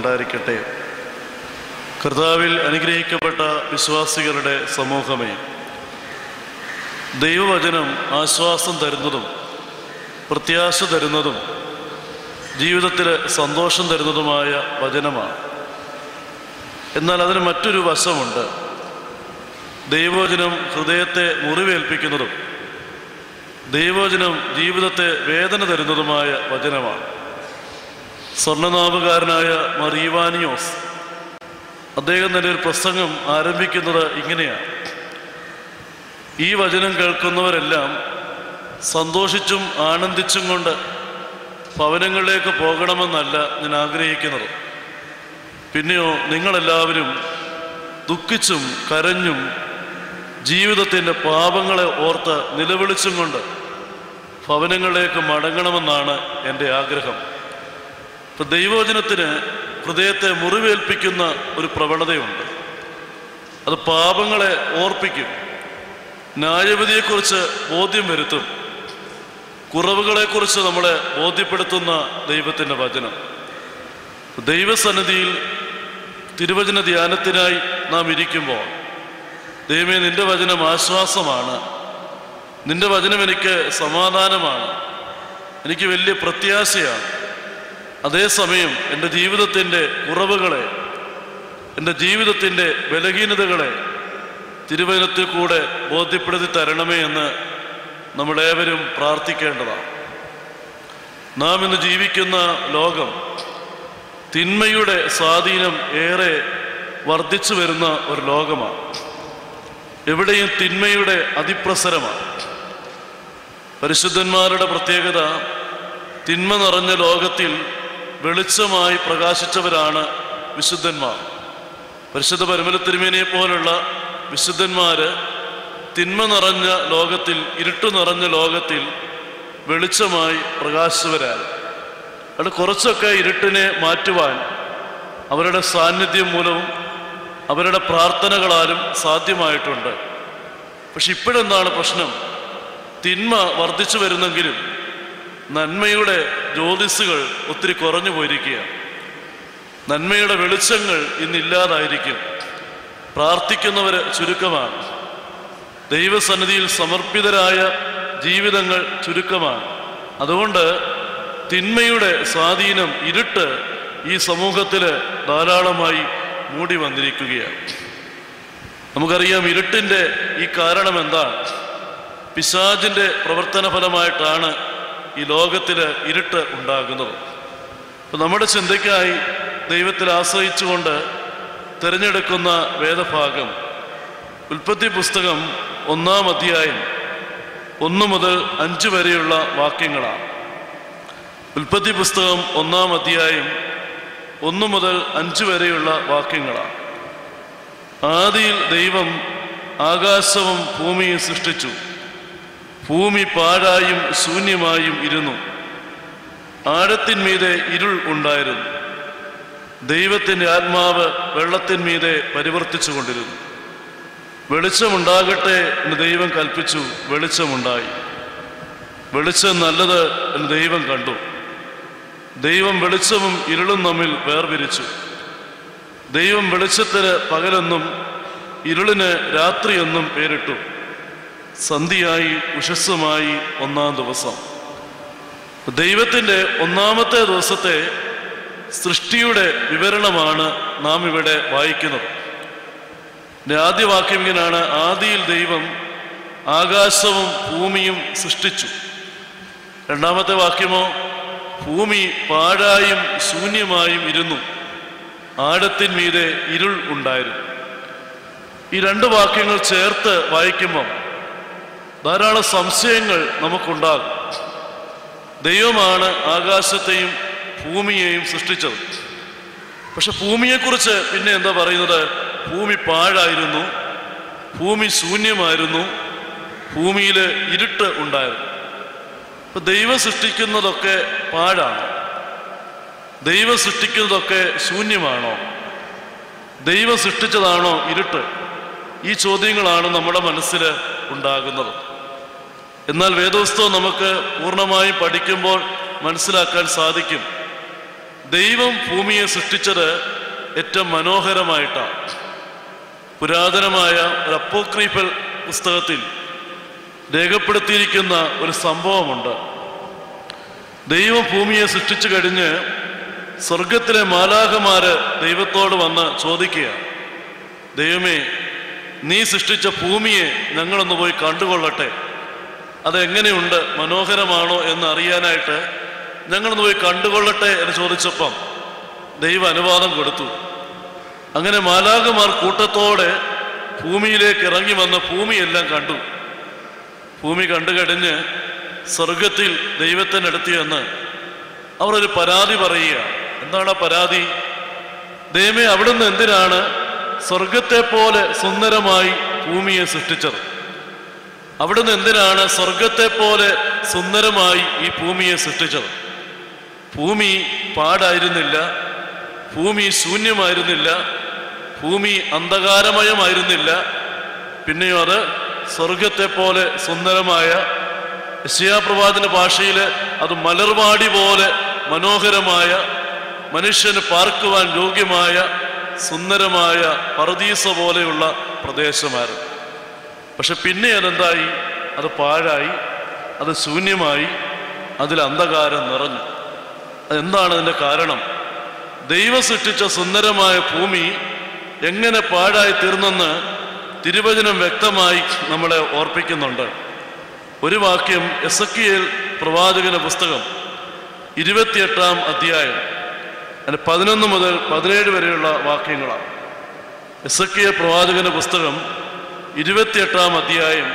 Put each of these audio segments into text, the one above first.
ഉണ്ടായിരിക്കട്ടെ. കർത്താവിൽ അനുഗ്രഹിക്കപ്പെട്ട വിശ്വാസികളുടെ സമൂഹമേ, ദൈവവചനം ആശ്വാസം തരുന്നതും പ്രത്യാശ തരുന്നതും ജീവിതത്തിൽ സന്തോഷം തരുന്നതുമായ വചനമാണ്. എന്നാൽ അതിന് മറ്റൊരു വശമുണ്ട്. ദൈവവചനം ഹൃദയത്തെ മുറിവേൽപ്പിക്കുന്നതും ദൈവവചനം ജീവിതത്തെ വേദന തരുന്നതുമായ വചനമാണ്. സ്വർണ്ണനാമകാരനായ മാർ ഈവാനിയോസ് അദ്ദേഹം തന്നെ ഒരു പ്രസംഗം ആരംഭിക്കുന്നത് ഇങ്ങനെയാണ്: ഈ വചനം കേൾക്കുന്നവരെല്ലാം സന്തോഷിച്ചും ആനന്ദിച്ചും കൊണ്ട് ഭവനങ്ങളിലേക്ക് പോകണമെന്നല്ല ഞാൻ ആഗ്രഹിക്കുന്നത്. പിന്നെയോ നിങ്ങളെല്ലാവരും ദുഃഖിച്ചും കരഞ്ഞും ജീവിതത്തിൻ്റെ പാപങ്ങളെ ഓർത്ത് നിലവിളിച്ചും കൊണ്ട് ഭവനങ്ങളിലേക്ക് മടങ്ങണമെന്നാണ് എൻ്റെ ആഗ്രഹം. ഇപ്പം ദൈവവചനത്തിന് ഹൃദയത്തെ മുറിവേൽപ്പിക്കുന്ന ഒരു പ്രവണതയുണ്ട്. അത് പാപങ്ങളെ ഓർപ്പിക്കും, ന്യായവിധിയെക്കുറിച്ച് ബോധ്യം വരുത്തും, കുറവുകളെക്കുറിച്ച് നമ്മളെ ബോധ്യപ്പെടുത്തുന്ന ദൈവത്തിൻ്റെ വചനം. ദൈവസന്നിധിയിൽ തിരുവചന ധ്യാനത്തിനായി നാം ഇരിക്കുമ്പോൾ, ദൈവമേ നിൻ്റെ വചനം ആശ്വാസമാണ്, നിൻ്റെ വചനം എനിക്ക് സമാധാനമാണ്, എനിക്ക് വലിയ പ്രത്യാശയാണ്. അതേസമയം എൻ്റെ ജീവിതത്തിൻ്റെ കുറവുകളെ, എൻ്റെ ജീവിതത്തിൻ്റെ ബലഹീനതകളെ തിരുവചനത്തിൽ കൂടെ ബോധ്യപ്പെടുത്തി തരണമേ എന്ന് നമ്മളേവരും പ്രാർത്ഥിക്കേണ്ടതാണ്. നാം ഇന്ന് ജീവിക്കുന്ന ലോകം തിന്മയുടെ സ്വാധീനം ഏറെ വർദ്ധിച്ചു വരുന്ന ഒരു ലോകമാണ്. എവിടെയും തിന്മയുടെ അതിപ്രസരമാണ്. പരിശുദ്ധന്മാരുടെ പ്രത്യേകത, തിന്മ നിറഞ്ഞ ലോകത്തിൽ വെളിച്ചമായി പ്രകാശിച്ചവരാണ് വിശുദ്ധന്മാർ. പരിശുദ്ധ പരമല തിരുമേനിയെ പോലുള്ള വിശുദ്ധന്മാര് തിന്മ നിറഞ്ഞ ലോകത്തിൽ, ഇരുട്ടു നിറഞ്ഞ ലോകത്തിൽ വെളിച്ചമായി പ്രകാശിച്ചവരാണ്. അത് കുറച്ചൊക്കെ ഇരുട്ടിനെ മാറ്റുവാൻ അവരുടെ സാന്നിധ്യം മൂലവും അവരുടെ പ്രാർത്ഥനകളാലും സാധ്യമായിട്ടുണ്ട്. പക്ഷെ ഇപ്പോഴെന്താണ് പ്രശ്നം? തിന്മ വർദ്ധിച്ചു വരുന്നെങ്കിലും നന്മയുടെ ജ്യോതിസുകൾ ഒത്തിരി കുറഞ്ഞു പോയിരിക്കുകയാണ്. നന്മയുടെ വെളിച്ചങ്ങൾ ഇന്നില്ലാതായിരിക്കും. പ്രാർത്ഥിക്കുന്നവർ ചുരുക്കമാണ്. ദൈവസന്നിധിയിൽ സമർപ്പിതരായ ജീവിതങ്ങൾ ചുരുക്കമാണ്. അതുകൊണ്ട് തിന്മയുടെ സ്വാധീനം, ഇരുട്ട് ഈ സമൂഹത്തിൽ ധാരാളമായി മൂടി വന്നിരിക്കുകയാണ്. നമുക്കറിയാം ഇരുട്ടിൻ്റെ ഈ കാരണം എന്താണ്? പിശാചിൻ്റെ പ്രവർത്തന ഫലമായിട്ടാണ് ഈ ലോകത്തിൽ ഇരുട്ട് ഉണ്ടാകുന്നത്. അപ്പം നമ്മുടെ ചിന്തയ്ക്കായി ദൈവത്തിൽ ആശ്രയിച്ചുകൊണ്ട് തിരഞ്ഞെടുക്കുന്ന വേദഭാഗം ഉൽപ്പത്തി പുസ്തകം 1-ാം അധ്യായം 1 മുതൽ 5 വരെയുള്ള വാക്യങ്ങളാണ്. ഉൽപ്പത്തി പുസ്തകം 1-ാം അധ്യായം 1 മുതൽ 5 വരെയുള്ള വാക്യങ്ങളാണ്. ആദിയിൽ ദൈവം ആകാശവും ഭൂമിയും സൃഷ്ടിച്ചു. ഭൂമി പാഴായും ശൂന്യമായും ഇരുന്നു. ആഴത്തിന്മീതെ ഇരുൾ ഉണ്ടായിരുന്നു. ദൈവത്തിൻ്റെ ആത്മാവ് വെള്ളത്തിന്മീതെ പരിവർത്തിച്ചു കൊണ്ടിരുന്നു. വെളിച്ചമുണ്ടാകട്ടെ എന്ന് ദൈവം കൽപ്പിച്ചു. വെളിച്ചമുണ്ടായി. വെളിച്ചം നല്ലത് എന്ന് ദൈവം കണ്ടു. ദൈവം വെളിച്ചവും ഇരുളും തമ്മിൽ വേർപിരിച്ചു. ദൈവം വെളിച്ചത്തിന് പകലെന്നും ഇരുളിന് രാത്രിയെന്നും പേരിട്ടു. സന്ധ്യയായി ഉഷസ്സുമായി 1-ാം ദിവസം. ദൈവത്തിൻ്റെ 1-ാമത്തെ ദിവസത്തെ സൃഷ്ടിയുടെ വിവരണമാണ് നാം ഇവിടെ വായിക്കുന്നത്. ആദ്യ വാക്യം ഇങ്ങനെയാണ്: ആദിയിൽ ദൈവം ആകാശവും ഭൂമിയും സൃഷ്ടിച്ചു. 2-ാമത്തെ വാക്യമോ: ഭൂമി പാഴായും ശൂന്യമായും ഇരുന്നു. ആഴത്തിന്മീതെ ഇരുൾ ഉണ്ടായിരുന്നു. ഈ 2 വാക്യങ്ങൾ ചേർത്ത് വായിക്കുമ്പം ധാരാളം സംശയങ്ങൾ നമുക്കുണ്ടാകും. ദൈവമാണ് ആകാശത്തെയും ഭൂമിയെയും സൃഷ്ടിച്ചത്. പക്ഷെ ഭൂമിയെക്കുറിച്ച് പിന്നെ എന്താ പറയുന്നത്? ഭൂമി പാഴായിരുന്നു, ഭൂമി ശൂന്യമായിരുന്നു, ഭൂമിയിൽ ഇരുട്ട് ഉണ്ടായിരുന്നു. അപ്പൊ ദൈവം സൃഷ്ടിക്കുന്നതൊക്കെ പാഴാണ്? ദൈവം സൃഷ്ടിക്കുന്നതൊക്കെ ശൂന്യമാണോ? ദൈവം സൃഷ്ടിച്ചതാണോ ഇരുട്ട്? ഈ ചോദ്യങ്ങളാണ് നമ്മുടെ മനസ്സിൽ ഉണ്ടാകുന്നത്. എന്നാൽ വേദപുസ്തകം നമുക്ക് പൂർണ്ണമായും പഠിക്കുമ്പോൾ മനസ്സിലാക്കാൻ സാധിക്കും, ദൈവം ഭൂമിയെ സൃഷ്ടിച്ചത് ഏറ്റവും മനോഹരമായിട്ടാണ്. പുരാതനമായ ഒരു അപ്പോക്രീഫൽ പുസ്തകത്തിൽ രേഖപ്പെടുത്തിയിരിക്കുന്ന ഒരു സംഭവമുണ്ട്. ദൈവം ഭൂമിയെ സൃഷ്ടിച്ചു കഴിഞ്ഞ് സ്വർഗത്തിലെ മാലാഖമാര് ദൈവത്തോട് വന്ന് ചോദിക്കുക, ദൈവമേ, നീ സൃഷ്ടിച്ച ഭൂമിയെ ഞങ്ങളൊന്ന് പോയി കണ്ടുകൊള്ളട്ടെ, അതെങ്ങനെയുണ്ട്, മനോഹരമാണോ എന്ന് അറിയാനായിട്ട് ഞങ്ങളൊന്ന് പോയി കണ്ടുകൊള്ളട്ടെ എന്ന് ചോദിച്ചപ്പം ദൈവം അനുവാദം കൊടുത്തു. അങ്ങനെ മാലാഖമാർ കൂട്ടത്തോടെ ഭൂമിയിലേക്ക് ഇറങ്ങി വന്ന് ഭൂമിയെല്ലാം കണ്ടു. ഭൂമി കണ്ടു കഴിഞ്ഞ് സ്വർഗത്തിൽ ദൈവത്തിൻ്റെ അടുത്ത് ചെന്ന് അവർ ഒരു പരാതി പറയുക. എന്താണ് ആ പരാതി? ദൈവമേ, അവിടുന്ന് എന്തിനാണ് സ്വർഗത്തെ പോലെ സുന്ദരമായി ഭൂമിയെ സൃഷ്ടിച്ചത്? അവിടുന്ന് എന്തിനാണ് സ്വർഗത്തെ പോലെ സുന്ദരമായി ഈ ഭൂമിയെ സൃഷ്ടിച്ചത്? ഭൂമി പാടായിരുന്നില്ല, ഭൂമി ശൂന്യമായിരുന്നില്ല, ഭൂമി അന്ധകാരമയമായിരുന്നില്ല. പിന്നെയോ അത് സ്വർഗത്തെ പോലെ സുന്ദരമായ, യെശയ്യാ പ്രവാചകന്റെ ഭാഷയിൽ അത് മലർവാടി പോലെ മനോഹരമായ, മനുഷ്യന് പാർക്കുവാൻ യോഗ്യമായ സുന്ദരമായ പറുദീസ പോലെയുള്ള പ്രദേശമായിരുന്നു. പക്ഷെ പിന്നെ അതെന്തായി? അത് പാഴായി, അത് ശൂന്യമായി, അതിൽ അന്ധകാരം നിറഞ്ഞു. അതെന്താണ് അതിൻ്റെ കാരണം? ദൈവം സൃഷ്ടിച്ച സുന്ദരമായ ഭൂമി എങ്ങനെ പാഴായി തീർന്നെന്ന് തിരുവചനം വ്യക്തമായി നമ്മളെ ഓർപ്പിക്കുന്നുണ്ട്. ഒരു വാക്യം എസെക്കിയേൽ പ്രവാചകന്റെ പുസ്തകം 28-ാം അധ്യായം, അതിന് 11 മുതൽ 17 വരെയുള്ള വാക്യങ്ങളാണ്. എസെക്കിയേൽ പ്രവാചകന്റെ പുസ്തകം 28-ാം അധ്യായം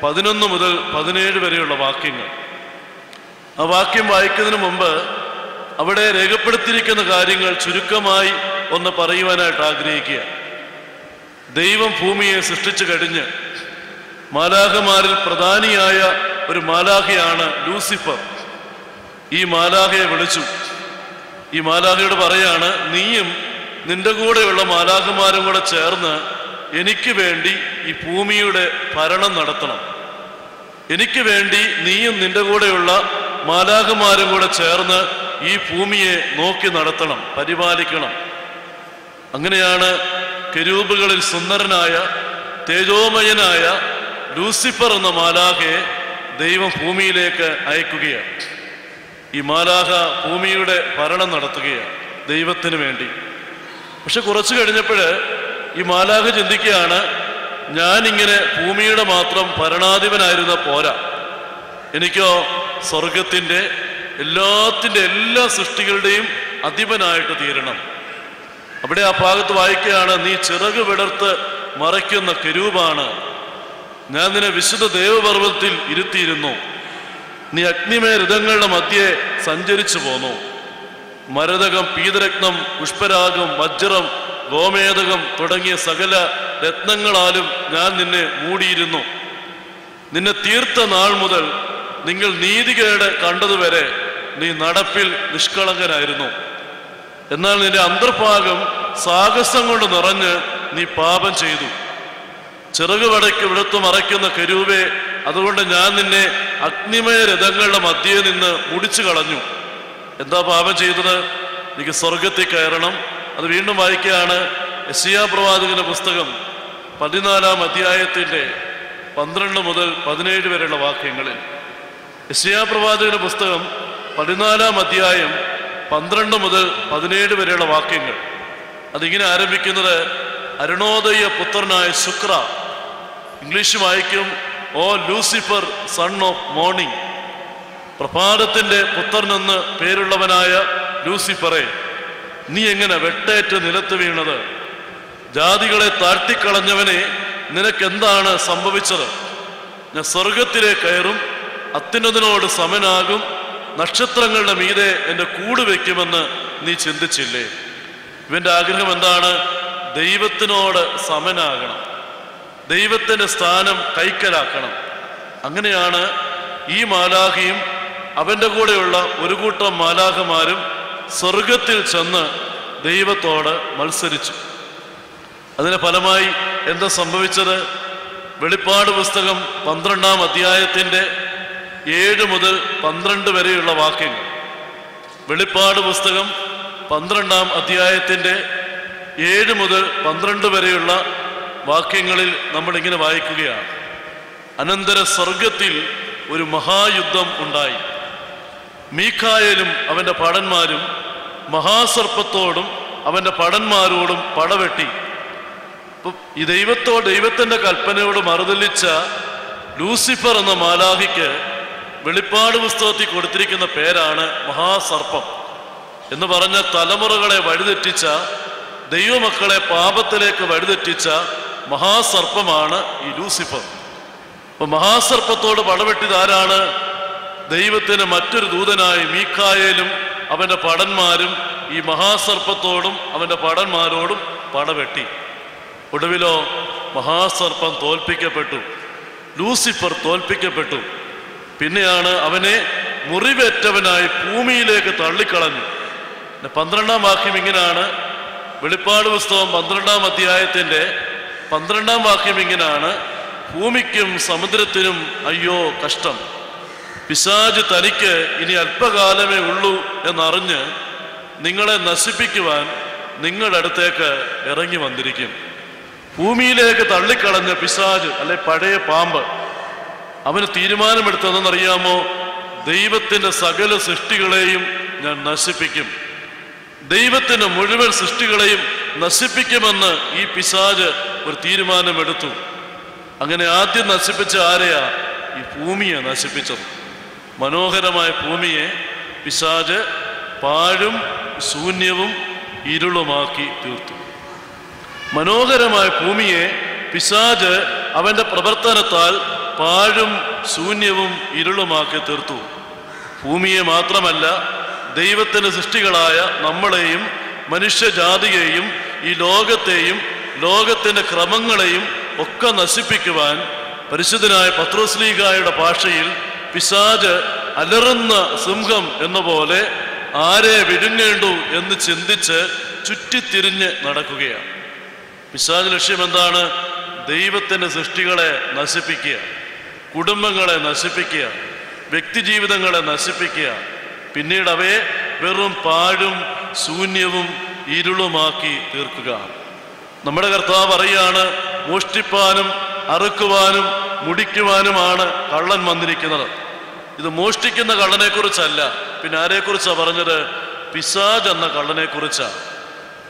11 മുതൽ 17 വരെയുള്ള വാക്യങ്ങൾ. ആ വാക്യം വായിക്കുന്നതിന് മുമ്പ് അവിടെ രേഖപ്പെടുത്തിയിരിക്കുന്ന കാര്യങ്ങൾ ചുരുക്കമായി ഒന്ന് പറയുവാനായിട്ട് ആഗ്രഹിക്കുക. ദൈവം ഭൂമിയെ സൃഷ്ടിച്ചു കഴിഞ്ഞ് മാലാഖമാരിൽ പ്രധാനിയായ ഒരു മാലാഖയാണ് ലൂസിഫർ. ഈ മാലാഖയെ വിളിച്ചു. ഈ മാലാഖയോട് പറയാണ്, നീയും നിന്റെ കൂടെയുള്ള മാലാഖമാരും കൂടെ ചേർന്ന് എനിക്ക് വേണ്ടി ഈ ഭൂമിയുടെ ഭരണം നടത്തണം. എനിക്ക് വേണ്ടി നീയും നിന്റെ കൂടെയുള്ള മാലാഖമാരും കൂടെ ചേർന്ന് ഈ ഭൂമിയെ നോക്കി നടത്തണം, പരിപാലിക്കണം. അങ്ങനെയാണ് കെരൂബുകളിൽ സുന്ദരനായ തേജോമയനായ ലൂസിഫർ എന്ന മാലാഖയെ ദൈവം ഭൂമിയിലേക്ക് അയക്കുകയാണ്. ഈ മാലാഖ ഭൂമിയുടെ ഭരണം നടത്തുകയാണ് ദൈവത്തിന് വേണ്ടി. പക്ഷെ കുറച്ചു കഴിഞ്ഞപ്പോൾ ഈ മാലാഖ ചിന്തിക്കുകയാണ്, ഞാനിങ്ങനെ ഭൂമിയുടെ മാത്രം ഭരണാധിപനായിരുന്ന പോരാ, എനിക്കോ സ്വർഗത്തിൻ്റെ എല്ലാ സൃഷ്ടികളുടെയും അധിപനായിട്ട് തീരണം. അവിടെ ആ ഭാഗത്ത് വായിക്കുകയാണ്, നീ ചിറക് വിടർത്ത് മറയ്ക്കുന്ന കെരൂബാണ്, ഞാൻ നിന്നെ വിശുദ്ധ ദേവപർവ്വതത്തിൽ ഇരുത്തിയിരുന്നു, നീ അഗ്നിമയ രഥങ്ങളുടെ മധ്യേ സഞ്ചരിച്ചു പോന്നു, മരതകം, പീതരത്നം, പുഷ്പരാഗം, വജ്രം, ഗോമേതകം തുടങ്ങിയ സകല രത്നങ്ങളാലും ഞാൻ നിന്നെ മൂടിയിരുന്നു. നിന്നെ തീർത്ത നാൾ മുതൽ നിങ്ങൾ നീതികേട് കണ്ടതുവരെ നീ നടപ്പിൽ നിഷ്കളങ്കനായിരുന്നു. എന്നാൽ നിന്റെ അന്തർഭാഗം സാഹസം കൊണ്ട് നിറഞ്ഞ് നീ പാപം ചെയ്തു. ചിറക് വിടുത്തു മറയ്ക്കുന്ന കെരൂബേ, അതുകൊണ്ട് ഞാൻ നിന്നെ അഗ്നിമയ രഥങ്ങളുടെ മധ്യേ നിന്ന് മുടിച്ചു കളഞ്ഞു. എന്താ പാപം ചെയ്തത്? എനിക്ക് സ്വർഗത്തിൽ കയറണം. അത് വീണ്ടും വായിക്കുകയാണ് യെശയ്യാ പ്രവാചകന്റെ പുസ്തകം 14-ാം അധ്യായത്തിൻ്റെ 12 മുതൽ 17 വരെയുള്ള വാക്യങ്ങളിൽ. യെശയ്യാ പ്രവാചകന്റെ പുസ്തകം 14-ാം അധ്യായം 12 മുതൽ 17 വരെയുള്ള വാക്യങ്ങൾ. അതിങ്ങനെ ആരംഭിക്കുന്നത്, അരുണോദയ പുത്രനായ ശുക്ര, ഇംഗ്ലീഷ് വായിക്കും ഓ ലൂസിഫർ സൺ ഓഫ് മോർണിംഗ്, പ്രഭാതത്തിൻ്റെ പുത്രനെന്ന് പേരുള്ളവനായ ലൂസിഫറെ, നീ എങ്ങനെ വെട്ടേറ്റ് നിലത്ത് വീണത്? ജാതികളെ താഴ്ത്തിക്കളഞ്ഞവനെ, നിനക്കെന്താണ് സംഭവിച്ചത്? ഞാൻ സ്വർഗത്തിലേക്ക് കയറും, അത്യുന്നതനോട് സമനാകും, നക്ഷത്രങ്ങളുടെ മീതെ എൻ്റെ കൂട് വയ്ക്കുമെന്ന് നീ ചിന്തിച്ചില്ലേ? ഇവൻ്റെ ആഗ്രഹം എന്താണ്? ദൈവത്തിനോട് സമനാകണം, ദൈവത്തിൻ്റെ സ്ഥാനം കൈക്കലാക്കണം. അങ്ങനെയാണ് ഈ മാലാഖയും അവൻ്റെ കൂടെയുള്ള ഒരു കൂട്ടം മാലാഖമാരും സ്വർഗത്തിൽ ചെന്ന് ദൈവത്തോട് മത്സരിച്ചു. അതിന് ഫലമായി എന്താ സംഭവിച്ചത്? വെളിപ്പാട് പുസ്തകം 12-ാം അധ്യായത്തിൻ്റെ 7 മുതൽ 12 വരെയുള്ള വാക്യങ്ങൾ. വെളിപ്പാട് പുസ്തകം 12-ാം അധ്യായത്തിൻ്റെ 7 മുതൽ 12 വരെയുള്ള വാക്യങ്ങളിൽ നമ്മളിങ്ങനെ വായിക്കുകയാണ്. അനന്തര സ്വർഗത്തിൽ ഒരു മഹായുദ്ധം ഉണ്ടായി. മീഖായേലും അവൻ്റെ ഭടന്മാരും മഹാസർപ്പത്തോടും അവൻ്റെ ഭടന്മാരോടും പടവെട്ടി. ഈ ദൈവത്തിൻ്റെ കൽപ്പനയോട് മറുതലിച്ച ലൂസിഫർ എന്ന മാലാഖയ്ക്ക് വെളിപ്പാട് പുസ്തകത്തിൽ കൊടുത്തിരിക്കുന്ന പേരാണ് മഹാസർപ്പം എന്ന് പറഞ്ഞ തലമുറകളെ വഴിതെറ്റിച്ച, ദൈവമക്കളെ പാപത്തിലേക്ക് വഴിതെറ്റിച്ച മഹാസർപ്പമാണ് ഈ ലൂസിഫർ. അപ്പൊ മഹാസർപ്പത്തോട് പടവെട്ടിയത് ആരാണ്? ദൈവത്തിന് മറ്റൊരു ദൂതനായി മീഖായേലും അവൻ്റെ ഭടന്മാരും ഈ മഹാസർപ്പത്തോടും അവൻ്റെ ഭടന്മാരോടും പടവെട്ടി. ഒടുവിലോ മഹാസർപ്പം തോൽപ്പിക്കപ്പെട്ടു, ലൂസിഫർ തോൽപ്പിക്കപ്പെട്ടു. പിന്നെയാണ് അവനെ മുറിവേറ്റവനായി ഭൂമിയിലേക്ക് തള്ളിക്കളഞ്ഞു. 12-ാം വാക്യം ഇങ്ങനെയാണ്, വെളിപ്പാട് പുസ്തകം 12-ാം അധ്യായത്തിൻ്റെ 12-ാം വാക്യം ഇങ്ങനെയാണ്: ഭൂമിക്കും സമുദ്രത്തിനും അയ്യോ കഷ്ടം, പിശാച് തനിക്ക് ഇനി അല്പകാലമേ ഉള്ളൂ എന്നറിഞ്ഞ് നിങ്ങളെ നശിപ്പിക്കുവാൻ നിങ്ങളുടെ അടുത്തേക്ക് ഇറങ്ങി വന്നിരിക്കും. ഭൂമിയിലേക്ക് തള്ളിക്കളഞ്ഞ പിശാച്, അല്ലെ പഴയ പാമ്പ്, അവന് തീരുമാനമെടുത്തതെന്നറിയാമോ? ദൈവത്തിൻ്റെ സകല സൃഷ്ടികളെയും ഞാൻ നശിപ്പിക്കും, ദൈവത്തിൻ്റെ മുഴുവൻ സൃഷ്ടികളെയും നശിപ്പിക്കുമെന്ന് ഈ പിശാച് ഒരു തീരുമാനമെടുത്തു. അങ്ങനെ ആദ്യം നശിപ്പിച്ച ആരെയാ? ഈ ഭൂമിയെ നശിപ്പിച്ചത്. മനോഹരമായ ഭൂമിയെ പിശാച് പാഴും ശൂന്യവും ഇരുളുമാക്കി തീർത്തു. മനോഹരമായ ഭൂമിയെ പിശാച് അവൻ്റെ പ്രവർത്തനത്താൽ പാഴും ശൂന്യവും ഇരുളുമാക്കി തീർത്തു. ഭൂമിയെ മാത്രമല്ല, ദൈവത്തിൻ്റെ സൃഷ്ടികളായ നമ്മളെയും മനുഷ്യജാതിയെയും ഈ ലോകത്തെയും ലോകത്തിൻ്റെ ക്രമങ്ങളെയും ഒക്കെ നശിപ്പിക്കുവാൻ പരിശുദ്ധനായ പത്രോസ്ലീഹായുടെ ഭാഷയിൽ പിശാച് അലറുന്ന സിംഹം എന്ന പോലെ ആരെ വിഴുങ്ങേണ്ടു എന്ന് ചിന്തിച്ച് ചുറ്റിത്തിരിഞ്ഞ് നടക്കുകയാണ്. പിശാച് ലക്ഷ്യം എന്താണ്? ദൈവത്തിൻ്റെ സൃഷ്ടികളെ നശിപ്പിക്കുക, കുടുംബങ്ങളെ നശിപ്പിക്കുക, വ്യക്തിജീവിതങ്ങളെ നശിപ്പിക്കുക, പിന്നീട് അവയെ വെറും പാഴും ശൂന്യവും ഇരുളുമാക്കി തീർക്കുക. നമ്മുടെ കർത്താവ് പറയാണ്, മോഷ്ടിപ്പാനും അറുക്കുവാനും മുടിക്കുവാനുമാണ് കള്ളൻ വന്നിരിക്കുന്നത്. ഇത് മോഷ്ടിക്കുന്ന കള്ളനെ കുറിച്ചല്ല. പിന്നെ ആരെക്കുറിച്ചാണ് പറഞ്ഞത്? പിശാച് എന്ന കള്ളനെ കുറിച്ചാണ്.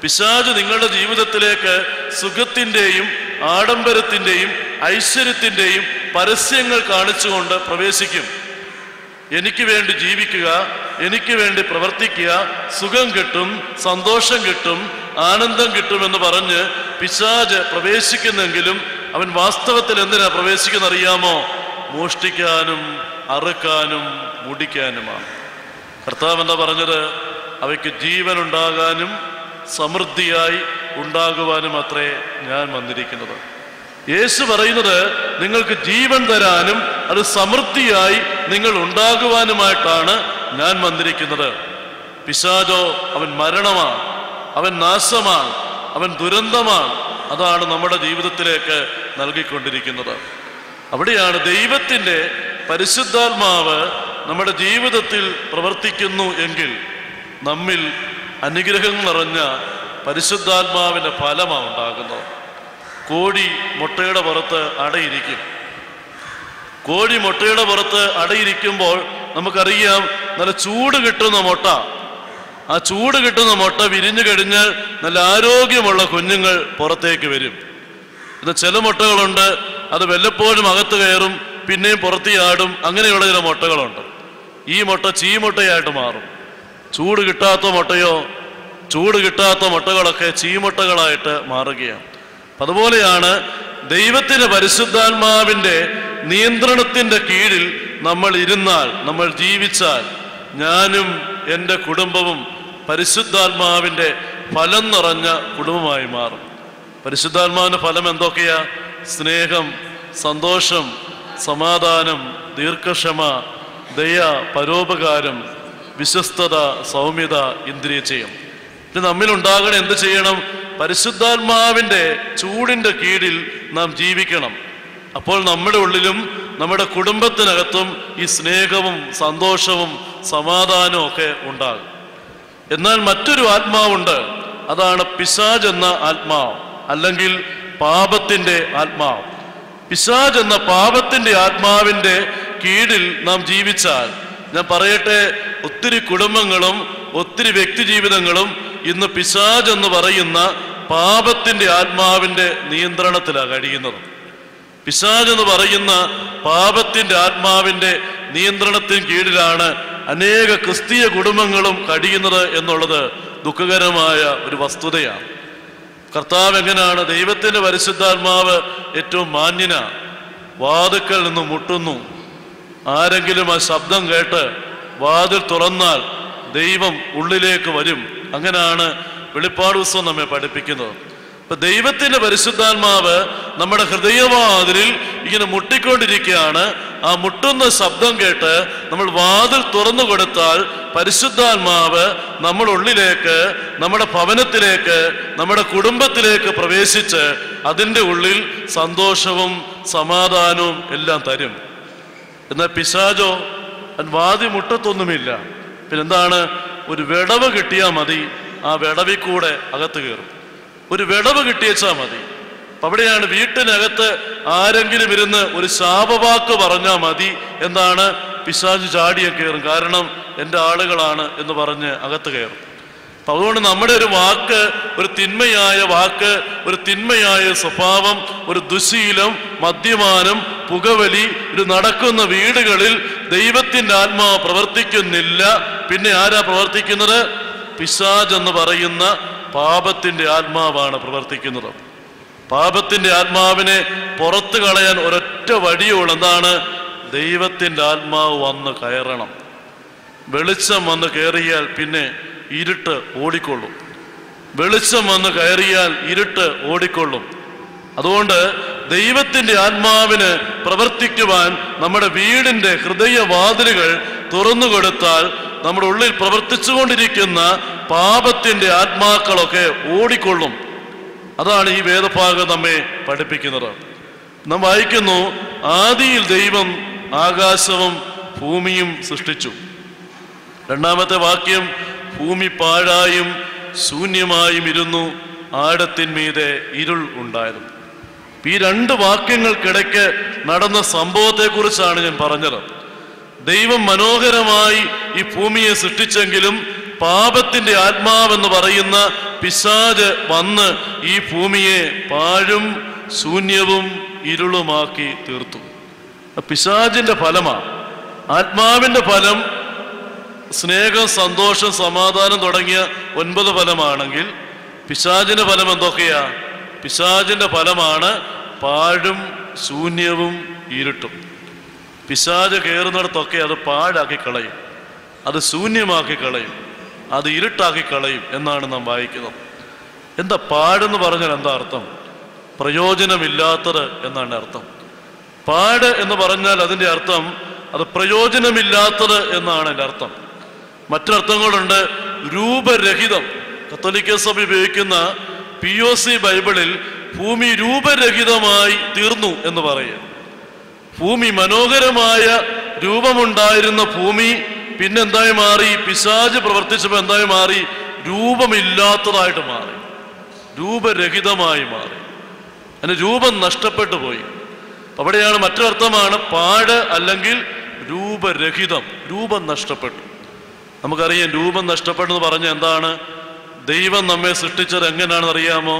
പിശാച് നിങ്ങളുടെ ജീവിതത്തിലേക്ക് സുഖത്തിൻ്റെയും ആഡംബരത്തിൻ്റെയും ഐശ്വര്യത്തിൻ്റെയും പരസ്യങ്ങൾ കാണിച്ചുകൊണ്ട് പ്രവേശിക്കും. എനിക്ക് വേണ്ടി ജീവിക്കുക, എനിക്ക് വേണ്ടി പ്രവർത്തിക്കുക, സുഖം കിട്ടും, സന്തോഷം കിട്ടും, ആനന്ദം കിട്ടുമെന്ന് പറഞ്ഞ് പിശാച് പ്രവേശിക്കുന്നെങ്കിലും അവൻ വാസ്തവത്തിൽ എന്തിനാ പ്രവേശിക്കുന്ന അറിയാമോ? മോഷ്ടിക്കാനും അറുക്കാനും മുടിക്കാനുമാണ്. കർത്താവ് എന്താ പറഞ്ഞത്? അവയ്ക്ക് ജീവനുണ്ടാകാനും സമൃദ്ധിയായി ഉണ്ടാകുവാനും അത്രേ ഞാൻ വന്നിരിക്കുന്നത്. യേശു പറയുന്നത് നിങ്ങൾക്ക് ജീവൻ തരാനും അത് സമൃദ്ധിയായി നിങ്ങൾ ഉണ്ടാകുവാനുമായിട്ടാണ് ഞാൻ വന്നിരിക്കുന്നത്. പിശാചോ അവൻ മരണമാണ്, അവൻ നാശമാണ്, അവൻ ദുരന്തമാണ്. അതാണ് നമ്മുടെ ജീവിതത്തിലേക്ക് നൽകിക്കൊണ്ടിരിക്കുന്നത്. അവിടെയാണ് ദൈവത്തിൻ്റെ പരിശുദ്ധാത്മാവ് നമ്മുടെ ജീവിതത്തിൽ പ്രവർത്തിക്കുന്നു എങ്കിൽ നമ്മിൽ അനുഗ്രഹം നിറഞ്ഞ പരിശുദ്ധാത്മാവിൻ്റെ ഫലമാണ് ഉണ്ടാകുന്നത്. കോഴി മുട്ടയുടെ പുറത്ത് അടയിരിക്കും. കോഴി മുട്ടയുടെ പുറത്ത് അടയിരിക്കുമ്പോൾ നമുക്കറിയാം, നല്ല ചൂട് കിട്ടുന്ന മുട്ട, ആ ചൂട് കിട്ടുന്ന മുട്ട വിരിഞ്ഞു കഴിഞ്ഞാൽ നല്ല ആരോഗ്യമുള്ള കുഞ്ഞുങ്ങൾ പുറത്തേക്ക് വരും. ഇന്ന് ചില മുട്ടകളുണ്ട്, അത് വല്ലപ്പോഴും അകത്ത് കയറും, പിന്നെയും പുറത്ത് ചാടും. അങ്ങനെയുള്ള ചില മുട്ടകളുണ്ട്. ഈ മുട്ട ചീമുട്ടയായിട്ട് മാറും. ചൂട് കിട്ടാത്ത മുട്ടയോ, ചൂട് കിട്ടാത്ത മുട്ടകളൊക്കെ ചീമുട്ടകളായിട്ട് മാറുകയാണ്. അതുപോലെയാണ് ദൈവത്തിൻ്റെ പരിശുദ്ധാത്മാവിൻ്റെ നിയന്ത്രണത്തിൻ്റെ കീഴിൽ നമ്മൾ ഇരുന്നാൽ, നമ്മൾ ജീവിച്ചാൽ, ഞാനും എൻ്റെ കുടുംബവും പരിശുദ്ധാത്മാവിൻ്റെ ഫലം നിറഞ്ഞ കുടുംബമായി മാറും. പരിശുദ്ധാത്മാവിൻ്റെ ഫലം എന്തൊക്കെയാ? സ്നേഹം, സന്തോഷം, സമാധാനം, ദീർഘക്ഷമ, ദയ, പരോപകാരം, വിശ്വസ്തത, സൗമ്യത, ഇന്ദ്രിയജയം. ഇത് നമ്മിലുണ്ടാകണം. എന്ത് ചെയ്യണം? പരിശുദ്ധാത്മാവിൻ്റെ ചൂടിൻ്റെ കീഴിൽ നാം ജീവിക്കണം. അപ്പോൾ നമ്മുടെ ഉള്ളിലും നമ്മുടെ കുടുംബത്തിനകത്തും ഈ സ്നേഹവും സന്തോഷവും സമാധാനവും ഒക്കെ ഉണ്ടാകും. എന്നാൽ മറ്റൊരു ആത്മാവുണ്ട്, അതാണ് പിശാച് എന്ന ആത്മാവ്, അല്ലെങ്കിൽ പാപത്തിന്റെ ആത്മാവ്. പിശാച് എന്ന പാപത്തിന്റെ ആത്മാവിന്റെ കീഴിൽ നാം ജീവിച്ചാൽ, ഞാൻ പറയട്ടെ, ഒത്തിരി കുടുംബങ്ങളും ഒത്തിരി വ്യക്തി ജീവിതങ്ങളും ഇന്ന് പിശാച് എന്ന് പറയുന്ന പാപത്തിന്റെ ആത്മാവിന്റെ നിയന്ത്രണത്തിലാണ് കഴിയുന്നത്. പിശാച് എന്ന് പറയുന്ന പാപത്തിന്റെ ആത്മാവിന്റെ നിയന്ത്രണത്തിന് കീഴിലാണ് അനേക ക്രിസ്തീയ കുടുംബങ്ങളും കഴിയുന്നത് എന്നുള്ളത് ദുഃഖകരമായ ഒരു വസ്തുതയാണ്. കർത്താവ് എങ്ങനെയാണ്? ദൈവത്തിന്റെ പരിശുദ്ധാത്മാവ് ഏറ്റവും മാന്യന, വാതിൽക്കൽ നിന്ന് മുട്ടുന്നു. ആരെങ്കിലും ആ ശബ്ദം കേട്ട് വാതിൽ തുറന്നാൽ ദൈവം ഉള്ളിലേക്ക് വരും. അങ്ങനെയാണ് വെളിപ്പാട് പുസ്തകം നമ്മെ പഠിപ്പിക്കുന്നത്. അപ്പൊ ദൈവത്തിന്റെ പരിശുദ്ധാത്മാവ് നമ്മുടെ ഹൃദയവാതിലിൽ ഇങ്ങനെ മുട്ടിക്കൊണ്ടിരിക്കുകയാണ്. ആ മുട്ടുന്ന ശബ്ദം കേട്ട് നമ്മൾ വാതിൽ തുറന്നു കൊടുത്താൽ പരിശുദ്ധാത്മാവ് നമ്മുടെ ഉള്ളിലേക്ക്, നമ്മുടെ ഭവനത്തിലേക്ക്, നമ്മുടെ കുടുംബത്തിലേക്ക് പ്രവേശിച്ച് അതിൻ്റെ ഉള്ളിൽ സന്തോഷവും സമാധാനവും എല്ലാം തരും. എന്നാൽ പിശാചോ വാതിൽ മുട്ടത്തൊന്നുമില്ല. പിന്നെന്താണ്? ഒരു വിടവ് കിട്ടിയാൽ മതി, ആ വിടവിൽ കൂടെ അകത്ത് കയറും. ഒരു വിടവ് കിട്ടിയേച്ചാൽ മതി. അവിടെയാണ് വീട്ടിനകത്ത് ആരെങ്കിലും ഇരുന്ന് ഒരു ശാപവാക്ക് പറഞ്ഞാൽ മതി, എന്താണ്? പിശാച് ചാടിയെ കയറും. കാരണം എൻ്റെ ആളുകളാണ് എന്ന് പറഞ്ഞ് അകത്ത് കയറും. അപ്പൊ അതുകൊണ്ട് നമ്മുടെ ഒരു വാക്ക്, ഒരു തിന്മയായ വാക്ക്, ഒരു തിന്മയായ സ്വഭാവം, ഒരു ദുശീലം, മദ്യപാനം, പുകവലി, ഇത് നടക്കുന്ന വീടുകളിൽ ദൈവത്തിന്റെ ആത്മാവ് പ്രവർത്തിക്കുന്നില്ല. പിന്നെ ആരാ പ്രവർത്തിക്കുന്നത്? പിശാച് എന്ന് പറയുന്ന പാപത്തിന്റെ ആത്മാവാണ് പ്രവർത്തിക്കുന്നത്. പാപത്തിന്റെ ആത്മാവിനെ പുറത്തു കളയാൻ ഒരൊറ്റ വഴിയുള്ളൂ. എന്താണ്? ദൈവത്തിന്റെ ആത്മാവ് വന്ന് കയറണം. വെളിച്ചം വന്ന് കയറിയാൽ പിന്നെ ഇരുട്ട് ഓടിക്കൊള്ളും. വെളിച്ചം വന്ന് കയറിയാൽ ഇരുട്ട് ഓടിക്കൊള്ളും. അതുകൊണ്ട് ദൈവത്തിന്റെ ആത്മാവിന് പ്രവർത്തിക്കുവാൻ നമ്മുടെ വീടിന്റെ ഹൃദയവാതിലുകൾ തുറന്നു കൊടുത്താൽ നമ്മുടെ ഉള്ളിൽ പ്രവർത്തിച്ചുകൊണ്ടിരിക്കുന്ന പാപത്തിന്റെ ആത്മാക്കളൊക്കെ ഓടിക്കൊള്ളും. അതാണ് ഈ വേദഭാഗം നമ്മെ പഠിപ്പിക്കുന്നത്. നാം വായിക്കുന്നു, ആദിയിൽ ദൈവം ആകാശവും ഭൂമിയും സൃഷ്ടിച്ചു. രണ്ടാമത്തെ വാക്യം, ഭൂമി പാഴായും ശൂന്യമായും ഇരുന്നു, ആഴത്തിന്മീതെ ഇരുൾ ഉണ്ടായിരുന്നു. ഈ രണ്ട് വാക്യങ്ങൾക്കിടയ്ക്ക് നടന്ന സംഭവത്തെക്കുറിച്ചാണ് ഞാൻ പറഞ്ഞത്. ദൈവം മനോഹരമായി ഈ ഭൂമിയെ സൃഷ്ടിച്ചെങ്കിലും പാപത്തിന്റെ ആത്മാവെന്ന് പറയുന്ന പിശാച് വന്ന് ഈ ഭൂമിയെ പാഴും ശൂന്യവും ഇരുളുമാക്കി തീർത്തു. പിശാചിന്റെ ഫലമാണ്. ആത്മാവിന്റെ ഫലം സ്നേഹം, സന്തോഷം, സമാധാനം തുടങ്ങിയ 9 ഫലമാണെങ്കിൽ പിശാചിന്റെ ഫലം എന്തൊക്കെയാ? പിശാചിന്റെ ഫലമാണ് പാഴും ശൂന്യവും ഇരുട്ടും. പിശാച് കയറുന്നിടത്തൊക്കെ അത് പാഴാക്കി കളയും, അത് ശൂന്യമാക്കി കളയും, അത് ഇരുട്ടാക്കി കളയും എന്നാണ് നാം വായിക്കുന്നത്. എന്താ പാടെന്ന് പറഞ്ഞാൽ എന്താ അർത്ഥം? പ്രയോജനമില്ലാത്തത് എന്നാണ് അർത്ഥം. പാട് എന്ന് പറഞ്ഞാൽ അതിൻ്റെ അർത്ഥം അത് പ്രയോജനമില്ലാത്തത് എന്നാണ് എൻ്റെ അർത്ഥം. മറ്റർത്ഥങ്ങളുണ്ട്. രൂപരഹിതം. കത്തോലിക്ക സഭ ഉപയോഗിക്കുന്ന POC ബൈബിളിൽ ഭൂമി രൂപരഹിതമായി തീർന്നു എന്ന് പറയും. ഭൂമി മനോഹരമായ രൂപമുണ്ടായിരുന്ന ഭൂമി പിന്നെന്തായി മാറി? പിശാച് പ്രവർത്തിച്ചപ്പോൾ എന്തായി മാറി? രൂപമില്ലാത്തതായിട്ട് മാറി, രൂപരഹിതമായി മാറി. അതിന് രൂപം നഷ്ടപ്പെട്ടു പോയി. അവിടെയാണ് മറ്റൊരർത്ഥമാണ് പാട് അല്ലെങ്കിൽ രൂപരഹിതം. രൂപം നഷ്ടപ്പെട്ടു. നമുക്കറിയാം, രൂപം നഷ്ടപ്പെട്ടെന്ന് പറഞ്ഞാൽ എന്താണ്? ദൈവം നമ്മെ സൃഷ്ടിച്ചത് എങ്ങനെയാണെന്ന് അറിയാമോ?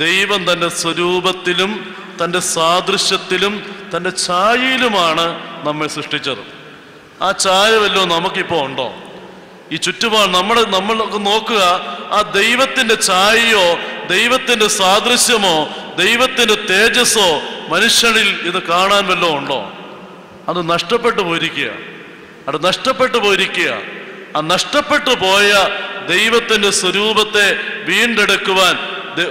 ദൈവം തൻ്റെ സ്വരൂപത്തിലും തൻ്റെ സാദൃശ്യത്തിലും തൻ്റെ ഛായയിലുമാണ് നമ്മെ സൃഷ്ടിച്ചത്. ആ ഛായ വല്ലോ നമുക്കിപ്പോൾ ഉണ്ടോ? ഈ ചുറ്റുപാട് നമ്മളൊക്കെ നോക്കുക. ആ ദൈവത്തിൻ്റെ ഛായയോ ദൈവത്തിൻ്റെ സാദൃശ്യമോ ദൈവത്തിൻ്റെ തേജസ്സോ മനുഷ്യനിൽ ഇത് കാണാൻ വല്ലോ ഉണ്ടോ? അത് നഷ്ടപ്പെട്ടു പോയിരിക്കുക. അത് നഷ്ടപ്പെട്ടു പോയിരിക്കുക. ആ നഷ്ടപ്പെട്ടു പോയ ദൈവത്തിൻ്റെ സ്വരൂപത്തെ വീണ്ടെടുക്കുവാൻ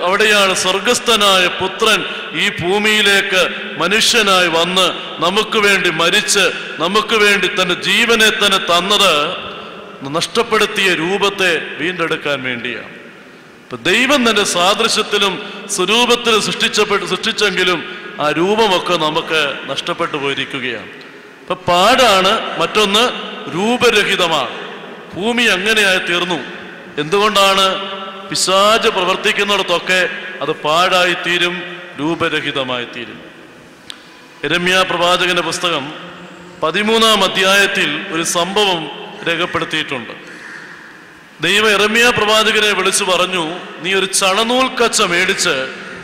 അവിടെയാണ് സ്വർഗസ്ഥനായ പുത്രൻ ഈ ഭൂമിയിലേക്ക് മനുഷ്യനായി വന്ന് നമുക്ക് വേണ്ടി മരിച്ച് നമുക്ക് വേണ്ടി തന്റെ ജീവനെ തന്നെ തന്നത് നഷ്ടപ്പെടുത്തിയ രൂപത്തെ വീണ്ടെടുക്കാൻ വേണ്ടിയാണ്. ഇപ്പൊ ദൈവം തന്റെ സാദൃശ്യത്തിലും സ്വരൂപത്തിലും സൃഷ്ടിച്ചെങ്കിലും ആ രൂപമൊക്കെ നമുക്ക് നഷ്ടപ്പെട്ടു പോയിരിക്കുകയാണ്. ഇപ്പൊ പാടാണ്. മറ്റൊന്ന് രൂപരഹിതമാണ്. ഭൂമി അങ്ങനെയായി തീർന്നു. എന്തുകൊണ്ടാണ്? പിശാച് പ്രവർത്തിക്കുന്നിടത്തൊക്കെ അത് പാഴായിത്തീരും, രൂപരഹിതമായി തീരും. യെരമ്യാ പ്രവാചകന്റെ പുസ്തകം 13-ാം അധ്യായത്തിൽ ഒരു സംഭവം രേഖപ്പെടുത്തിയിട്ടുണ്ട്. ദൈവം യെരമ്യാ പ്രവാചകനെ വിളിച്ചു പറഞ്ഞു, നീ ഒരു ചണനൂൽ കച്ച മേടിച്ച്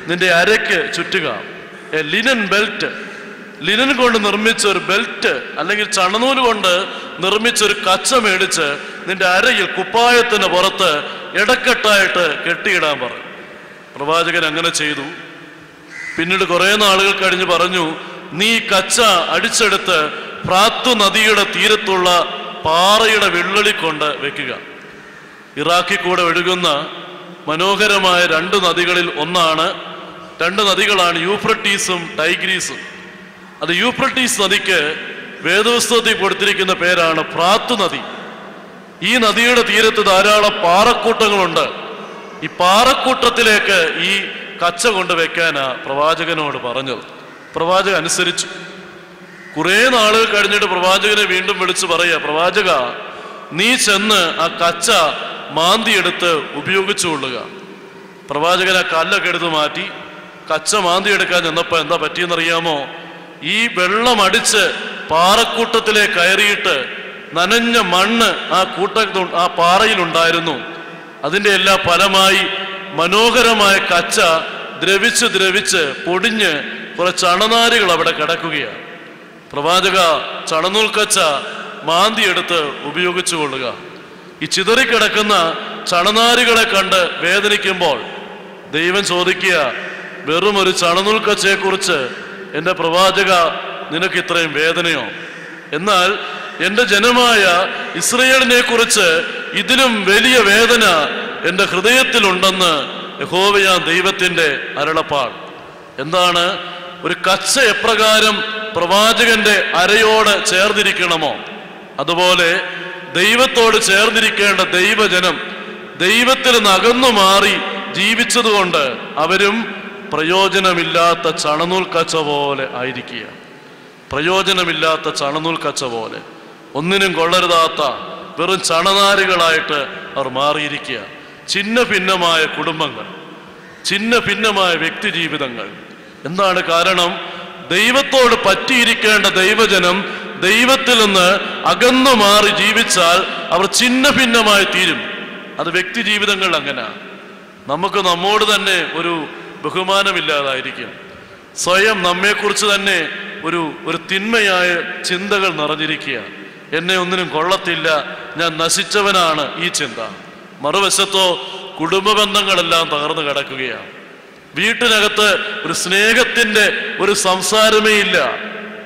നിന്റെ അരയ്ക്ക് ചുറ്റുക. ലിനൻ ബെൽറ്റ്, ലിനൻ കൊണ്ട് നിർമ്മിച്ച ഒരു ബെൽറ്റ് അല്ലെങ്കിൽ ചണനൂല് കൊണ്ട് നിർമ്മിച്ച ഒരു കച്ച മേടിച്ച് നിന്റെ അരയിൽ കുപ്പായത്തിന് പുറത്ത് ഇടക്കെട്ടായിട്ട് കെട്ടിയിടാൻ പറഞ്ഞു. പ്രവാചകൻ അങ്ങനെ ചെയ്തു. പിന്നീട് കുറെ നാളുകൾ കഴിഞ്ഞ് പറഞ്ഞു, നീ കച്ച അടിച്ചെടുത്ത് ഫ്രാത്ത് നദിയുടെ തീരത്തുള്ള പാറയുടെ വിള്ളലി കൊണ്ട് വെക്കുക. ഇറാഖിൽ കൂടെ ഒഴുകുന്ന മനോഹരമായ രണ്ട് നദികളാണ് യൂഫ്രട്ടീസും ടൈഗ്രീസും. അത് യൂഫ്രട്ടീസ് നദിക്ക് വേദപുസ്തകത്തിൽ കൊടുത്തിരിക്കുന്ന പേരാണ് ഫ്രാത്ത് നദി. ഈ നദിയുടെ തീരത്ത് ധാരാളം പാറക്കൂട്ടങ്ങളുണ്ട്. ഈ പാറക്കൂട്ടത്തിലേക്ക് ഈ കച്ച കൊണ്ടുവെക്കാനാ പ്രവാചകനോട് പറഞ്ഞത്. പ്രവാചകൻ അനുസരിച്ചു. കുറെ നാളുകൾ കഴിഞ്ഞിട്ട് പ്രവാചകനെ വീണ്ടും വിളിച്ചു പറയാ, പ്രവാചക, നീ ചെന്ന് ആ കച്ച മാന്തിയെടുത്ത് ഉപയോഗിച്ചുകൊള്ളുക. പ്രവാചകൻ ആ കല്ലൊക്കെ എടുത്ത് മാറ്റി കച്ച മാന്തിയെടുക്കാൻ ചെന്നപ്പോ എന്താ പറ്റിയെന്നറിയാമോ? ഈ വെള്ളം അടിച്ച് പാറക്കൂട്ടത്തിലേക്ക് കയറിയിട്ട് നനഞ്ഞ മണ്ണ് ആ പാറയിലുണ്ടായിരുന്നു. അതിൻ്റെ എല്ലാ ഫലമായി മനോഹരമായ കച്ച ദ്രവിച്ച് പൊടിഞ്ഞ് കുറെ ചണനാരുകൾ അവിടെ കിടക്കുകയാണ്. പ്രവാചക, ചണനൂൽ കച്ച മാന്തിയെടുത്ത് ഉപയോഗിച്ചു കൊള്ളുക. ഈ ചിതറിക്കിടക്കുന്ന ചണനാരുകളെ കണ്ട് വേദനിക്കുമ്പോൾ ദൈവം ചോദിക്കുക, വെറും ഒരു ചണനൂൽ കച്ചയെക്കുറിച്ച് എൻ്റെ പ്രവാചക നിനക്ക് ഇത്രയും വേദനയോ? എന്നാൽ എൻ്റെ ജനമായ ഇസ്രയേലിനെ കുറിച്ച് ഇതിലും വലിയ വേദന എൻ്റെ ഹൃദയത്തിലുണ്ടെന്ന് യഹോവയാം ദൈവത്തിൻ്റെ അരുളപ്പാട്. എന്താണ്? ഒരു കച്ച എപ്രകാരം പ്രവാചകന്റെ അരയോട് ചേർന്നിരിക്കണമോ അതുപോലെ ദൈവത്തോട് ചേർന്നിരിക്കേണ്ട ദൈവജനം ദൈവത്തിൽ നിന്ന് അകന്നു മാറി ജീവിച്ചതുകൊണ്ട് അവരും പ്രയോജനമില്ലാത്ത ചണനൂൽ കച്ച പോലെ ആയിരിക്കുക. പ്രയോജനമില്ലാത്ത ചണനൂൽ കച്ച പോലെ, ഒന്നിനും കൊള്ളരുതാത്ത വെറും ചണനാരുകളായിട്ട് അവർ മാറിയിരിക്കുക. ഛിന്ന ഭിന്നമായ കുടുംബങ്ങൾ, ഛിന്ന ഭിന്നമായ വ്യക്തി ജീവിതങ്ങൾ. എന്താണ് കാരണം? ദൈവത്തോട് പറ്റിയിരിക്കേണ്ട ദൈവജനം ദൈവത്തിൽ നിന്ന് അകന്നു മാറി ജീവിച്ചാൽ അവർ ഛിന്ന ഭിന്നമായി തീരും. അത് വ്യക്തി ജീവിതങ്ങൾ അങ്ങനെ. നമുക്ക് നമ്മോട് തന്നെ ഒരു ബഹുമാനമില്ലാതായിരിക്കും. സ്വയം നമ്മെക്കുറിച്ച് തന്നെ ഒരു തിന്മയായ ചിന്തകൾ നിറഞ്ഞിരിക്കുക. എന്നെ ഒന്നിനും കൊള്ളത്തില്ല, ഞാൻ നശിച്ചവനാണ് ഈ ചിന്ത. മറുവശത്തോ കുടുംബ ബന്ധങ്ങളെല്ലാം തകർന്നു കിടക്കുകയാണ്. വീട്ടിനകത്ത് ഒരു സ്നേഹത്തിന്റെ ഒരു സംസാരമേ ഇല്ല.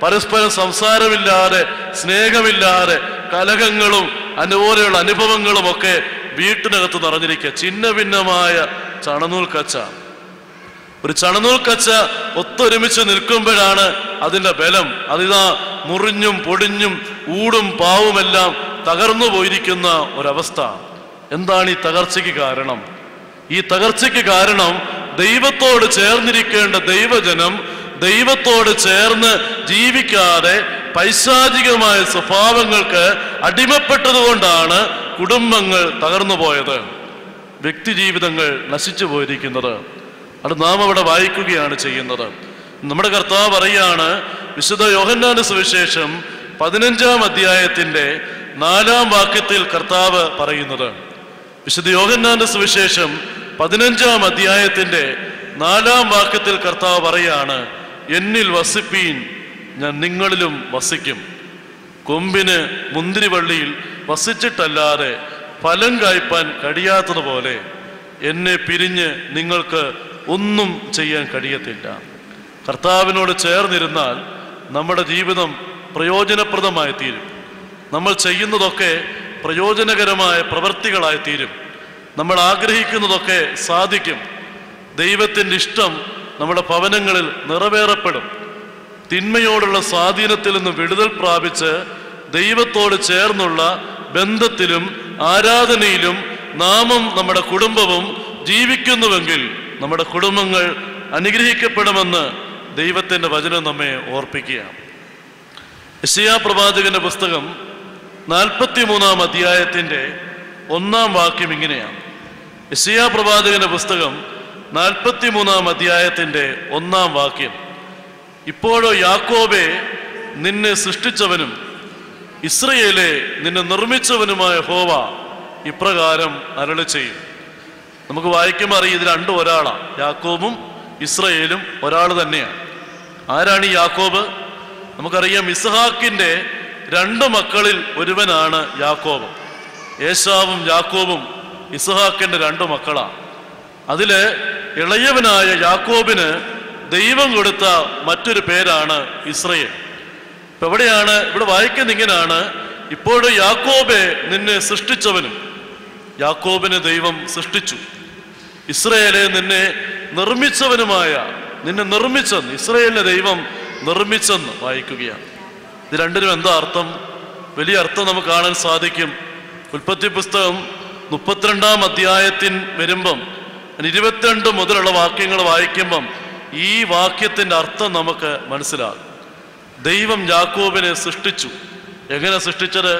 പരസ്പരം സംസാരമില്ലാതെ, സ്നേഹമില്ലാതെ കലഹങ്ങളും അതുപോലെയുള്ള അനുഭവങ്ങളും ഒക്കെ വീട്ടിനകത്ത് നിറഞ്ഞിരിക്കുക. ഛിന്ന ഭിന്നമായ ചണനൂൽ കച്ച. ഒരു ചണനൂൽ കച്ച ഒത്തൊരുമിച്ച് നിൽക്കുമ്പോഴാണ് അതിൻ്റെ ബലം. അതിതാ മുറിഞ്ഞും പൊടിഞ്ഞും ഊടും പാവുമെല്ലാം തകർന്നു പോയിരിക്കുന്ന ഒരവസ്ഥ. എന്താണ് ഈ തകർച്ചയ്ക്ക് കാരണം? ഈ തകർച്ചയ്ക്ക് കാരണം ദൈവത്തോട് ചേർന്നിരിക്കേണ്ട ദൈവജനം ദൈവത്തോട് ചേർന്ന് ജീവിക്കാതെ പൈശാചികമായ സ്വഭാവങ്ങൾക്ക് അടിമപ്പെട്ടതുകൊണ്ടാണ് കുടുംബങ്ങൾ തകർന്നു പോയത്, വ്യക്തി ജീവിതങ്ങൾ നശിച്ചു പോയിരിക്കുന്നത്. അത് നാം അവിടെ വായിക്കുകയാണ് ചെയ്യുന്നത്. നമ്മുടെ കർത്താവ് പറയാണ്, വിശുദ്ധ യോഹന്നാന്റെ സുവിശേഷം 15-ാം അധ്യായത്തിന്റെ 4-ാം വാക്യത്തിൽ കർത്താവ് പറയുന്നത്. വിശുദ്ധ യോഹന്നാന്റെ സുവിശേഷം 15-ാം അധ്യായത്തിന്റെ 4-ാം വാക്യത്തിൽ കർത്താവ് പറയാണ്, എന്നിൽ വസിപ്പീൻ, ഞാൻ നിങ്ങളിലും വസിക്കും. കൊമ്പിന് മുന്തിരിവള്ളിയിൽ വസിച്ചിട്ടല്ലാതെ ഫലം കായ്പാൻ കഴിയാത്തതുപോലെ എന്നെ പിരിഞ്ഞ് നിങ്ങൾക്ക് ഒന്നും ചെയ്യാൻ കഴിയത്തില്ല. കർത്താവിനോട് ചേർന്നിരുന്നാൽ നമ്മുടെ ജീവിതം പ്രയോജനപ്രദമായി തീരും. നമ്മൾ ചെയ്യുന്നതൊക്കെ പ്രയോജനകരമായ പ്രവൃത്തികളായി തീരും. നമ്മൾ ആഗ്രഹിക്കുന്നതൊക്കെ സാധിക്കും. ദൈവത്തിൻ്റെ ഇഷ്ടം നമ്മുടെ ഭവനങ്ങളിൽ നിറവേറപ്പെടും. തിന്മയോടുള്ള സ്വാധീനത്തിൽ നിന്ന് വിടുതൽ പ്രാപിച്ച് ദൈവത്തോട് ചേർന്നുള്ള ബന്ധത്തിലും ആരാധനയിലും നാമും നമ്മുടെ കുടുംബവും ജീവിക്കുന്നുവെങ്കിൽ നമ്മുടെ കുടുംബങ്ങൾ അനുഗ്രഹിക്കപ്പെടുമെന്ന് ദൈവത്തിൻ്റെ വചനം നമ്മെ ഓർപ്പിക്കുക. യെശയ്യാ പ്രവാചകന്റെ പുസ്തകം 43-ാം അധ്യായത്തിന്റെ 1-ാം വാക്യം ഇങ്ങനെയാണ്. യെശയ്യാ പ്രവാചകന്റെ പുസ്തകം 43-ാം അധ്യായത്തിന്റെ 1-ാം വാക്യം. ഇപ്പോഴോ യാക്കോബേ, നിന്നെ സൃഷ്ടിച്ചവനും ഇസ്രയേലെ നിന്നെ നിർമ്മിച്ചവനുമായ യഹോവ ഇപ്രകാരം അരുളി ചെയ്യും. നമുക്ക് വായിക്കുമ്പോൾ അറിയാം, ഇത് രണ്ടും ഒരാളാണ്. യാക്കോബും ഇസ്രയേലും ഒരാൾ തന്നെയാണ്. ആരാണ് ഈ യാക്കോബ്? നമുക്കറിയാം, ഇസ്ഹാക്കിന്റെ 2 മക്കളിൽ ഒരുവനാണ് യാക്കോബ്. ഏശാവും യാക്കോബും ഇസ്ഹാക്കിന്റെ 2 മക്കളാണ്. അതില് ഇളയവനായ യാക്കോബിന് ദൈവം കൊടുത്ത മറ്റൊരു പേരാണ് ഇസ്രയേൽ. ഇപ്പൊ ഇവിടെ വായിക്കുന്ന ഇങ്ങനെയാണ്, ഇപ്പോഴും യാക്കോബെ, നിന്നെ സൃഷ്ടിച്ചവനും. യാക്കോബിനെ ദൈവം സൃഷ്ടിച്ചു. ഇസ്രയേലെ, നിന്നെ നിർമ്മിച്ചവനുമായ, നിന്നെ നിർമ്മിച്ചെന്ന്, ഇസ്രയേലിനെ ദൈവം നിർമ്മിച്ചെന്ന് വായിക്കുകയാണ്. ഇത് രണ്ടിനും എന്താ അർത്ഥം? വലിയ അർത്ഥം നമുക്ക് കാണാൻ സാധിക്കും. ഉൽപ്പത്തി പുസ്തകം 32-ാം അധ്യായത്തിൽ വരുമ്പം 22 മുതലുള്ള വാക്യങ്ങൾ വായിക്കുമ്പം ഈ വാക്യത്തിന്റെ അർത്ഥം നമുക്ക് മനസ്സിലാകും. ദൈവം യാക്കോബിനെ സൃഷ്ടിച്ചു. എങ്ങനെ സൃഷ്ടിച്ചത്?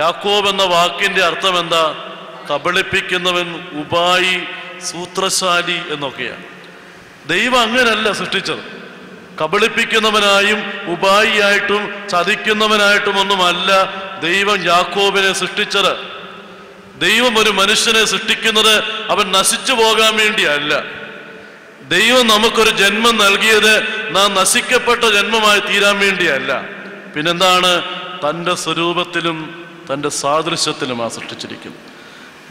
യാക്കോബ് എന്ന വാക്കിന്റെ അർത്ഥം എന്താ? കബളിപ്പിക്കുന്നവൻ, ഉപായി, സൂത്രശാലി എന്നൊക്കെയാണ്. ദൈവം അങ്ങനല്ല സൃഷ്ടിച്ചത്. കബളിപ്പിക്കുന്നവനായും ഉപായിയായിട്ടും ചതിക്കുന്നവനായിട്ടും ഒന്നുമല്ല ദൈവം യാക്കോബിനെ സൃഷ്ടിച്ചത്. ദൈവം ഒരു മനുഷ്യനെ സൃഷ്ടിക്കുന്നത് അവൻ നശിച്ചു പോകാൻ വേണ്ടിയല്ല. ദൈവം നമുക്കൊരു ജന്മം നൽകിയത് നാം നശിക്കപ്പെട്ട ജന്മമായി തീരാൻ വേണ്ടിയല്ല. പിന്നെന്താണ്? തൻ്റെ സ്വരൂപത്തിലും തൻ്റെ സാദൃശ്യത്തിലുമാണ് സൃഷ്ടിച്ചിരിക്കുന്നത്.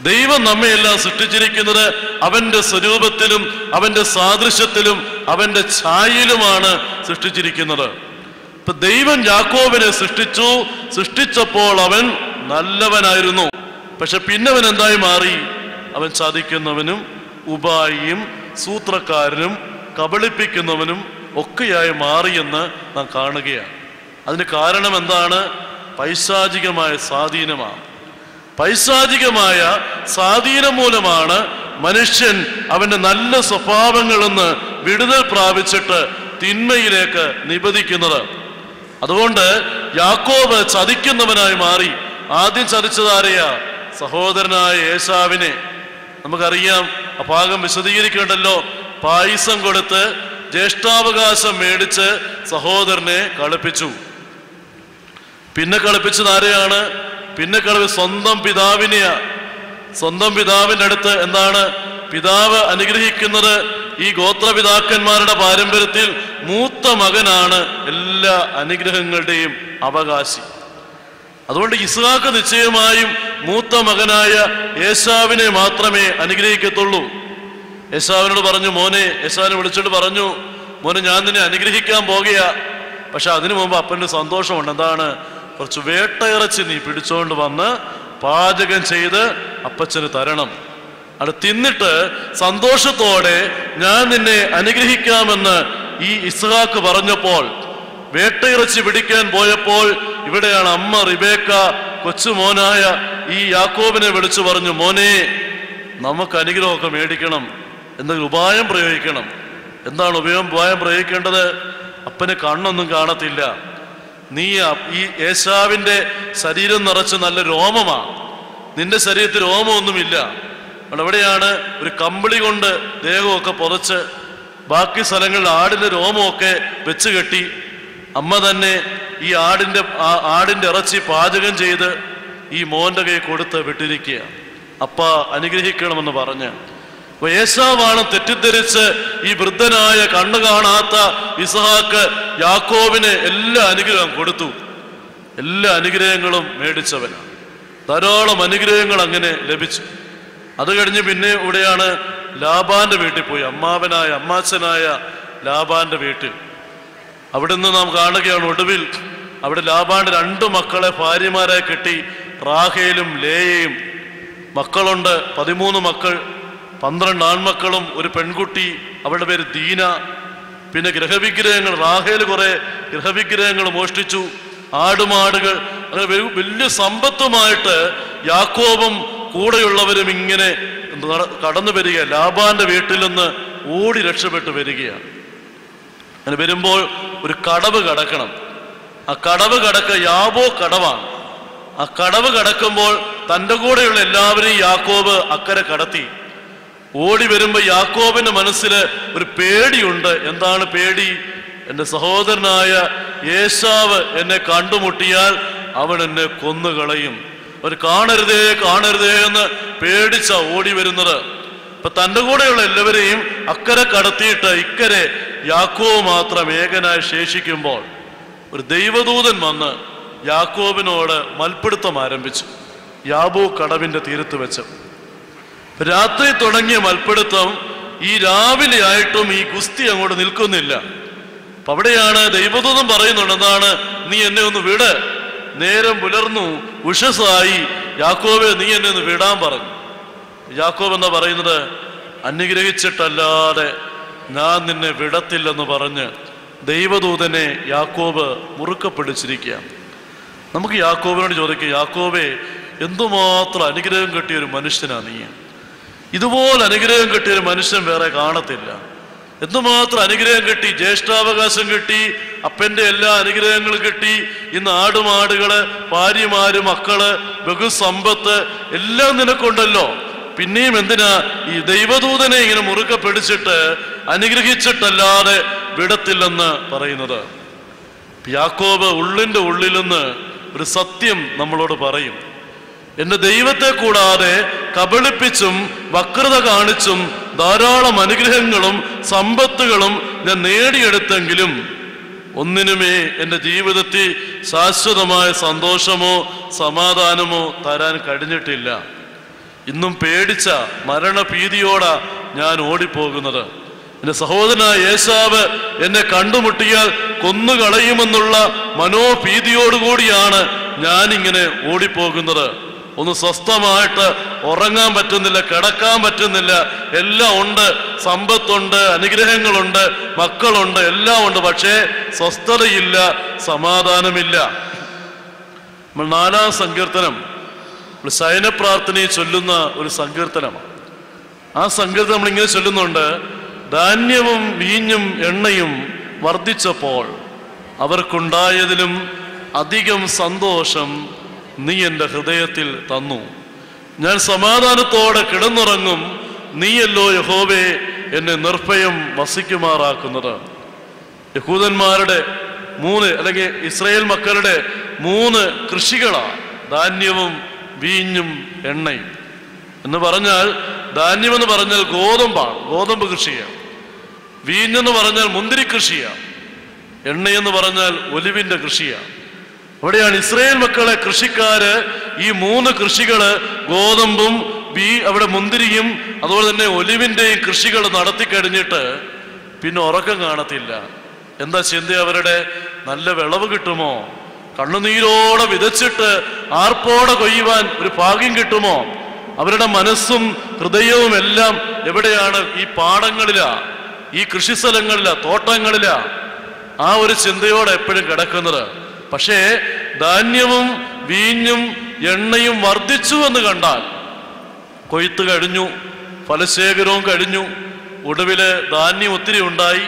ദൈവം നമ്മയെല്ലാം സൃഷ്ടിച്ചിരിക്കുന്നത് അവൻ്റെ സ്വരൂപത്തിലും അവൻ്റെ സാദൃശ്യത്തിലും അവൻ്റെ ഛായയിലുമാണ് സൃഷ്ടിച്ചിരിക്കുന്നത്. ഇപ്പൊ ദൈവം യാക്കോബിനെ സൃഷ്ടിച്ചപ്പോൾ അവൻ നല്ലവനായിരുന്നു. പക്ഷെ പിന്നെ അവൻ എന്തായി മാറി? അവൻ ചതിക്കുന്നവനും ഉപായിയും സൂത്രക്കാരനും കബളിപ്പിക്കുന്നവനും ഒക്കെയായി മാറിയെന്ന് നാം കാണുകയാണ്. അതിന് കാരണം എന്താണ്? പൈശാചികമായ സ്വാധീനമാണ്. പൈശാചികമായ സ്വാധീനം മൂലമാണ് മനുഷ്യൻ അവന്റെ നല്ല സ്വഭാവങ്ങളിൽ നിന്ന് വിടുതൽ പ്രാപിച്ചിട്ട് തിന്മയിലേക്ക് നിബന്ധിക്കുന്നത്. അതുകൊണ്ട് യാക്കോബ് ചതിക്കുന്നവനായി മാറി. ആദ്യം ചതിച്ചതാരെയാ? സഹോദരനായ ഏശാവിനെ. നമുക്കറിയാം, ആ ഭാഗം വിശദീകരിക്കണ്ടല്ലോ. പായസം കൊടുത്ത് ജ്യേഷ്ഠാവകാശം മേടിച്ച് സഹോദരനെ കളിപ്പിച്ചു. പിന്നെ കളിപ്പിച്ചത് ആരെയാണ്? പിന്നെ സ്വന്തം പിതാവിനെയാ. സ്വന്തം പിതാവിൻ്റെ അടുത്ത് എന്താണ്? പിതാവ് അനുഗ്രഹിക്കുന്നത് ഈ ഗോത്രപിതാക്കന്മാരുടെ പാരമ്പര്യത്തിൽ മൂത്ത മകനാണ് എല്ലാ അനുഗ്രഹങ്ങളുടെയും അവകാശി. അതുകൊണ്ട് ഇസ്ഹാക്ക് നിശ്ചയമായും മൂത്ത മകനായ ഏശാവിനെ മാത്രമേ അനുഗ്രഹിക്കത്തുള്ളൂ. ഏശാവിനോട് പറഞ്ഞു, മോനെ, ഏശാവിനെ വിളിച്ചിട്ട് പറഞ്ഞു, മോനെ, ഞാൻ നിന്നെ അനുഗ്രഹിക്കാൻ പോകുകയാ. പക്ഷെ അതിനു മുമ്പ് അപ്പൻ്റെ സന്തോഷമുണ്ട്. എന്താണ്? കുറച്ച് വേട്ടയിറച്ചി നീ പിടിച്ചോണ്ട് വന്ന് പാചകം ചെയ്ത് അപ്പച്ചന് തരണം. അത് തിന്നിട്ട് സന്തോഷത്തോടെ ഞാൻ നിന്നെ അനുഗ്രഹിക്കാമെന്ന് ഈ ഇസ്ഹാക്ക് പറഞ്ഞപ്പോൾ, വേട്ടയിറച്ചി പിടിക്കാൻ പോയപ്പോൾ ഇവിടെയാണ് അമ്മ റിബേക്ക കൊച്ചുമോനായ ഈ യാക്കോബിനെ വിളിച്ചു പറഞ്ഞു, മോനെ, നമുക്ക് അനുഗ്രഹമൊക്കെ മേടിക്കണം, എന്തെങ്കിലും ഉപായം പ്രയോഗിക്കണം. എന്താണ് ഉപായം പ്രയോഗിക്കേണ്ടത്? അപ്പന് കണ്ണൊന്നും കാണത്തില്ല. നീ ഈ ഏശാവിൻ്റെ ശരീരം നിറച്ച് നല്ല രോമമാണ്, നിന്റെ ശരീരത്തിൽ രോമമൊന്നുമില്ല. എവിടെയാണ്? ഒരു കമ്പിളി കൊണ്ട് ദേഹമൊക്കെ പുതച്ച് ബാക്കി സ്ഥലങ്ങളിൽ ആടിൻ്റെ രോമമൊക്കെ വെച്ച് കെട്ടി അമ്മ തന്നെ ഈ ആടിൻ്റെ ഇറച്ചി പാചകം ചെയ്ത് ഈ മോൻ്റെ കൈ കൊടുത്ത് വിട്ടിരിക്കുക. അപ്പ അനുഗ്രഹിക്കണമെന്ന് പറഞ്ഞ്. അപ്പൊ ഏശാവാണ് തെറ്റിദ്ധരിച്ച് ഈ വൃദ്ധനായ കണ്ണു കാണാത്ത ഇസ്ഹാക്ക് യാക്കോബിന് എല്ലാ അനുഗ്രഹം കൊടുത്തു. എല്ലാ അനുഗ്രഹങ്ങളും മേടിച്ചവനാണ്. ധാരാളം അനുഗ്രഹങ്ങൾ അങ്ങനെ ലഭിച്ചു. അത് കഴിഞ്ഞ് പിന്നെ ഇവിടെയാണ് ലാബാന്റെ വീട്ടിൽ പോയി. അമ്മാച്ചനായ ലാബാന്റെ വീട്ടിൽ. അവിടുന്ന് നാം കാണുകയാണ്, ഒടുവിൽ അവിടെ ലാബാന്റെ 2 മക്കളെ ഭാര്യമാരായി കെട്ടി. റാഹേലും ലേയയും മക്കളുണ്ട്. 13 മക്കൾ, 12 ആൺമക്കളും ഒരു പെൺകുട്ടി. അവളുടെ പേര് ദീന. പിന്നെ ഗ്രഹവിഗ്രഹങ്ങൾ, റാഹേൽ കുറെ ഗ്രഹവിഗ്രഹങ്ങൾ മോഷ്ടിച്ചു. ആടുമാടുകൾ, അങ്ങനെ വലിയ സമ്പത്തുമായിട്ട് യാക്കോബും കൂടെയുള്ളവരും ഇങ്ങനെ കടന്നു വരിക. ലാബാന്റെ വീട്ടിൽ നിന്ന് ഓടി രക്ഷപ്പെട്ടു വരികയാണ്. അങ്ങനെ വരുമ്പോൾ ഒരു കടവ് കടക്കണം. ആ കടവ് യാബോ കടവാണ്. ആ കടവ് കടക്കുമ്പോൾ തൻ്റെ കൂടെയുള്ള എല്ലാവരെയും യാക്കോബ് അക്കരെ കടത്തി. ഓടി വരുമ്പോൾ യാക്കോബിന്റെ മനസ്സിൽ ഒരു പേടിയുണ്ട്. എന്താണ് പേടി? എൻ്റെ സഹോദരനായ ഏശാവ് എന്നെ കണ്ടുമുട്ടിയാൽ അവൻ എന്നെ കൊന്നുകളയും. അവർ കാണരുതേ കാണരുതേ എന്ന് പേടിച്ച ഓടി വരുന്നത്. ഇപ്പൊ തൻ്റെ കൂടെയുള്ള എല്ലാവരെയും അക്കരെ കടത്തിയിട്ട് ഇക്കരെ യാക്കോബ് മാത്രം ഏകനായി ശേഷിക്കുമ്പോൾ ഒരു ദൈവദൂതൻ വന്ന് യാക്കോബിനോട് മൽപ്പിടുത്തം ആരംഭിച്ചു. യാബോക്ക് കടവിന്റെ തീരത്ത് വെച്ച് രാത്രി തുടങ്ങിയ മൽപ്പിടുത്തം ഈ രാവിലെ ആയിട്ടും ഈ ഗുസ്തി അങ്ങോട്ട് നിൽക്കുന്നില്ല. അപ്പൊ അവിടെയാണ് ദൈവദൂതൻ പറയുന്നുണ്ട്, എന്താണ്? നീ എന്നെ ഒന്ന് വിട്. നേരം പുലർന്നു, ഉഷസായി. യാക്കോബെ, നീ എന്നെ ഒന്ന് വിടാൻ പറഞ്ഞു. യാക്കോബ് എന്താ പറയുന്നത്? അനുഗ്രഹിച്ചിട്ടല്ലാതെ ഞാൻ നിന്നെ വിടത്തില്ലെന്ന് പറഞ്ഞ് ദൈവദൂതനെ യാക്കോബ് മുറുക്കെ പിടിച്ചിരിക്കുക. നമുക്ക് യാക്കോബിനോട് ചോദിക്കുക, യാക്കോബെ, എന്തുമാത്രം അനുഗ്രഹം കിട്ടിയൊരു മനുഷ്യനാ നീ. ഇതുപോലെ അനുഗ്രഹം കിട്ടിയൊരു മനുഷ്യൻ വേറെ കാണത്തില്ല. എന്തുമാത്രം അനുഗ്രഹം കിട്ടി, ജ്യേഷ്ഠാവകാശം കിട്ടി, അപ്പൻ്റെ എല്ലാ അനുഗ്രഹങ്ങളും കിട്ടി. ഇന്ന് ആടുമാടുകള്, ഭാര്യമാര്, മക്കള്, ബഹുസമ്പത്ത് എല്ലാം നിനക്കുണ്ടല്ലോ. പിന്നെയും എന്തിനാ ഈ ദൈവദൂതനെ ഇങ്ങനെ മുറുക്കെ പിടിച്ചിട്ട് അനുഗ്രഹിച്ചിട്ടല്ലാതെ വിടത്തില്ലെന്ന് പറയുന്നത്? യാക്കോബ് ഉള്ളിൻ്റെ ഉള്ളിൽ നിന്ന് ഒരു സത്യം നമ്മളോട് പറയും. എൻ്റെ ദൈവത്തെ കൂടാതെ കബളിപ്പിച്ചും വക്രത കാണിച്ചും ധാരാളം അനുഗ്രഹങ്ങളും സമ്പത്തുകളും ഞാൻ നേടിയെടുത്തെങ്കിലും ഒന്നിനുമേ എൻ്റെ ജീവിതത്തിൽ ശാശ്വതമായ സന്തോഷമോ സമാധാനമോ തരാൻ കഴിഞ്ഞിട്ടില്ല. ഇന്നും പേടിച്ച മരണഭീതിയോടാ ഞാൻ ഓടിപ്പോകുന്നത്. എൻ്റെ സഹോദരനായ ഏശാവ് എന്നെ കണ്ടുമുട്ടിയാൽ കൊന്നുകളയുമെന്നുള്ള മനോഭീതിയോടുകൂടിയാണ് ഞാനിങ്ങനെ ഓടിപ്പോകുന്നത്. ഒന്ന് സ്വസ്ഥമായിട്ട് ഉറങ്ങാൻ പറ്റുന്നില്ല, കിടക്കാൻ പറ്റുന്നില്ല. എല്ലാം ഉണ്ട്, സമ്പത്തുണ്ട്, അനുഗ്രഹങ്ങളുണ്ട്, മക്കളുണ്ട്, എല്ലാം ഉണ്ട്. പക്ഷേ സ്വസ്ഥതയില്ല, സമാധാനമില്ല. നമ്മൾ 4-ാം സങ്കീർത്തനം ശയന പ്രാർത്ഥനയെ ചൊല്ലുന്ന ഒരു സങ്കീർത്തനമാണ്. ആ സങ്കീർത്തനം നമ്മളിങ്ങനെ ചൊല്ലുന്നുണ്ട്: ധാന്യവും വീഞ്ഞും എണ്ണയും വർദ്ധിച്ചപ്പോൾ അവർക്കുണ്ടായതിലും അധികം സന്തോഷം നീ എൻ്റെ ഹൃദയത്തിൽ തന്നു. ഞാൻ സമാധാനത്തോടെ കിടന്നുറങ്ങും. നീയല്ലോ യഹോവേ എന്നെ നിർഭയം വസിക്കുമാറാക്കുന്നത്. യഹൂദന്മാരുടെ 3 അല്ലെങ്കിൽ ഇസ്രായേൽ മക്കളുടെ 3 കൃഷികളാണ് ധാന്യവും വീഞ്ഞും എണ്ണയും എന്ന് പറഞ്ഞാൽ. ധാന്യമെന്ന് പറഞ്ഞാൽ ഗോതമ്പാണ്, ഗോതമ്പ് കൃഷിയാണ്. വീഞ്ഞെന്ന് പറഞ്ഞാൽ മുന്തിരി കൃഷിയാണ്. എണ്ണയെന്ന് പറഞ്ഞാൽ ഒലിവിന്റെ കൃഷിയാണ്. അവിടെയാണ് ഇസ്രായേൽ മക്കളെ കൃഷിക്കാര് ഈ 3 കൃഷികള്, ഗോതമ്പും അവിടെ മുന്തിരിയും അതുപോലെ തന്നെ ഒലിവിന്റെയും കൃഷികൾ നടത്തി കഴിഞ്ഞിട്ട് പിന്നെ ഉറക്കം കാണത്തില്ല. എന്താ ചിന്ത അവരുടെ? നല്ല വിളവ് കിട്ടുമോ? കണ്ണുനീരോടെ വിതച്ചിട്ട് ആർപ്പോടെ കൊയ്യുവാൻ ഒരു ഭാഗ്യം കിട്ടുമോ? അവരുടെ മനസ്സും ഹൃദയവും എല്ലാം എവിടെയാണ്? ഈ പാടങ്ങളിലാ, ഈ കൃഷിസ്ഥലങ്ങളിലാ, തോട്ടങ്ങളിലാ. ആ ഒരു ചിന്തയോടെ എപ്പോഴും കിടക്കുന്നത്. പക്ഷേ ധാന്യവും വീഞ്ഞും എണ്ണയും വർദ്ധിച്ചു എന്ന് കണ്ടാൽ, കൊയ്ത്ത് കഴിഞ്ഞു, ഫലശേഖരവും കഴിഞ്ഞു, ഒടുവില് ധാന്യം ഒത്തിരി ഉണ്ടായി,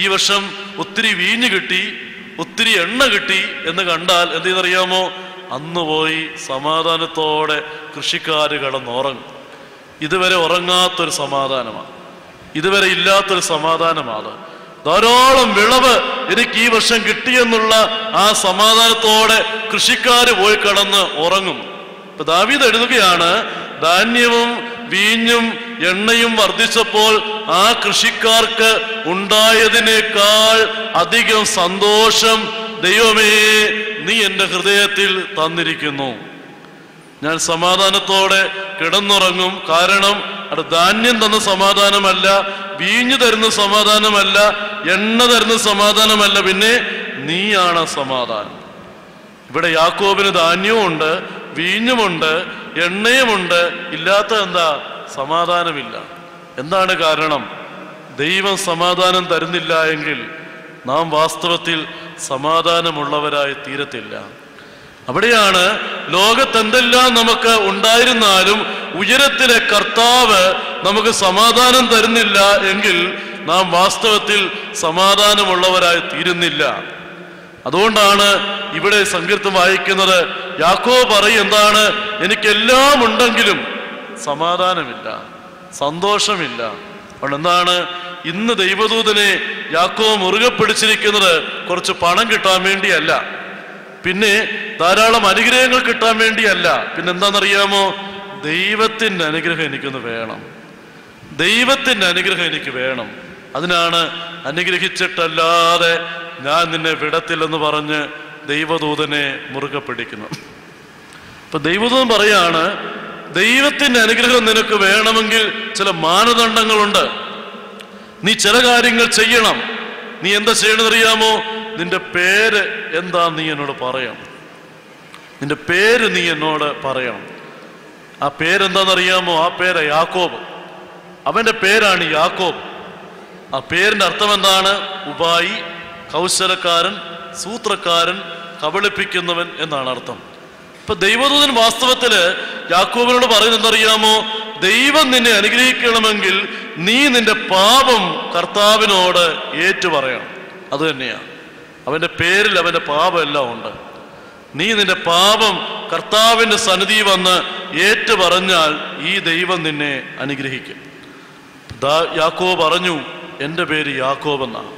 ഈ വർഷം ഒത്തിരി വീഞ്ഞ് കിട്ടി, ഒത്തിരി എണ്ണ കിട്ടി എന്ന് കണ്ടാൽ എന്ത് ചെയ്തറിയാമോ? അന്ന് പോയി സമാധാനത്തോടെ കൃഷിക്കാര് കിടന്നുറങ്ങും. ഇതുവരെ ഉറങ്ങാത്തൊരു സമാധാനമാണ്, ഇതുവരെ ഇല്ലാത്തൊരു സമാധാനമാണ്. ധാരാളം വിളവ് എനിക്ക് ഈ വർഷം കിട്ടിയെന്നുള്ള ആ സമാധാനത്തോടെ കൃഷിക്കാര് പോയി കിടന്ന് ഉറങ്ങും. ഇപ്പൊ ദാവീദ് എഴുതുകയാണ്, ധാന്യവും വീഞ്ഞും എണ്ണയും വർദ്ധിച്ചപ്പോൾ ആ കൃഷിക്കാർക്ക് ഉണ്ടായതിനേക്കാൾ അധികം സന്തോഷം ദൈവമേ നീ എൻ്റെ ഹൃദയത്തിൽ തന്നിരിക്കുന്നു. ഞാൻ സമാധാനത്തോടെ കിടന്നുറങ്ങും. കാരണം അത് ധാന്യം തന്ന സമാധാനമല്ല, വീഞ്ഞു തരുന്ന സമാധാനമല്ല, എണ്ണ തരുന്ന സമാധാനമല്ല, പിന്നെ നീയാണ് സമാധാനം. ഇവിടെ യാക്കോബിന് ധാന്യവും ഉണ്ട്, വീഞ്ഞുമുണ്ട്, എണ്ണയുമുണ്ട്. ഇല്ലാത്ത എന്താ? സമാധാനമില്ല. എന്താണ് കാരണം? ദൈവം സമാധാനം തരുന്നില്ല എങ്കിൽ നാം വാസ്തവത്തിൽ സമാധാനമുള്ളവരായി തീരത്തില്ല. അവിടെയാണ് ലോകത്തെന്തെല്ലാം നമുക്ക് ഉണ്ടായിരുന്നാലും ഉയരത്തിലെ കർത്താവ് നമുക്ക് സമാധാനം തരുന്നില്ല എങ്കിൽ നാം വാസ്തവത്തിൽ സമാധാനമുള്ളവരായി തീരുന്നില്ല. അതുകൊണ്ടാണ് ഇവിടെ സങ്കീർത്തനം വായിക്കുന്നത്. യാക്കോബ് പറയും എന്താണ്? എനിക്കെല്ലാം ഉണ്ടെങ്കിലും സമാധാനമില്ല, സന്തോഷമില്ല. അതുകൊണ്ട് എന്താണ് ഇന്ന് ദൈവദൂതനെ യാക്കോബ് മുറുകെ പിടിച്ചിരിക്കുന്നത്? കുറച്ച് പണം കിട്ടാൻ വേണ്ടിയല്ല, പിന്നെ ധാരാളം അനുഗ്രഹങ്ങൾ കിട്ടാൻ വേണ്ടിയല്ല. പിന്നെ എന്താണെന്നറിയാമോ? ദൈവത്തിൻ്റെ അനുഗ്രഹം എനിക്കൊന്ന് വേണം, ദൈവത്തിൻ്റെ അനുഗ്രഹം എനിക്ക് വേണം. അതിനാണ് അനുഗ്രഹിച്ചിട്ടല്ലാതെ ഞാൻ നിന്നെ വിടത്തില്ലെന്ന് പറഞ്ഞ് ദൈവദൂതനെ മുറുകെ പിടിക്കുന്നു. അപ്പൊ ദൈവദൂതൻ പറയാണ്, ദൈവത്തിൻ്റെ അനുഗ്രഹം നിനക്ക് വേണമെങ്കിൽ ചില മാനദണ്ഡങ്ങളുണ്ട്. നീ ചില കാര്യങ്ങൾ ചെയ്യണം. നീ എന്താ ചെയ്യണമെന്നറിയാമോ? നിന്റെ പേര് എന്താ നീ എന്നോട് പറയണം. നിന്റെ പേര് നീ എന്നോട് പറയണം. ആ പേരെന്താണെന്നറിയാമോ? ആ പേര് യാക്കോബ്. അവന്റെ പേരാണ് യാക്കോബ്. ആ പേരിന്റെ അർത്ഥം എന്താണ്? ഉപായി, കൗശലക്കാരൻ, സൂത്രക്കാരൻ, കബളിപ്പിക്കുന്നവൻ എന്നാണ് അർത്ഥം. ഇപ്പൊ ദൈവദൂതൻ വാസ്തവത്തില് യാക്കോബിനോട് പറയുന്നത് എന്തറിയാമോ? ദൈവം നിന്നെ അനുഗ്രഹിക്കണമെങ്കിൽ നീ നിന്റെ പാപം കർത്താവിനോട് ഏറ്റു പറയണം. അത് തന്നെയാ അവന്റെ പേരിൽ, അവന്റെ പാപം എല്ലാം ഉണ്ട്. നീ നിന്റെ പാപം കർത്താവിന്റെ സന്നിധി വന്ന് ഏറ്റു പറഞ്ഞാൽ ഈ ദൈവം നിന്നെ അനുഗ്രഹിക്കും. യാക്കോബ് പറഞ്ഞു, എൻ്റെ പേര് യാക്കോബ് എന്നാണ്.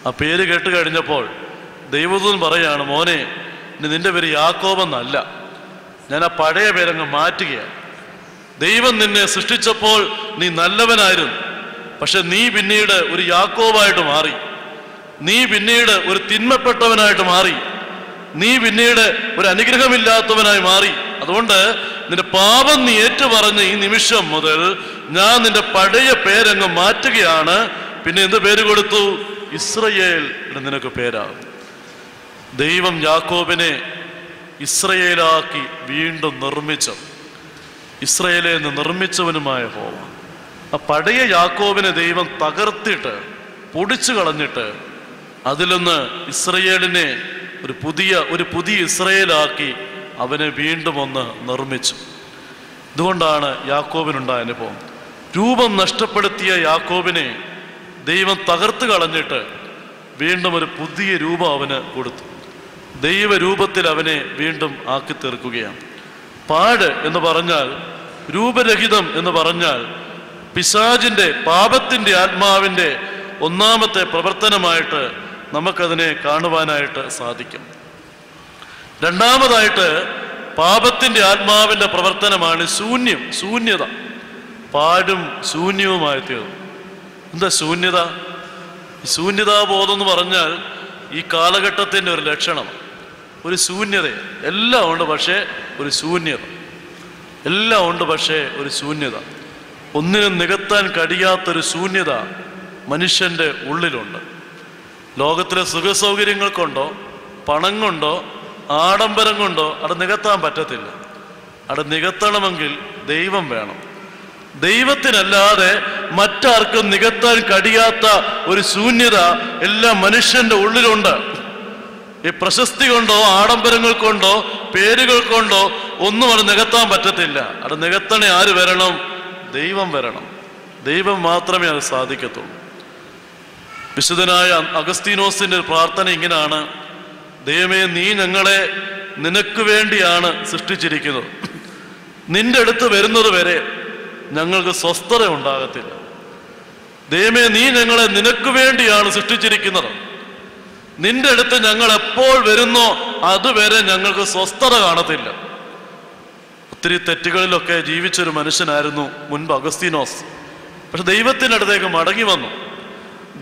ആ പേര് കേട്ട് കഴിഞ്ഞപ്പോൾ ദൈവദൂതൻ പറയാണ്, മോനെ നിന്റെ പേര് യാക്കോബ് എന്നല്ല, ഞാൻ ആ പഴയ പേരങ്ങ് മാറ്റുകയാണ്. ദൈവം നിന്നെ സൃഷ്ടിച്ചപ്പോൾ നീ നല്ലവനായിരുന്നു, പക്ഷെ നീ പിന്നീട് ഒരു യാക്കോബായിട്ട് മാറി. നീ പിന്നീട് ഒരു തിന്മപ്പെട്ടവനായിട്ട് മാറി. നീ പിന്നീട് ഒരു അനുഗ്രഹമില്ലാത്തവനായി മാറി. അതുകൊണ്ട് നിന്റെ പാപം നീ ഏറ്റുപറഞ്ഞ ഈ നിമിഷം മുതൽ ഞാൻ നിന്റെ പഴയ പേരങ്ങ് മാറ്റുകയാണ്. പിന്നെ എന്ത് പേര് കൊടുത്തു? ഇസ്രയേൽ നിനക്ക് പേരാകും. ദൈവം യാക്കോബിനെ ഇസ്രയേലാക്കി വീണ്ടും നിർമ്മിച്ചു. ഇസ്രയേലിൽ നിന്ന് നിർമ്മിച്ചവനുമായ യഹോവ ആ പഴയ യാക്കോബിനെ ദൈവം തകർത്തിട്ട് പൊടിച്ചു കളഞ്ഞിട്ട് അതിലൊന്ന് ഇസ്രയേലിനെ ഒരു പുതിയ ഇസ്രയേലാക്കി അവനെ വീണ്ടും ഒന്ന് നിർമ്മിച്ചു. ഇതുകൊണ്ടാണ് യാക്കോബിനുണ്ടായ അനുഭവം. രൂപം നഷ്ടപ്പെടുത്തിയ യാക്കോബിനെ ദൈവം തകർത്ത് കളഞ്ഞിട്ട് വീണ്ടും ഒരു പുതിയ രൂപം അവന് കൊടുത്തു. ദൈവരൂപത്തിൽ അവനെ വീണ്ടും ആക്കി തീർക്കുകയാണ്. പാട് എന്ന് പറഞ്ഞാൽ, രൂപരഹിതം എന്ന് പറഞ്ഞാൽ പിശാചിന്റെ, പാപത്തിന്റെ ആത്മാവിന്റെ ഒന്നാമത്തെ പ്രവർത്തനമായിട്ട് നമുക്കതിനെ കാണുവാനായിട്ട് സാധിക്കും. രണ്ടാമതായിട്ട് പാപത്തിന്റെ ആത്മാവിന്റെ പ്രവർത്തനമാണ് ശൂന്യത. പാടും ശൂന്യവുമായി തീർന്നു. എന്താ ശൂന്യത? ശൂന്യതാബോധം എന്ന് പറഞ്ഞാൽ ഈ കാലഘട്ടത്തിൻ്റെ ഒരു ലക്ഷണം, ഒരു ശൂന്യത. എല്ലാം ഉണ്ട്, പക്ഷേ ഒരു ശൂന്യത. എല്ലാം ഉണ്ട്, പക്ഷേ ഒരു ശൂന്യത. ഒന്നിനും നികത്താൻ കഴിയാത്തൊരു ശൂന്യത മനുഷ്യൻ്റെ ഉള്ളിലുണ്ട്. ലോകത്തിലെ സുഖസൗകര്യങ്ങൾ കൊണ്ടോ പണം കൊണ്ടോ ആഡംബരം കൊണ്ടോ അത് നികത്താൻ പറ്റത്തില്ല. അത് നികത്തണമെങ്കിൽ ദൈവം വേണം. ദൈവത്തിനല്ലാതെ മറ്റാർക്കും നികത്താൻ കഴിയാത്ത ഒരു ശൂന്യത എല്ലാ മനുഷ്യന്റെ ഉള്ളിലുണ്ട്. ഈ പ്രശസ്തി കൊണ്ടോ ആഡംബരങ്ങൾ കൊണ്ടോ പേരുകൾ കൊണ്ടോ ഒന്നും അത് നികത്താൻ പറ്റത്തില്ല. അത് നികത്തണേ ആര് വരണം? ദൈവം വരണം. ദൈവം മാത്രമേ അത് സാധിക്കത്തുള്ളൂ. വിശുദ്ധനായ അഗസ്തീനോസിന്റെ പ്രാർത്ഥന ഇങ്ങനെയാണ്: ദൈവമേ, നീ ഞങ്ങളെ നിനക്ക് വേണ്ടിയാണ് സൃഷ്ടിച്ചിരിക്കുന്നത്. നിന്റെ അടുത്ത് വരുന്നത് വരെ ഞങ്ങൾക്ക് സ്വസ്ഥത ഉണ്ടാകത്തില്ല. ദൈവമേ, നീ ഞങ്ങളെ നിനക്ക് വേണ്ടിയാണ് സൃഷ്ടിച്ചിരിക്കുന്നത്. നിന്റെ അടുത്ത് ഞങ്ങൾ എപ്പോൾ വരുന്നോ അതുവരെ ഞങ്ങൾക്ക് സ്വസ്ഥത കാണത്തില്ല. ഒത്തിരി തെറ്റുകളിലൊക്കെ ജീവിച്ചൊരു മനുഷ്യനായിരുന്നു മുൻപ് അഗസ്തീനോസ്. പക്ഷെ ദൈവത്തിനടുത്തേക്ക് മടങ്ങി വന്നു,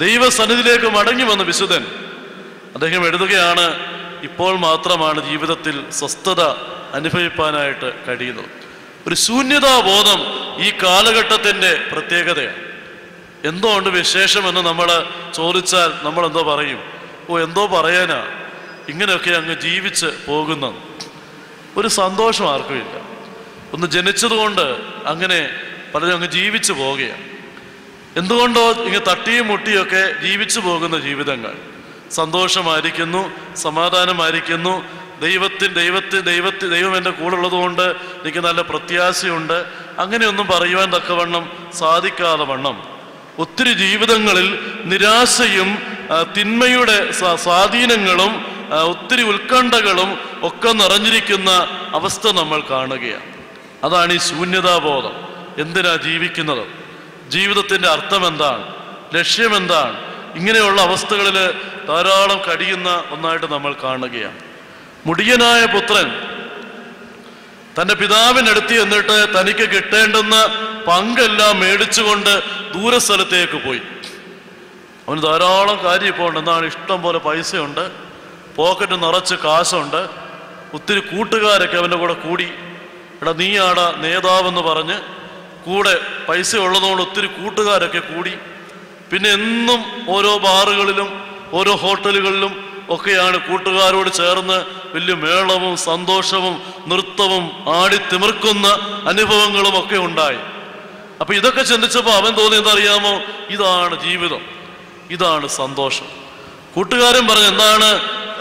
ദൈവസന്നിധിയിലേക്ക് മടങ്ങി വന്നു വിശുദ്ധൻ. അദ്ദേഹം എഴുതുകയാണ്, ഇപ്പോൾ മാത്രമാണ് ജീവിതത്തിൽ സ്വസ്ഥത അനുഭവിപ്പാനായിട്ട് കഴിയുന്നത്. ഒരു ശൂന്യതാബോധം ഈ കാലഘട്ടത്തിൻ്റെ പ്രത്യേകതയാണ്. എന്തോ ഉണ്ട് വിശേഷമെന്ന് നമ്മൾ ചോദിച്ചാൽ നമ്മൾ എന്തോ പറയും? എന്തോ പറയാനാ, ഇങ്ങനെയൊക്കെ അങ്ങ് ജീവിച്ച് പോകുന്ന ഒരു സന്തോഷം ആർക്കും ഇല്ല. ഒന്ന് ജനിച്ചതുകൊണ്ട് അങ്ങനെ പലരും അങ്ങ് ജീവിച്ചു പോവുകയാണ്. എന്തുകൊണ്ടോ ഇങ്ങനെ തട്ടിയും മുട്ടിയൊക്കെ ജീവിച്ചു പോകുന്ന ജീവിതങ്ങൾ സന്തോഷമായിരിക്കുന്നു, സമാധാനമായിരിക്കുന്നു. ദൈവം എൻ്റെ കൂടെ ഉള്ളതുകൊണ്ട് എനിക്ക് നല്ല പ്രത്യാശയുണ്ട്. അങ്ങനെയൊന്നും പറയുവാൻ തക്കവണ്ണം സാധിക്കാതെ വണ്ണം ഒത്തിരി ജീവിതങ്ങളിൽ നിരാശയും തിന്മയുടെ സ്വാധീനങ്ങളും ഒത്തിരി ഉത്കണ്ഠകളും ഒക്കെ നിറഞ്ഞിരിക്കുന്ന അവസ്ഥ നമ്മൾ കാണുകയാണ്. അതാണ് ഈ ശൂന്യതാബോധം. എന്തിനാ ജീവിക്കുന്നത്? ജീവിതത്തിൻ്റെ അർത്ഥം എന്താണ്? ലക്ഷ്യമെന്താണ്? ഇങ്ങനെയുള്ള അവസ്ഥകളിൽ ധാരാളം കഴിയുന്ന ഒന്നായിട്ട് നമ്മൾ കാണുകയാണ്. മുടിയനായ പുത്രൻ തൻ്റെ പിതാവിനടുത്ത് എന്നിട്ട് തനിക്ക് കിട്ടേണ്ടുന്ന പങ്കെല്ലാം മേടിച്ചുകൊണ്ട് ദൂരസ്ഥലത്തേക്ക് പോയി. അവന് ധാരാളം കാര്യം ഇപ്പോൾ ഉണ്ട്. എന്താണ്? ഇഷ്ടം പോലെ പൈസയുണ്ട്, പോക്കറ്റ് നിറച്ച് കാശുണ്ട്, ഒത്തിരി കൂട്ടുകാരൊക്കെ അവൻ്റെ കൂടെ കൂടി. എടാ നീയാടാ നേതാവെന്ന് പറഞ്ഞ് കൂടെ പൈസ ഉള്ളതുകൊണ്ട് ഒത്തിരി കൂട്ടുകാരൊക്കെ കൂടി. പിന്നെ എന്നും ഓരോ ബാറുകളിലും ഓരോ ഹോട്ടലുകളിലും ഒക്കെയാണ് കൂട്ടുകാരോട് ചേർന്ന് വലിയ മേളവും സന്തോഷവും നൃത്തവും ആടിത്തിമിർക്കുന്ന അനുഭവങ്ങളും ഒക്കെ ഉണ്ടായി. അപ്പൊ ഇതൊക്കെ ചിന്തിച്ചപ്പോൾ അവൻ തോന്നിയതറിയാമോ? ഇതാണ് ജീവിതം, ഇതാണ് സന്തോഷം. കൂട്ടുകാരൻ പറഞ്ഞു, എന്താണ്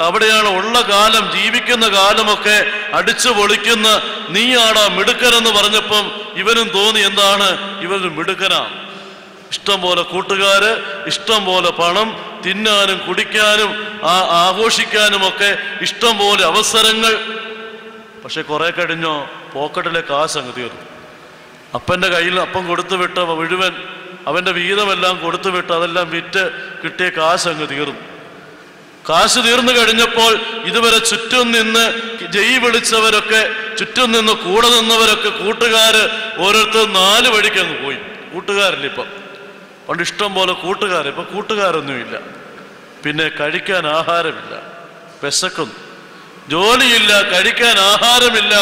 അവിടെയാണ് ഉള്ള കാലം, ജീവിക്കുന്ന കാലമൊക്കെ അടിച്ചു പൊളിക്കുന്ന നീയാടാ മിടുക്കനെന്ന് പറഞ്ഞപ്പം ഇവനും തോന്നി, എന്താണ് ഇവനൊരു മിടുക്കനാണ്. ഇഷ്ടം പോലെ കൂട്ടുകാര്, ഇഷ്ടം പോലെ പണം, തിന്നാനും കുടിക്കാനും ആഘോഷിക്കാനും ഒക്കെ ഇഷ്ടം പോലെ അവസരങ്ങൾ. പക്ഷെ കുറെ കഴിഞ്ഞോ പോക്കറ്റിലെ കാശ് അങ്ങ് തീർന്നു. അപ്പൻ്റെ കയ്യിൽ അപ്പം കൊടുത്തു വിട്ട മുഴുവൻ അവൻ്റെ വീതമെല്ലാം കൊടുത്തു വിട്ട് അതെല്ലാം വിറ്റ് കിട്ടിയ കാശ് അങ്ങ് തീർന്നു. കാശ് തീർന്നു കഴിഞ്ഞപ്പോൾ ഇതുവരെ ചുറ്റും നിന്ന് ജയ് വിളിച്ചവരൊക്കെ, ചുറ്റും നിന്ന് കൂടെ നിന്നവരൊക്കെ, കൂട്ടുകാര് ഓരോരുത്തർ 4 വഴിക്ക് അങ്ങ് പോയി. കൂട്ടുകാരില്ല ഇപ്പം. പണ്ട് ഇഷ്ടം പോലെ കൂട്ടുകാർ, ഇപ്പം കൂട്ടുകാരൊന്നുമില്ല. പിന്നെ കഴിക്കാൻ ആഹാരമില്ല, വിശക്കുന്നു. ജോലിയില്ല, കഴിക്കാൻ ആഹാരമില്ല,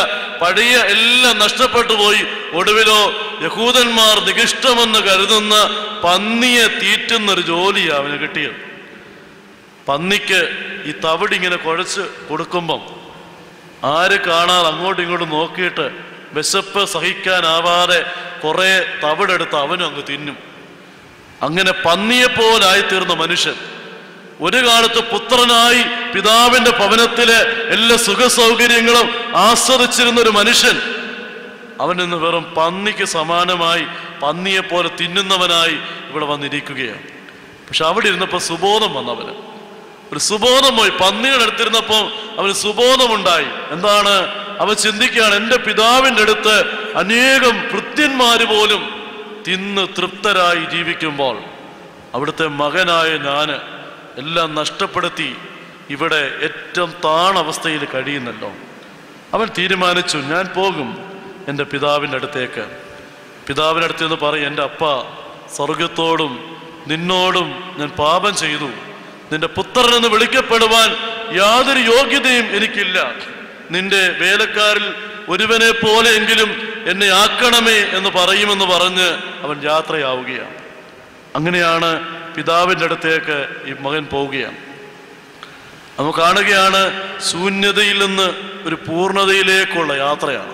പഴയ എല്ലാം നഷ്ടപ്പെട്ടു പോയി. ഒടുവിലോ യഹൂദന്മാർ നികിഷ്ടമെന്ന് കരുതുന്ന പന്നിയെ തീറ്റുന്നൊരു ജോലിയാണ് അവന് കിട്ടിയത്. പന്നിക്ക് ഈ തവിട് ഇങ്ങനെ കുഴച്ച് കൊടുക്കുമ്പം ആര് കാണാതെ അങ്ങോട്ടും ഇങ്ങോട്ടും നോക്കിയിട്ട് വിശപ്പ് സഹിക്കാനാവാതെ കുറെ തവിടെടുത്ത് അവനും അങ്ങ് തിന്നും. അങ്ങനെ പന്നിയെപ്പോലായിത്തീർന്ന മനുഷ്യൻ ഒരു കാലത്ത് പുത്രനായി പിതാവിന്റെ ഭവനത്തിലെ എല്ലാ സുഖസൗകര്യങ്ങളും ആസ്വദിച്ചിരുന്ന ഒരു മനുഷ്യൻ അവൻ ഇന്ന് വെറും പന്നിക്ക് സമാനമായി പന്നിയെപ്പോലെ തിന്നുന്നവനായി ഇവിടെ വന്നിരിക്കുകയാണ്. പക്ഷെ അവിടെ ഇരുന്നപ്പോൾ സുബോധം വന്നവന്, ഒരു സുബോധം പോയി. പന്നികളെടുത്തിരുന്നപ്പോൾ അവന് സുബോധമുണ്ടായി. എന്താണ്? അവൻ ചിന്തിക്കുകയാണ്, എൻ്റെ പിതാവിൻ്റെ അടുത്ത് അനേകം ഭൃത്യന്മാര് പോലും തിന്ന് തൃപ്തരായി ജീവിക്കുമ്പോൾ അവിടുത്തെ മകനായ ഞാൻ എല്ലാം നഷ്ടപ്പെടുത്തി ഇവിടെ ഏറ്റവും താണവസ്ഥയിൽ കഴിയുന്നല്ലോ. അവൻ തീരുമാനിച്ചു, ഞാൻ പോകും എൻ്റെ പിതാവിൻ്റെ അടുത്തേക്ക്. പിതാവിൻ്റെ അടുത്ത് നിന്ന് പറയും, എൻ്റെ അപ്പ, സ്വർഗത്തോടും നിന്നോടും ഞാൻ പാപം ചെയ്തു. നിന്റെ പുത്രനെന്ന് വിളിക്കപ്പെടുവാൻ യാതൊരു യോഗ്യതയും എനിക്കില്ല. നിന്റെ വേലക്കാരിൽ ഒരുവനെ പോലെയെങ്കിലും എന്നെ ആക്കണമേ എന്ന് പറയുമെന്ന് പറഞ്ഞ് അവൻ യാത്രയാവുകയാണ്. അങ്ങനെയാണ് പിതാവിൻ്റെ അടുത്തേക്ക് ഈ മകൻ പോവുകയാണ്. നമുക്ക് കാണുകയാണ്, ശൂന്യതയിൽ നിന്ന് ഒരു പൂർണ്ണതയിലേക്കുള്ള യാത്രയാണ്.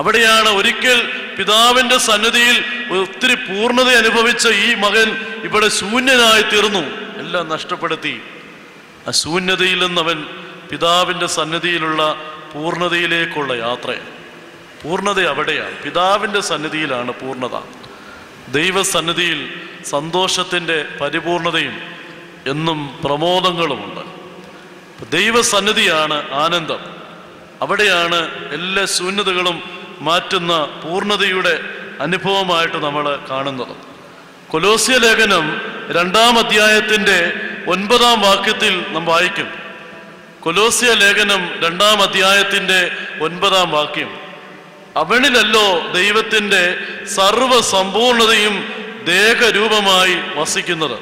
അവിടെയാണ് ഒരിക്കൽ പിതാവിൻ്റെ സന്നിധിയിൽ ഒത്തിരി പൂർണ്ണത അനുഭവിച്ച ഈ മകൻ ഇവിടെ ശൂന്യനായി തീർന്നു. എല്ലാം നഷ്ടപ്പെടുത്തി. ആ ശൂന്യതയിൽ നിന്നവൻ പിതാവിൻ്റെ സന്നിധിയിലുള്ള പൂർണ്ണതയിലേക്കുള്ള യാത്രയാണ്. പൂർണ്ണത അവിടെയാണ്, പിതാവിൻ്റെ സന്നിധിയിലാണ് പൂർണ്ണത. ദൈവസന്നിധിയിൽ സന്തോഷത്തിൻ്റെ പരിപൂർണതയും എന്നും പ്രമോദങ്ങളുമുണ്ട്. ദൈവസന്നിധിയാണ് ആനന്ദം. അവിടെയാണ് എല്ലാ ശൂന്യതകളും മാറ്റുന്ന പൂർണ്ണതയുടെ അനുഭവമായിട്ട് നമ്മൾ കാണുന്നത്. കൊലോസ്യ ലേഖനം 2-ാം അധ്യായത്തിൻ്റെ 9-ാം വാക്യത്തിൽ നാം വായിക്കും. കൊലോസ്യ ലേഖനം 2-ാം അധ്യായത്തിൻ്റെ 9-ാം വാക്യം, അവനിലല്ലോ ദൈവത്തിൻ്റെ സർവസമ്പൂർണതയും ദേഹരൂപമായി വസിക്കുന്നത്.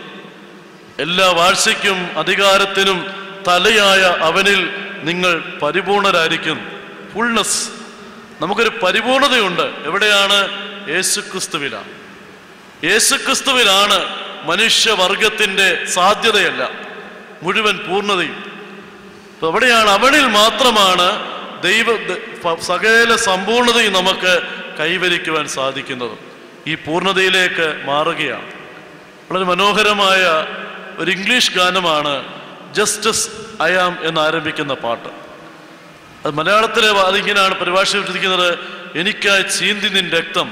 എല്ലാ വാഴ്ചയ്ക്കും അധികാരത്തിനും തലയായ അവനിൽ നിങ്ങൾ പരിപൂർണരായിരിക്കും. ഫുൾനെസ്, നമുക്കൊരു പരിപൂർണതയുണ്ട്. എവിടെയാണ്? യേശുക്രിസ്തുവിലാണ്. യേശുക്രിസ്തുവിലാണ് മനുഷ്യവർഗത്തിൻ്റെ സാധ്യതയല്ല, മുഴുവൻ പൂർണ്ണതയും. എവിടെയാണ്? അവനിൽ മാത്രമാണ് സകല സമ്പൂർണതയും നമുക്ക് കൈവരിക്കുവാൻ സാധിക്കുന്നത്. ഈ പൂർണ്ണതയിലേക്ക് മാറുകയാണ്. വളരെ മനോഹരമായ ഒരു ഇംഗ്ലീഷ് ഗാനമാണ് ജസ്റ്റസ് ഐ ആം എന്നാരംഭിക്കുന്ന പാട്ട്. അത് മലയാളത്തിലെ അതിങ്ങനെയാണ് പരിഭാഷിച്ചിരിക്കുന്നത്, എനിക്കായി ചീന്തി നിൻ രക്തം,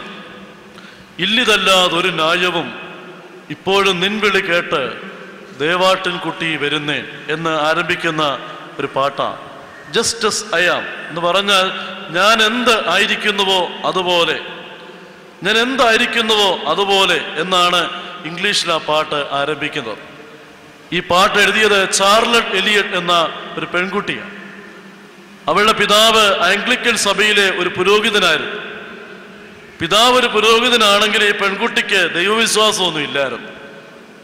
ഇല്ലിതല്ലാതൊരു ന്യായവും, ഇപ്പോഴും നിൻവിളി കേട്ട് ദേവാട്ടിൻകുട്ടി വരുന്നേ എന്ന് ആരംഭിക്കുന്ന ഒരു പാട്ടാണ്. ജസ്റ്റസ് ഐ ആം എന്ന് പറഞ്ഞാൽ ഞാൻ എന്ത് ആയിരിക്കുന്നുവോ അതുപോലെ, ഞാൻ എന്തായിരിക്കുന്നുവോ അതുപോലെ എന്നാണ് ഇംഗ്ലീഷിൽ ആ പാട്ട് ആരംഭിക്കുന്നത്. ഈ പാട്ട് എഴുതിയത് ചാർലറ്റ് എലിയട്ട് എന്ന ഒരു പെൺകുട്ടിയാണ്. അവളുടെ പിതാവ് ആംഗ്ലിക്കൻ സഭയിലെ ഒരു പുരോഹിതനായിരുന്നു. പിതാവ് ഒരു പുരോഹിതനാണെങ്കിൽ ഈ പെൺകുട്ടിക്ക് ദൈവവിശ്വാസമൊന്നും ഇല്ലായിരുന്നു.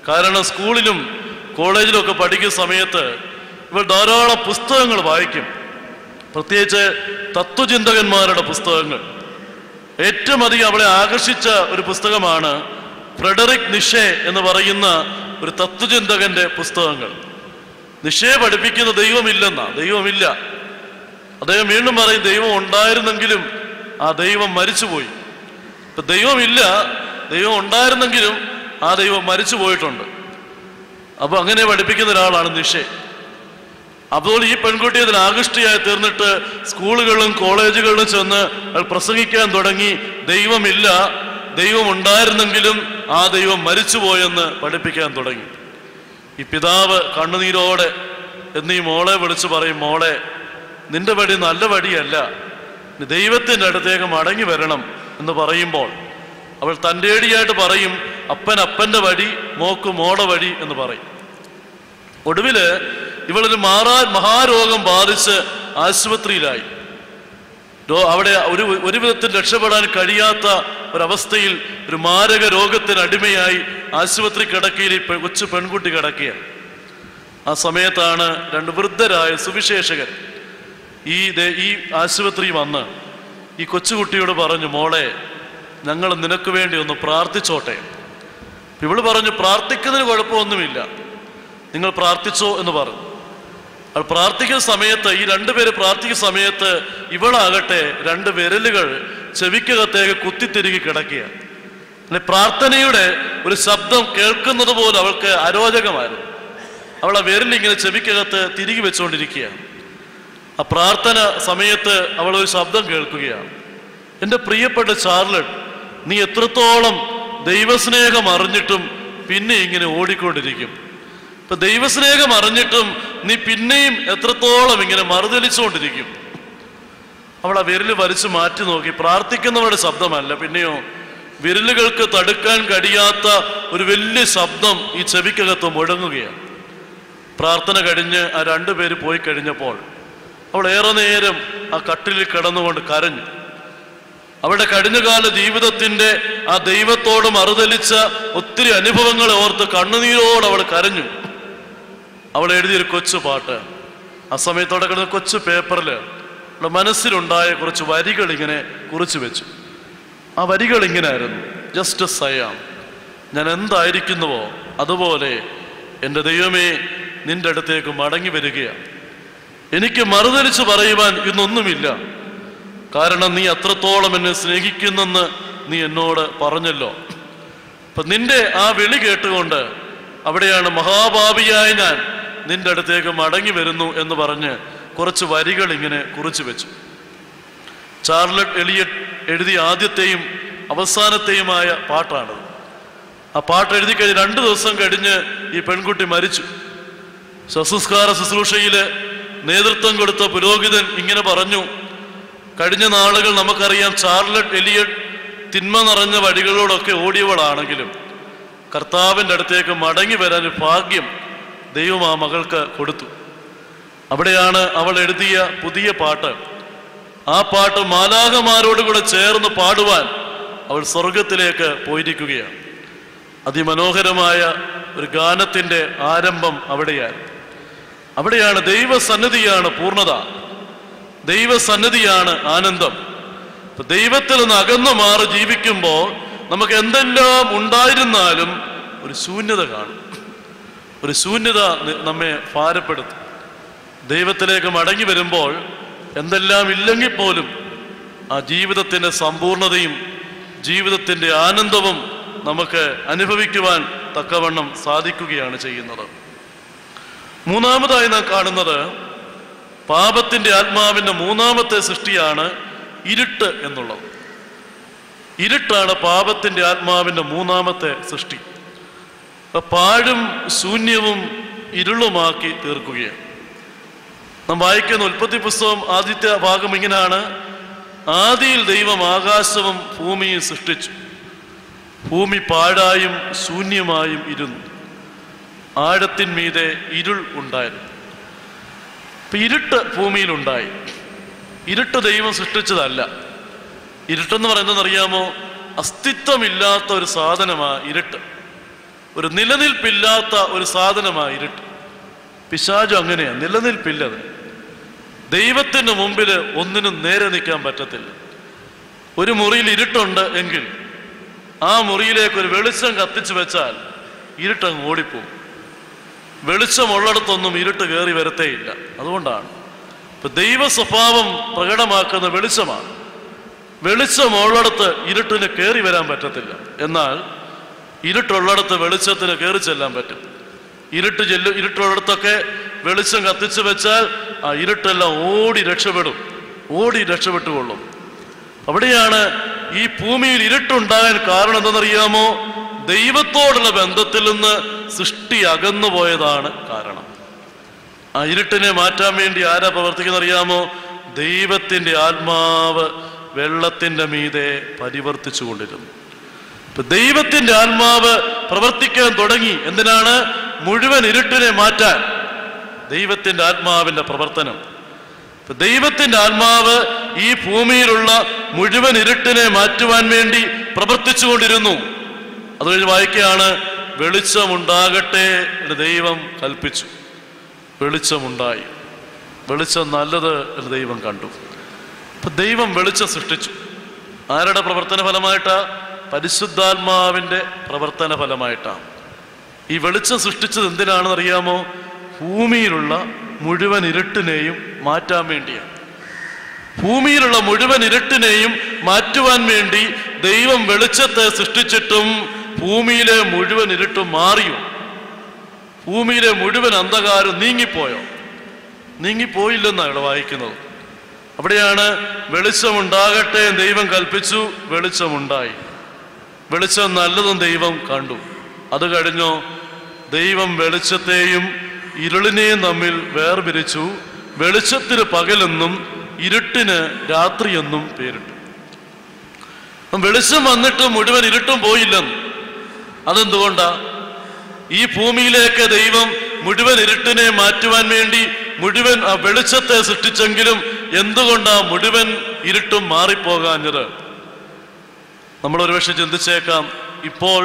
കാരണം സ്കൂളിലും കോളേജിലും ഒക്കെ പഠിക്കുന്ന സമയത്ത് ഇവൾ ധാരാളം പുസ്തകങ്ങൾ വായിക്കും, പ്രത്യേകിച്ച് തത്വചിന്തകന്മാരുടെ പുസ്തകങ്ങൾ. ഏറ്റവും അധികം അവളെ ആകർഷിച്ച ഒരു പുസ്തകമാണ് ഫ്രെഡറിക് നിഷെ എന്ന് പറയുന്ന ഒരു തത്വചിന്തകന്റെ പുസ്തകങ്ങൾ. നിഷെ പഠിപ്പിക്കുന്ന ദൈവമില്ലെന്നാ, ദൈവമില്ല. അദ്ദേഹം വീണ്ടും പറയും ദൈവം ഉണ്ടായിരുന്നെങ്കിലും ആ ദൈവം മരിച്ചുപോയി. ഇപ്പൊ ദൈവമില്ല, ദൈവം ഉണ്ടായിരുന്നെങ്കിലും ആ ദൈവം മരിച്ചു പോയിട്ടുണ്ട്. അപ്പൊ അങ്ങനെ പഠിപ്പിക്കുന്ന ഒരാളാണ് നിഷെ. അപ്പോൾ ഈ പെൺകുട്ടി അതിൽ ആകൃഷ്ടിയായി തീർന്നിട്ട് സ്കൂളുകളിലും കോളേജുകളിലും ചെന്ന് പ്രസംഗിക്കാൻ തുടങ്ങി. ദൈവമില്ല, ദൈവം ഉണ്ടായിരുന്നെങ്കിലും ആ ദൈവം മരിച്ചുപോയെന്ന് പഠിപ്പിക്കാൻ തുടങ്ങി. ഈ പിതാവ് കണ്ണുനീരോടെ എന്നീ മോളെ വിളിച്ചു പറയും, മോളെ നിന്റെ വഴി നല്ല വഴിയല്ല, ദൈവത്തിൻ്റെ അടുത്തേക്ക് മടങ്ങി വരണം എന്ന് പറയുമ്പോൾ അവൾ തൻ്റെടിയായിട്ട് പറയും, അപ്പൻ അപ്പൻ്റെ വഴി, മോക്ക് മോടെ വഴി എന്ന് പറയും. ഒടുവില് ഇവളൊരു മഹാരോഗം ബാധിച്ച് ആശുപത്രിയിലായി. അവിടെ ഒരു വിധത്തിൽ രക്ഷപ്പെടാൻ കഴിയാത്ത ഒരവസ്ഥയിൽ ഒരു മാരക രോഗത്തിന് അടിമയായി ആശുപത്രി കിടക്കയിൽ കൊച്ചു പെൺകുട്ടി കിടക്കുകയാണ്. ആ സമയത്താണ് രണ്ട് വൃദ്ധരായ സുവിശേഷകർ ഈ ആശുപത്രി വന്ന് ഈ കൊച്ചുകുട്ടിയോട് പറഞ്ഞു, മോളെ ഞങ്ങൾ നിനക്ക് വേണ്ടി ഒന്ന് പ്രാർത്ഥിച്ചോട്ടെ. ഇവള് പറഞ്ഞു, പ്രാർത്ഥിക്കുന്നതിന് കുഴപ്പമൊന്നുമില്ല, നിങ്ങൾ പ്രാർത്ഥിച്ചോ എന്ന് പറഞ്ഞു. അവൾ പ്രാർത്ഥിക്കുന്ന സമയത്ത്, ഈ രണ്ടുപേര് പ്രാർത്ഥിക്കുന്ന സമയത്ത് ഇവളാകട്ടെ രണ്ട് വിരലുകൾ ചെവിക്കകത്തേക്ക് കുത്തിത്തിരുകി കിടക്കുകയാണ്. പ്രാർത്ഥനയുടെ ഒരു ശബ്ദം കേൾക്കുന്നത് പോലും അവൾക്ക് അരോചകമായിരുന്നു. അവൾ ആ വിരലിങ്ങനെ ചെവിക്കകത്ത് തിരികെ വെച്ചുകൊണ്ടിരിക്കുകയാണ്. ആ പ്രാർത്ഥന സമയത്ത് അവൾ ഒരു ശബ്ദം കേൾക്കുകയാണ്, എൻ്റെ പ്രിയപ്പെട്ട ചാർലറ്റ്, നീ എത്രത്തോളം ദൈവസ്നേഹം അറിഞ്ഞിട്ടും പിന്നെ ഇങ്ങനെ ഓടിക്കൊണ്ടിരിക്കും. ഇപ്പൊ ദൈവസ്നേഹം അറിഞ്ഞിട്ടും നീ പിന്നെയും എത്രത്തോളം ഇങ്ങനെ മറുതലിച്ചുകൊണ്ടിരിക്കും. അവൾ ആ വിരല് വലിച്ചു മാറ്റി നോക്കി. പ്രാർത്ഥിക്കുന്നവരുടെ ശബ്ദമല്ല, പിന്നെയോ വിരലുകൾക്ക് തടുക്കാൻ കഴിയാത്ത ഒരു വലിയ ശബ്ദം ഈ ചെവിക്കകത്ത് മുഴങ്ങുകയാണ്. പ്രാർത്ഥന കഴിഞ്ഞ് ആ രണ്ടുപേര് പോയി കഴിഞ്ഞപ്പോൾ അവൾ ഏറെ നേരം ആ കട്ടിലിൽ കിടന്നുകൊണ്ട് കരഞ്ഞു. അവളുടെ കഴിഞ്ഞകാല ജീവിതത്തിന്റെ ആ ദൈവത്തോട് മറുതലിച്ച ഒത്തിരി അനുഭവങ്ങളെ ഓർത്ത് കണ്ണുനീരോട് അവൾ കരഞ്ഞു. അവൾ എഴുതിയൊരു കൊച്ചു പാട്ട് ആ സമയത്തോടെ കിടന്ന കൊച്ചു പേപ്പറിൽ അവളുടെ മനസ്സിലുണ്ടായ കുറച്ച് വരികൾ ഇങ്ങനെ കുറിച്ചു വെച്ചു. ആ വരികൾ ഇങ്ങനെയായിരുന്നു, ജസ്റ്റസ് ഐ ആം, ഞാൻ എന്തായിരിക്കുന്നുവോ അതുപോലെ എൻ്റെ ദൈവമേ നിന്റെ അടുത്തേക്ക് മടങ്ങി വരികയാണ്. എനിക്ക് മറുതലിച്ച് പറയുവാൻ ഇന്നൊന്നുമില്ല, കാരണം നീ അത്രത്തോളം എന്നെ സ്നേഹിക്കുന്നെന്ന് നീ എന്നോട് പറഞ്ഞല്ലോ. അപ്പൊ നിന്റെ ആ വിളി കേട്ടുകൊണ്ട് അവിടെയാണ് മഹാപാപിയായ ഞാൻ നിന്റെ അടുത്തേക്ക് മടങ്ങി വരുന്നു എന്ന് പറഞ്ഞ് കുറച്ച് വരികൾ ഇങ്ങനെ കുറിച്ചു വെച്ചു. ചാർലറ്റ് എലിയട്ട് എഴുതിയ ആദ്യത്തെയും അവസാനത്തെയുമായ പാട്ടാണത്. ആ പാട്ട് എഴുതി കഴിഞ്ഞ് 2 ദിവസം കഴിഞ്ഞ് ഈ പെൺകുട്ടി മരിച്ചു. ശവസംസ്കാര ശുശ്രൂഷയില് നേതൃത്വം കൊടുത്ത പുരോഹിതൻ ഇങ്ങനെ പറഞ്ഞു, കഴിഞ്ഞ നാളുകൾ നമുക്കറിയാം ചാർലറ്റ് എലിയട്ട് തിന്മ നിറഞ്ഞ വഴികളോടൊക്കെ ഓടിയവളാണെങ്കിലും കർത്താവിൻ്റെ അടുത്തേക്ക് മടങ്ങി വരാൻ ഭാഗ്യം ദൈവം ആ മകൾക്ക് കൊടുത്തു. അവിടെയാണ് അവൾ എഴുതിയ പുതിയ പാട്ട്. ആ പാട്ട് മാലാഖമാരോടുകൂടെ ചേർന്ന് പാടുവാൻ അവൾ സ്വർഗത്തിലേക്ക് പോയിരിക്കുകയാണ്. അതിമനോഹരമായ ഒരു ഗാനത്തിൻ്റെ ആരംഭം അവിടെയാണ് ദൈവസന്നിധിയാണ് പൂർണ്ണത, ദൈവസന്നിധിയാണ് ആനന്ദം. ദൈവത്തിൽ നിന്ന് അകന്നു മാറി ജീവിക്കുമ്പോൾ നമുക്ക് എന്തെല്ലാം ഉണ്ടായിരുന്നാലും ഒരു ശൂന്യത കാണും, ഒരു ശൂന്യത നമ്മെ ഭാരപ്പെടുത്തും. ദൈവത്തിലേക്ക് മടങ്ങി വരുമ്പോൾ എന്തെല്ലാം ഇല്ലെങ്കിൽ പോലും ആ ജീവിതത്തിൻ്റെ സമ്പൂർണതയും ജീവിതത്തിൻ്റെ ആനന്ദവും നമുക്ക് അനുഭവിക്കുവാൻ തക്കവണ്ണം സാധിക്കുകയാണ് ചെയ്യുന്നത്. മൂന്നാമതായി നാം കാണുന്നത് പാപത്തിൻ്റെ ആത്മാവിൻ്റെ മൂന്നാമത്തെ സൃഷ്ടിയാണ് ഇരുട്ട് എന്നുള്ളത്. ഇരുട്ടാണ് പാപത്തിൻ്റെ ആത്മാവിൻ്റെ മൂന്നാമത്തെ സൃഷ്ടി. പാഴും ശൂന്യവും ഇരുളുമാക്കി തീർക്കുകയാണ്. നാം വായിക്കുന്ന ഉൽപ്പത്തി പുസ്തകം ആദ്യത്തെ ഭാഗം ഇങ്ങനെയാണ്: ആദിയിൽ ദൈവം ആകാശവും ഭൂമിയും സൃഷ്ടിച്ചു. ഭൂമി പാഴായും ശൂന്യമായും ഇരുന്നു. ആഴത്തിന്മീതെ ഇരുൾ ഉണ്ടായിരുന്നു. ഇപ്പം ഇരുട്ട് ഭൂമിയിലുണ്ടായി. ഇരുട്ട് ദൈവം സൃഷ്ടിച്ചതല്ല. ഇരുട്ടെന്ന് പറയുന്നത് അറിയാമോ? അസ്തിത്വമില്ലാത്ത ഒരു സാധനമാണ് ഇരുട്ട്. ഒരു നിലനിൽപ്പില്ലാത്ത ഒരു സാധനമാണ് ഇരുട്ട്. പിശാചും അങ്ങനെയാണ്, നിലനിൽപ്പില്ലത്. ദൈവത്തിന് മുമ്പിൽ ഒന്നിനും നേരെ നിൽക്കാൻ പറ്റത്തില്ല. ഒരു മുറിയിൽ ഇരുട്ടുണ്ട് എങ്കിൽ ആ മുറിയിലേക്ക് ഒരു വെളിച്ചം കത്തിച്ചു വെച്ചാൽ ഇരുട്ടങ്ങ് ഓടിപ്പോവും. വെളിച്ചമുള്ളിടത്തൊന്നും ഇരുട്ട് കയറി വരത്തേയില്ല. അതുകൊണ്ടാണ് ഇപ്പൊ ദൈവ സ്വഭാവം പ്രകടമാക്കുന്ന വെളിച്ചമാണ്. വെളിച്ചമുള്ളിടത്ത് ഇരുട്ടിന് കയറി വരാൻ പറ്റത്തില്ല. എന്നാൽ ഇരുട്ടുള്ളിടത്ത് വെളിച്ചത്തിന് കയറി ചെല്ലാൻ പറ്റും. ഇരുട്ടുള്ളിടത്തൊക്കെ വെളിച്ചം കത്തിച്ചു വെച്ചാൽ ആ ഇരുട്ടെല്ലാം ഓടി രക്ഷപ്പെട്ടുകൊള്ളും. അവിടെയാണ് ഈ ഭൂമിയിൽ ഇരുട്ടുണ്ടാകാൻ കാരണം എന്തെന്നറിയാമോ? ദൈവത്തോടുള്ള ബന്ധത്തിൽ നിന്ന് സൃഷ്ടി അകന്നു പോയതാണ് കാരണം. ആ ഇരുട്ടിനെ മാറ്റാൻ വേണ്ടി ആരാ പ്രവർത്തിക്കുന്നറിയാമോ? ദൈവത്തിൻ്റെ ആത്മാവ് വെള്ളത്തിൻ്റെ മീതെ പരിവർത്തിച്ചു കൊണ്ടിരുന്നു. ഇപ്പൊ ദൈവത്തിൻ്റെ ആത്മാവ് പ്രവർത്തിക്കാൻ തുടങ്ങി. എന്തിനാണ്? മുഴുവൻ ഇരുട്ടിനെ മാറ്റാൻ. ദൈവത്തിൻ്റെ ആത്മാവിൻ്റെ പ്രവർത്തനം. ദൈവത്തിൻ്റെ ആത്മാവ് ഈ ഭൂമിയിലുള്ള മുഴുവൻ ഇരുട്ടിനെ മാറ്റുവാൻ വേണ്ടി പ്രവർത്തിച്ചു കൊണ്ടിരുന്നു. അതുകഴിഞ്ഞ് വായിക്കുകയാണ്: വെളിച്ചമുണ്ടാകട്ടെ എന്ന് ദൈവം കൽപ്പിച്ചു. വെളിച്ചമുണ്ടായി. വെളിച്ചം നല്ലത് എന്ന് ദൈവം കണ്ടു. അപ്പൊ ദൈവം വെളിച്ചം സൃഷ്ടിച്ചു. ആരുടെ പ്രവർത്തന ഫലമായിട്ടാ? പരിശുദ്ധാത്മാവിൻ്റെ പ്രവർത്തന ഫലമായിട്ടാണ്. ഈ വെളിച്ചം സൃഷ്ടിച്ചത് എന്തിനാണെന്ന് അറിയാമോ? ഭൂമിയിലുള്ള മുഴുവൻ ഇരുട്ടിനെയും മാറ്റാൻ വേണ്ടിയാണ്. ഭൂമിയിലുള്ള മുഴുവൻ ഇരുട്ടിനെയും മാറ്റുവാൻ വേണ്ടി ദൈവം വെളിച്ചത്തെ സൃഷ്ടിച്ചിട്ടും ഭൂമിയിലെ മുഴുവൻ ഇരുട്ടും മാറിയോ? ഭൂമിയിലെ മുഴുവൻ അന്ധകാരം നീങ്ങിപ്പോയോ? നീങ്ങിപ്പോയില്ലെന്നാണ് ഇവിടെ വായിക്കുന്നത്. അവിടെയാണ് വെളിച്ചമുണ്ടാകട്ടെ ദൈവം കൽപ്പിച്ചു. വെളിച്ചമുണ്ടായി. വെളിച്ചം നല്ലതും ദൈവം കണ്ടു. അത് കഴിഞ്ഞോ? ദൈവം വെളിച്ചത്തെയും ഇരുളിനെയും തമ്മിൽ വേർപിരിച്ചു. വെളിച്ചത്തിന് പകലെന്നും ഇരുട്ടിന് രാത്രിയെന്നും പേരിട്ടു. വെളിച്ചം വന്നിട്ട് മുഴുവൻ ഇരുട്ടും പോയില്ലെന്ന്. അതെന്തുകൊണ്ടാ? ഈ ഭൂമിയിലേക്ക് ദൈവം മുഴുവൻ ഇരുട്ടിനെ മാറ്റുവാൻ വേണ്ടി മുഴുവൻ ആ വെളിച്ചത്തെ സൃഷ്ടിച്ചെങ്കിലും എന്തുകൊണ്ടാ മുഴുവൻ ഇരുട്ടും മാറിപ്പോകാഞ്ഞത്? നമ്മൾ ഒരുപക്ഷെ ചിന്തിച്ചേക്കാം, ഇപ്പോൾ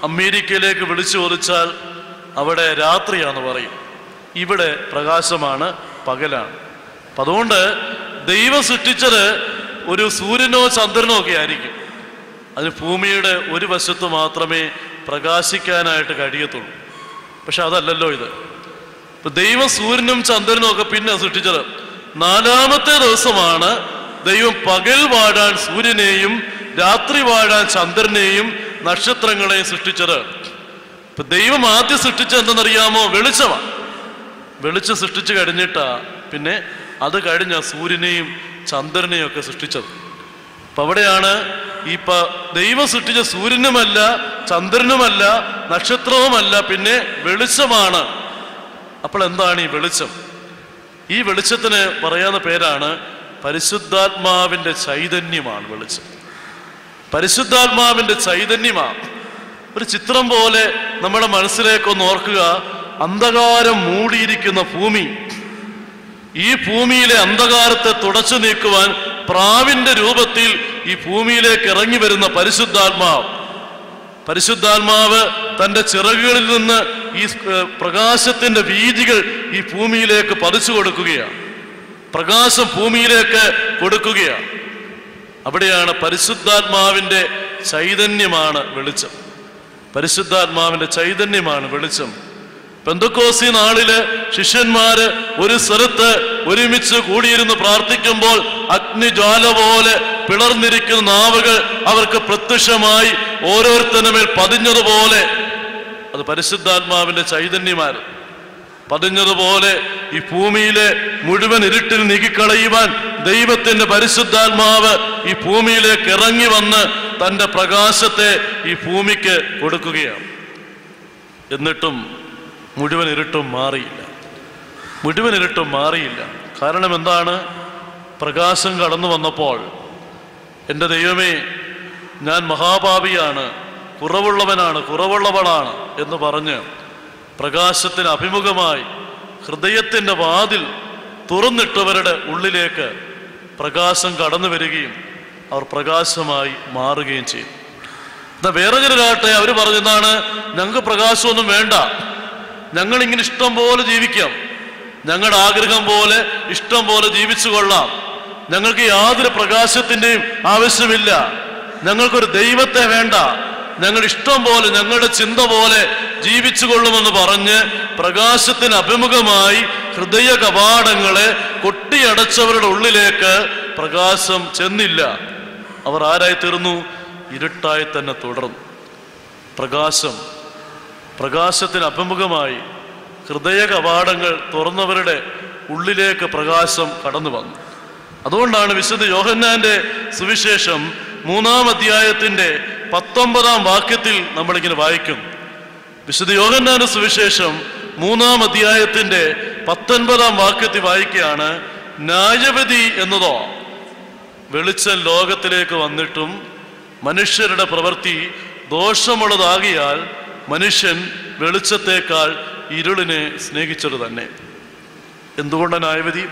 അമേരിക്കയിലേക്ക് വിളിച്ചു ചോദിച്ചാൽ അവിടെ രാത്രിയാണെന്ന് പറയും, ഇവിടെ പ്രകാശമാണ്, പകലാണ്. അപ്പം അതുകൊണ്ട് ദൈവം സൃഷ്ടിച്ചത് ഒരു സൂര്യനോ ചന്ദ്രനോ ഒക്കെ ആയിരിക്കും. അതിന് ഭൂമിയുടെ ഒരു വശത്ത് മാത്രമേ പ്രകാശിക്കാനായിട്ട് കഴിയത്തുള്ളൂ. പക്ഷെ അതല്ലല്ലോ ഇത്. ഇപ്പം ദൈവം സൂര്യനും ചന്ദ്രനും ഒക്കെ പിന്നെ സൃഷ്ടിച്ചത്. നാലാമത്തെ ദിവസമാണ് ദൈവം പകൽ വാഴാൻ സൂര്യനെയും രാത്രി വാഴാൻ ചന്ദ്രനെയും നക്ഷത്രങ്ങളെയും സൃഷ്ടിച്ചത്. ഇപ്പൊ ദൈവം ആദ്യം സൃഷ്ടിച്ചത് എന്തെന്നറിയാമോ? വെളിച്ചമാണ്. വെളിച്ചം സൃഷ്ടിച്ചു കഴിഞ്ഞിട്ടാ പിന്നെ അത് കഴിഞ്ഞ സൂര്യനെയും ചന്ദ്രനെയും ഒക്കെ സൃഷ്ടിച്ചത്. അപ്പൊ അവിടെയാണ് ദൈവം സൃഷ്ടിച്ച സൂര്യനുമല്ല ചന്ദ്രനുമല്ല നക്ഷത്രവുമല്ല, പിന്നെ വെളിച്ചമാണ്. അപ്പോൾ എന്താണ് ഈ വെളിച്ചം? ഈ വെളിച്ചത്തിന് പറയാവുന്ന പേരാണ് പരിശുദ്ധാത്മാവിൻ്റെ ചൈതന്യമാണ് വെളിച്ചം. പരിശുദ്ധാത്മാവിൻ്റെ ചൈതന്യമാണ്. ഒരു ചിത്രം പോലെ നമ്മുടെ മനസ്സിലേക്കൊന്ന് ഓർക്കുക. അന്ധകാരം മൂടിയിരിക്കുന്ന ഭൂമി, ഈ ഭൂമിയിലെ അന്ധകാരത്തെ തുടച്ചു നീക്കുവാൻ പ്രാവിന്റെ രൂപത്തിൽ ഈ ഭൂമിയിലേക്ക് ഇറങ്ങി വരുന്ന പരിശുദ്ധാത്മാവ് തൻ്റെ ചിറകുകളിൽ നിന്ന് ഈ പ്രകാശത്തിന്റെ വീതികൾ ഈ ഭൂമിയിലേക്ക് പതിച്ചു കൊടുക്കുകയാണ്. പ്രകാശം ഭൂമിയിലേക്ക് കൊടുക്കുകയാണ്. അവിടെയാണ് പരിശുദ്ധാത്മാവിൻ്റെ ചൈതന്യമാണ് വെളിച്ചം. പരിശുദ്ധാത്മാവിൻ്റെ ചൈതന്യമാണ് വെളിച്ചം. പെന്തക്കോസ്തി നാളില് ശിഷ്യന്മാര് ഒരു സ്ഥലത്ത് ഒരുമിച്ച് കൂടിയിരുന്ന് പ്രാർത്ഥിക്കുമ്പോൾ അഗ്നിജ്വാല പോലെ പിളർന്നിരിക്കുന്ന നാവുകൾ അവർക്ക് പ്രത്യക്ഷമായി ഓരോരുത്തരുടെ മേൽ പതിഞ്ഞതുപോലെ, അത് പരിശുദ്ധാത്മാവിന്റെ ചൈതന്യമാണ്. പതിഞ്ഞതുപോലെ ഈ ഭൂമിയിലെ മുഴുവൻ ഇരുട്ടിൽ നീക്കിക്കളയുവാൻ ദൈവത്തിന്റെ പരിശുദ്ധാത്മാവ് ഈ ഭൂമിയിലേക്ക് ഇറങ്ങി വന്ന് തൻ്റെ പ്രകാശത്തെ ഈ ഭൂമിക്ക് കൊടുക്കുകയാണ്. എന്നിട്ടും മുഴുവൻ ഇരുട്ടും മാറിയില്ല. മുഴുവൻ ഇരുട്ടും മാറിയില്ല. കാരണം എന്താണ്? പ്രകാശം കടന്നു വന്നപ്പോൾ എൻ്റെ ദൈവമേ, ഞാൻ മഹാപാപിയാണ്, കുറവുള്ളവളാണ് എന്ന് പറഞ്ഞ് പ്രകാശത്തിന് അഭിമുഖമായി ഹൃദയത്തിൻ്റെ വാതിൽ തുറന്നിട്ടവരുടെ ഉള്ളിലേക്ക് പ്രകാശം കടന്നു വരികയും അവർ പ്രകാശമായി മാറുകയും ചെയ്തു. എന്നാൽ വേറെ ചിലരാട്ടെ, അവർ പറഞ്ഞതാണ്, ഞങ്ങൾക്ക് പ്രകാശമൊന്നും വേണ്ട, ഞങ്ങളിങ്ങനെ ഇഷ്ടം പോലെ ജീവിക്കാം, ഞങ്ങളുടെ ആഗ്രഹം പോലെ ഇഷ്ടം പോലെ ജീവിച്ചു കൊള്ളാം, ഞങ്ങൾക്ക് യാതൊരു പ്രകാശത്തിൻ്റെയും ആവശ്യമില്ല, ഞങ്ങൾക്കൊരു ദൈവത്തെ വേണ്ട, ഞങ്ങൾ ഇഷ്ടം പോലെ ഞങ്ങളുടെ ചിന്ത പോലെ ജീവിച്ചു കൊള്ളുമെന്ന് പറഞ്ഞ് പ്രകാശത്തിന് അഭിമുഖമായി ഹൃദയ കവാടങ്ങളെ കൊട്ടിയടച്ചവരുടെ ഉള്ളിലേക്ക് പ്രകാശം ചെന്നില്ല. അവർ ആരായി തീർന്നു? ഇരുട്ടായി തന്നെ തുടർന്നു. പ്രകാശത്തിന് അഭിമുഖമായി ഹൃദയ കവാടങ്ങൾ തുറന്നവരുടെ ഉള്ളിലേക്ക് പ്രകാശം കടന്നു വന്നു. അതുകൊണ്ടാണ് വിശുദ്ധ യോഹന്നാന്റെ സുവിശേഷം 3-ാം അധ്യായത്തിന്റെ 19-ാം വാക്യത്തിൽ നമ്മളിങ്ങനെ വായിക്കും. വിശുദ്ധ യോഹന്നാന്റെ സുവിശേഷം 3-ാം അധ്യായത്തിന്റെ 19-ാം വാക്യത്തിൽ വായിക്കുകയാണ്, ന്യായവിധി എന്നതോ വെളിച്ചം ലോകത്തിലേക്ക് വന്നിട്ടും മനുഷ്യരുടെ പ്രവൃത്തി ദോഷമുള്ളതാകിയാൽ മനുഷ്യൻ വെളിച്ചത്തേക്കാൾ ഇരുളിനെ സ്നേഹിച്ചത് തന്നെ. എന്തുകൊണ്ടാണ് ന്യായവിധി?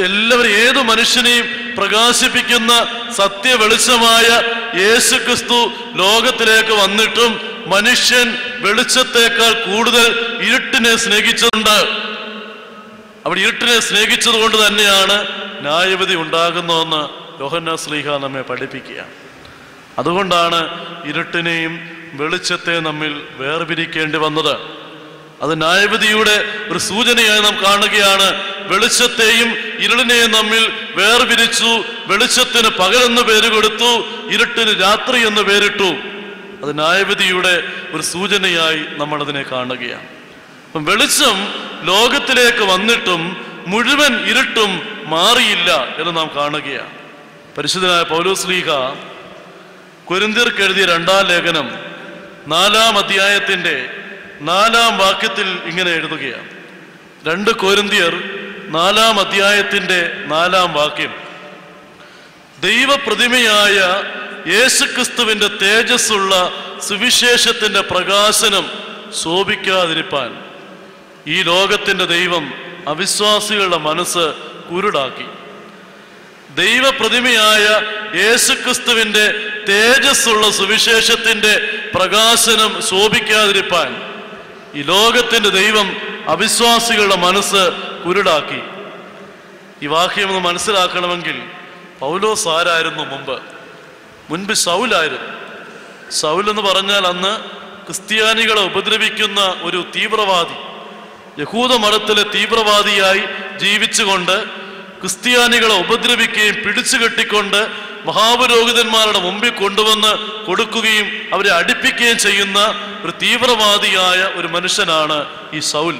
എല്ലാവരും ഏതു മനുഷ്യനെയും പ്രകാശിപ്പിക്കുന്ന സത്യ വെളിച്ചമായ യേശുക്രിസ്തു ലോകത്തിലേക്ക് വന്നിട്ടും മനുഷ്യൻ വെളിച്ചത്തേക്കാൾ കൂടുതൽ ഇരുട്ടിനെ സ്നേഹിച്ചിട്ടുണ്ട്. അവിടെ ഇരുട്ടിനെ സ്നേഹിച്ചത് കൊണ്ട് തന്നെയാണ് ന്യായവിധി ഉണ്ടാകുന്നതെന്ന് യോഹന്നാൻ ശ്ലീഹ നമ്മെ പഠിപ്പിക്കുക. അതുകൊണ്ടാണ് ഇരുട്ടിനെയും വെളിച്ചത്തെ നമ്മിൽ വേർപിരിക്കേണ്ടി വന്നത്. അത് ന്യായവിധിയുടെ ഒരു സൂചനയായി നാം കാണുകയാണ്. വെളിച്ചത്തെയും ഇരുളിനെയും നമ്മിൽ വേർപിരിച്ചു. വെളിച്ചത്തിന് പകലെന്ന് പേര് കൊടുത്തു, ഇരുട്ടിന് രാത്രി എന്ന് പേരിട്ടു. അത് ന്യായവിധിയുടെ ഒരു സൂചനയായി നമ്മൾ അതിനെ കാണുകയാണ്. അപ്പം വെളിച്ചം ലോകത്തിലേക്ക് വന്നിട്ടും മുഴുവൻ ഇരുട്ടും മാറിയില്ല എന്ന് നാം കാണുകയാണ്. പരിശുദ്ധനായ പൗലോസ് ശ്ലീഹ കൊരിന്ത്യർക്ക് എഴുതിയ 2-ാം ലേഖനം 4-ാം അധ്യായത്തിന്റെ 4-ാം വാക്യത്തിൽ ഇങ്ങനെ എഴുതുകയാണ്. 2 കൊരിന്ത്യർ 4-ാം അധ്യായത്തിന്റെ 4-ാം വാക്യം, ദൈവപ്രതിമയായ യേശുക്രിസ്തുവിന്റെ തേജസ്സുള്ള സുവിശേഷത്തിന്റെ പ്രകാശനം ശോഭിക്കാതിരിപ്പാൻ ഈ ലോകത്തിന്റെ ദൈവം അവിശ്വാസികളുടെ മനസ്സ് കുരുടാക്കി. ദൈവപ്രതിമയായ യേശുക്രിസ്തുവിന്റെ തേജസ്സുള്ള സുവിശേഷത്തിന്റെ പ്രകാശനം ശോഭിക്കാതിരിപ്പാൻ ഈ ലോകത്തിന്റെ ദൈവം അവിശ്വാസികളുടെ മനസ്സ് കുരുടാക്കി. ഈ വാക്യം ഒന്ന് മനസ്സിലാക്കണമെങ്കിൽ പൗലോസ് ആരായിരുന്നു? മുൻപ് ശൗലായിരുന്നു. ശൗൽ എന്ന് പറഞ്ഞാൽ അന്ന് ക്രിസ്ത്യാനികളെ ഉപദ്രവിക്കുന്ന ഒരു തീവ്രവാദി, യഹൂദ മതത്തിലെ തീവ്രവാദിയായി ജീവിച്ചുകൊണ്ട് ക്രിസ്ത്യാനികളെ ഉപദ്രവിക്കുകയും പിടിച്ചു കെട്ടിക്കൊണ്ട് മഹാപുരോഹിതന്മാരുടെ മുമ്പിൽ കൊണ്ടുവന്ന് കൊടുക്കുകയും അവരെ അടിപ്പിക്കുകയും ചെയ്യുന്ന ഒരു തീവ്രവാദിയായ ഒരു മനുഷ്യനാണ് ഈ ശൗൽ.